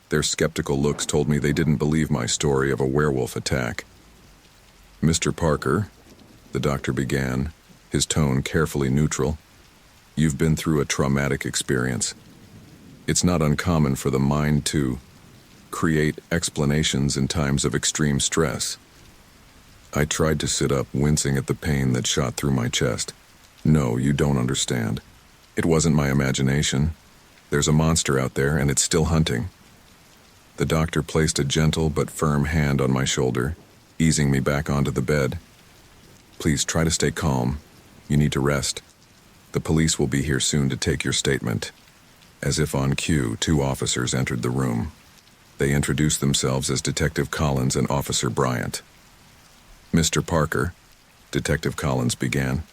Speaker 1: Their skeptical looks told me they didn't believe my story of a werewolf attack. "Mr. Parker," the doctor began, his tone carefully neutral, "you've been through a traumatic experience. It's not uncommon for the mind to create explanations in times of extreme stress." I tried to sit up, wincing at the pain that shot through my chest. "No, you don't understand. It wasn't my imagination. There's a monster out there, and it's still hunting." The doctor placed a gentle but firm hand on my shoulder, easing me back onto the bed. "Please try to stay calm. You need to rest. The police will be here soon to take your statement." As if on cue, 2 officers entered the room. They introduced themselves as Detective Collins and Officer Bryant. "Mr. Parker," Detective Collins began,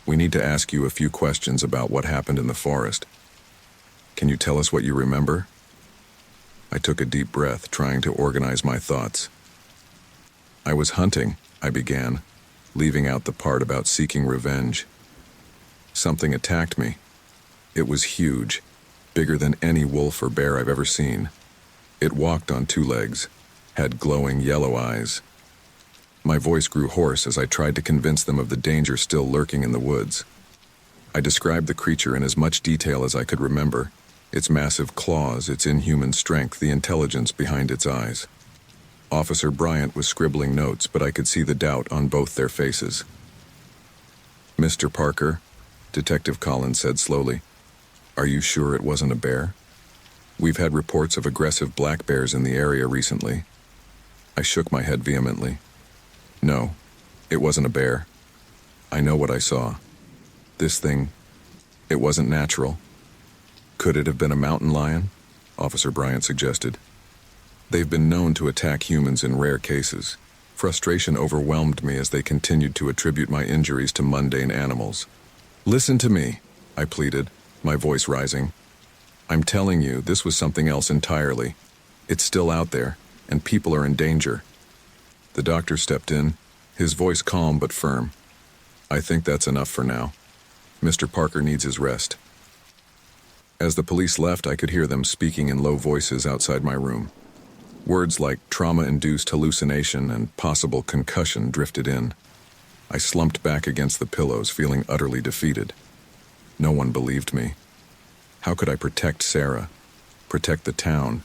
Speaker 1: "we need to ask you a few questions about what happened in the forest. Can you tell us what you remember?" I took a deep breath, trying to organize my thoughts. "I was hunting," I began, leaving out the part about seeking revenge. "Something attacked me. It was huge, bigger than any wolf or bear I've ever seen. It walked on 2 legs, had glowing yellow eyes." My voice grew hoarse as I tried to convince them of the danger still lurking in the woods. I described the creature in as much detail as I could remember, its massive claws, its inhuman strength, the intelligence behind its eyes. Officer Bryant was scribbling notes, but I could see the doubt on both their faces. "Mr. Parker," Detective Collins said slowly, "are you sure it wasn't a bear? We've had reports of aggressive black bears in the area recently." I shook my head vehemently. "No, it wasn't a bear. I know what I saw. This thing, it wasn't natural." "Could it have been a mountain lion?" Officer Bryant suggested. "They've been known to attack humans in rare cases." Frustration overwhelmed me as they continued to attribute my injuries to mundane animals. "Listen to me," I pleaded, my voice rising. "I'm telling you, this was something else entirely. It's still out there, and people are in danger." The doctor stepped in, his voice calm but firm. "I think that's enough for now. Mr. Parker needs his rest." As the police left, I could hear them speaking in low voices outside my room. Words like trauma-induced hallucination and possible concussion drifted in. I slumped back against the pillows, feeling utterly defeated. No one believed me. How could I protect Sarah, protect the town,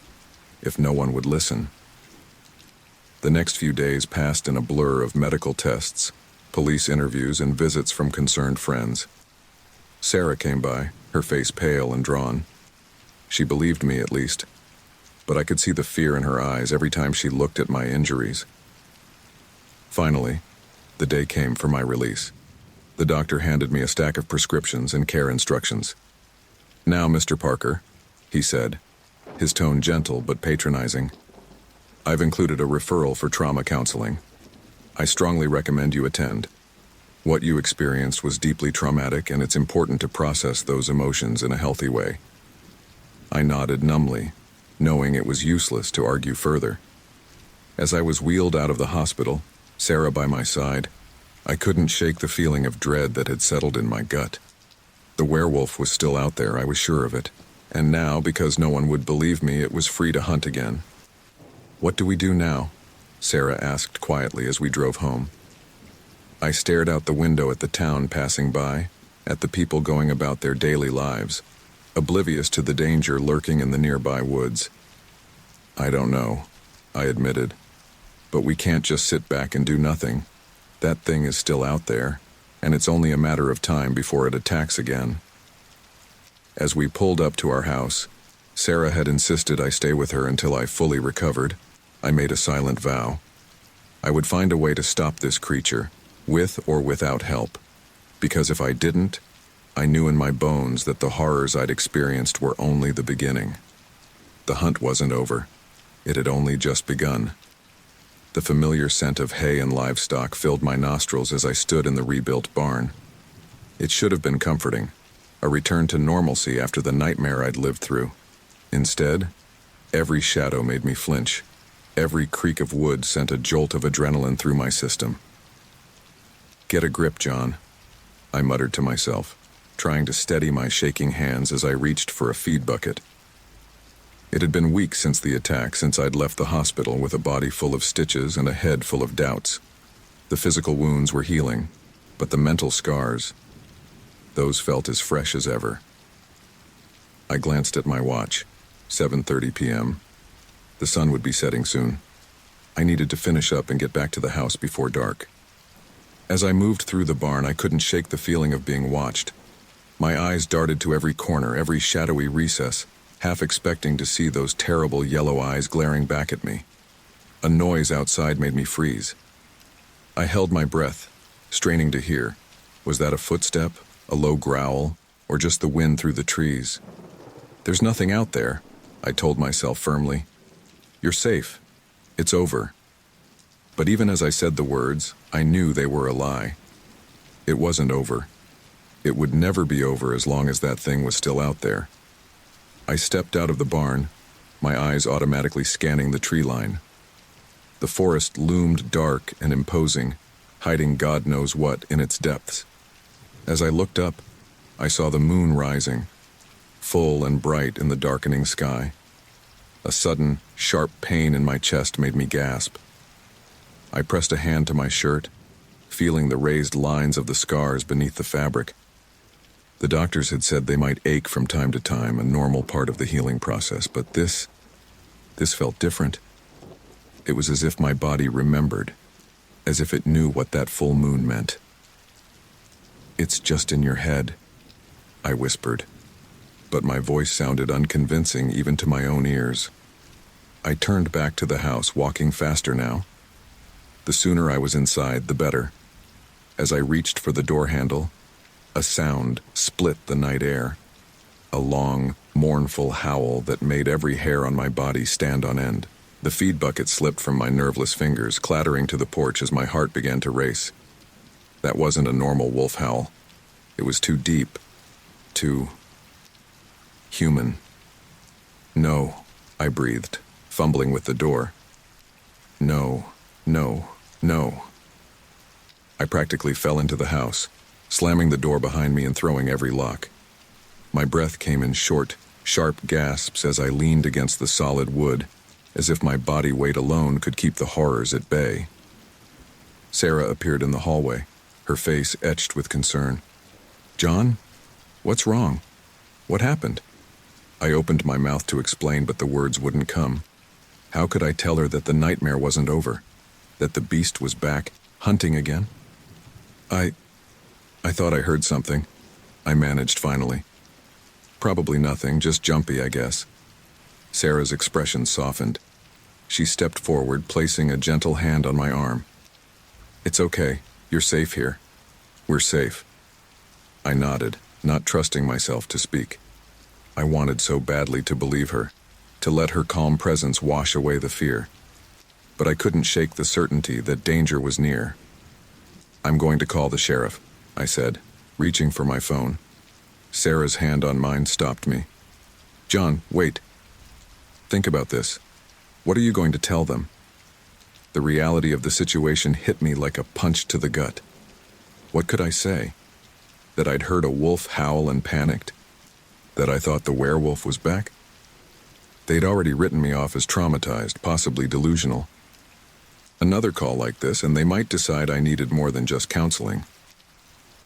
Speaker 1: if no one would listen? The next few days passed in a blur of medical tests, police interviews, and visits from concerned friends. Sarah came by, her face pale and drawn. She believed me, at least, but I could see the fear in her eyes every time she looked at my injuries. Finally, the day came for my release. The doctor handed me a stack of prescriptions and care instructions. "Now, Mr. Parker," he said, his tone gentle but patronizing, "I've included a referral for trauma counseling. I strongly recommend you attend. What you experienced was deeply traumatic, and it's important to process those emotions in a healthy way." I nodded numbly, knowing it was useless to argue further. As I was wheeled out of the hospital, Sarah by my side, I couldn't shake the feeling of dread that had settled in my gut. The werewolf was still out there, I was sure of it, and now, because no one would believe me, it was free to hunt again. "What do we do now?" Sarah asked quietly as we drove home. I stared out the window at the town passing by, at the people going about their daily lives, oblivious to the danger lurking in the nearby woods. "I don't know," I admitted. "But we can't just sit back and do nothing. That thing is still out there, and it's only a matter of time before it attacks again." As we pulled up to our house, Sarah had insisted I stay with her until I fully recovered. I made a silent vow. I would find a way to stop this creature, with or without help, because if I didn't, I knew in my bones that the horrors I'd experienced were only the beginning. The hunt wasn't over. It had only just begun. The familiar scent of hay and livestock filled my nostrils as I stood in the rebuilt barn. It should have been comforting, a return to normalcy after the nightmare I'd lived through. Instead, every shadow made me flinch. Every creak of wood sent a jolt of adrenaline through my system. "Get a grip, John," I muttered to myself, trying to steady my shaking hands as I reached for a feed bucket. It had been weeks since the attack, since I'd left the hospital with a body full of stitches and a head full of doubts. The physical wounds were healing, but the mental scars, those felt as fresh as ever. I glanced at my watch, 7:30 p.m. The sun would be setting soon. I needed to finish up and get back to the house before dark. As I moved through the barn, I couldn't shake the feeling of being watched. My eyes darted to every corner, every shadowy recess, half expecting to see those terrible yellow eyes glaring back at me. A noise outside made me freeze. I held my breath, straining to hear. Was that a footstep, a low growl, or just the wind through the trees? "There's nothing out there," I told myself firmly. "You're safe. It's over." But even as I said the words, I knew they were a lie. It wasn't over. It would never be over as long as that thing was still out there. I stepped out of the barn, my eyes automatically scanning the tree line. The forest loomed dark and imposing, hiding God knows what in its depths. As I looked up, I saw the moon rising, full and bright in the darkening sky. A sudden, sharp pain in my chest made me gasp. I pressed a hand to my shirt, feeling the raised lines of the scars beneath the fabric. The doctors had said they might ache from time to time, a normal part of the healing process, but this felt different. It was as if my body remembered, as if it knew what that full moon meant. "It's just in your head," I whispered, but my voice sounded unconvincing even to my own ears. I turned back to the house, walking faster now. The sooner I was inside, the better. As I reached for the door handle, a sound split the night air. A long, mournful howl that made every hair on my body stand on end. The feed bucket slipped from my nerveless fingers, clattering to the porch as my heart began to race. That wasn't a normal wolf howl. It was too deep, too human. "No," I breathed, fumbling with the door. "No, no, no." I practically fell into the house, slamming the door behind me and throwing every lock. My breath came in short, sharp gasps as I leaned against the solid wood, as if my body weight alone could keep the horrors at bay. Sarah appeared in the hallway, her face etched with concern. "John? What's wrong? What happened?" I opened my mouth to explain, but the words wouldn't come. How could I tell her that the nightmare wasn't over? That the beast was back, hunting again? I thought I heard something, I managed finally. "Probably nothing, just jumpy, I guess." Sarah's expression softened. She stepped forward, placing a gentle hand on my arm. "It's okay. You're safe here. We're safe." I nodded, not trusting myself to speak. I wanted so badly to believe her, to let her calm presence wash away the fear. But I couldn't shake the certainty that danger was near. "I'm going to call the sheriff," I said, reaching for my phone. Sarah's hand on mine stopped me. "John, wait. Think about this. What are you going to tell them?" The reality of the situation hit me like a punch to the gut. What could I say? That I'd heard a wolf howl and panicked? That I thought the werewolf was back? They'd already written me off as traumatized, possibly delusional. Another call like this, and they might decide I needed more than just counseling.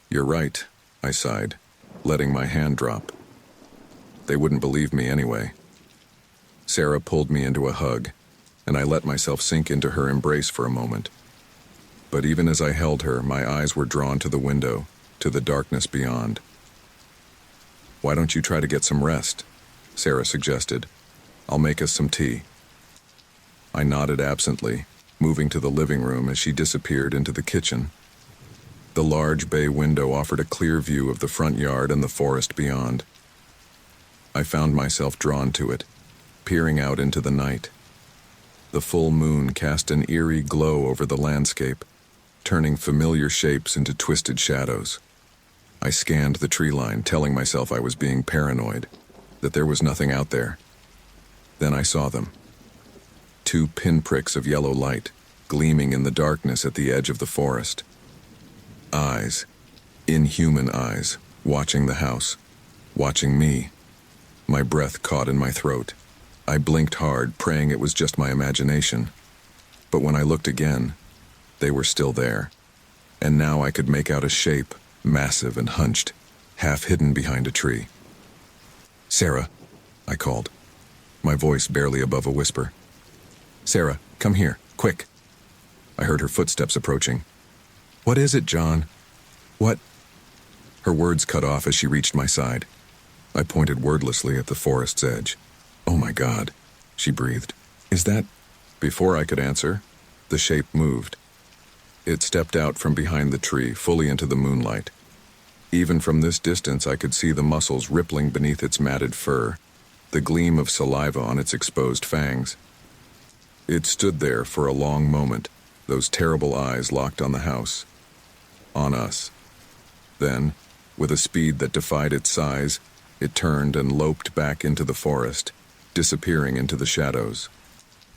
Speaker 1: "You're right," I sighed, letting my hand drop. They wouldn't believe me anyway. Sarah pulled me into a hug, and I let myself sink into her embrace for a moment. But even as I held her, my eyes were drawn to the window, to the darkness beyond. "Why don't you try to get some rest?" Sarah suggested. "I'll make us some tea." I nodded absently, moving to the living room as she disappeared into the kitchen. The large bay window offered a clear view of the front yard and the forest beyond. I found myself drawn to it, peering out into the night. The full moon cast an eerie glow over the landscape, turning familiar shapes into twisted shadows. I scanned the tree line, telling myself I was being paranoid, that there was nothing out there. Then I saw them. 2 pinpricks of yellow light, gleaming in the darkness at the edge of the forest. Eyes, inhuman eyes, watching the house, watching me. My breath caught in my throat. I blinked hard, praying it was just my imagination. But when I looked again, they were still there. And now I could make out a shape, massive and hunched, half hidden behind a tree. "Sarah," I called, my voice barely above a whisper. "Sarah, come here, quick." I heard her footsteps approaching. "What is it, John? What?" Her words cut off as she reached my side. I pointed wordlessly at the forest's edge. "Oh my God," she breathed. "Is that—" Before I could answer, the shape moved. It stepped out from behind the tree, fully into the moonlight. Even from this distance, I could see the muscles rippling beneath its matted fur, the gleam of saliva on its exposed fangs. It stood there for a long moment, those terrible eyes locked on the house, on us. Then, with a speed that defied its size, it turned and loped back into the forest, disappearing into the shadows.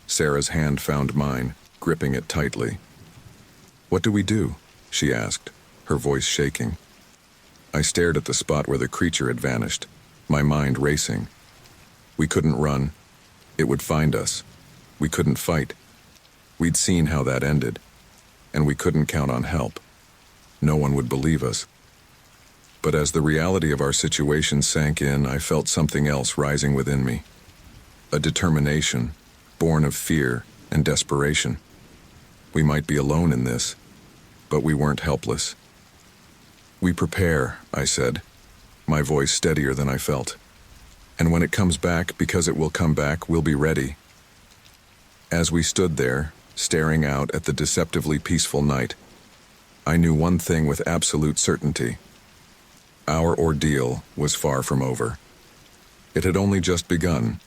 Speaker 1: Sarah's hand found mine, gripping it tightly. "What do we do?" she asked, her voice shaking. I stared at the spot where the creature had vanished, my mind racing. We couldn't run. It would find us. We couldn't fight. We'd seen how that ended, and we couldn't count on help. No one would believe us. But as the reality of our situation sank in, I felt something else rising within me. A determination, born of fear and desperation. We might be alone in this, but we weren't helpless. "We prepare," I said, my voice steadier than I felt. "And when it comes back, because it will come back, we'll be ready." As we stood there, staring out at the deceptively peaceful night, I knew one thing with absolute certainty. Our ordeal was far from over. It had only just begun.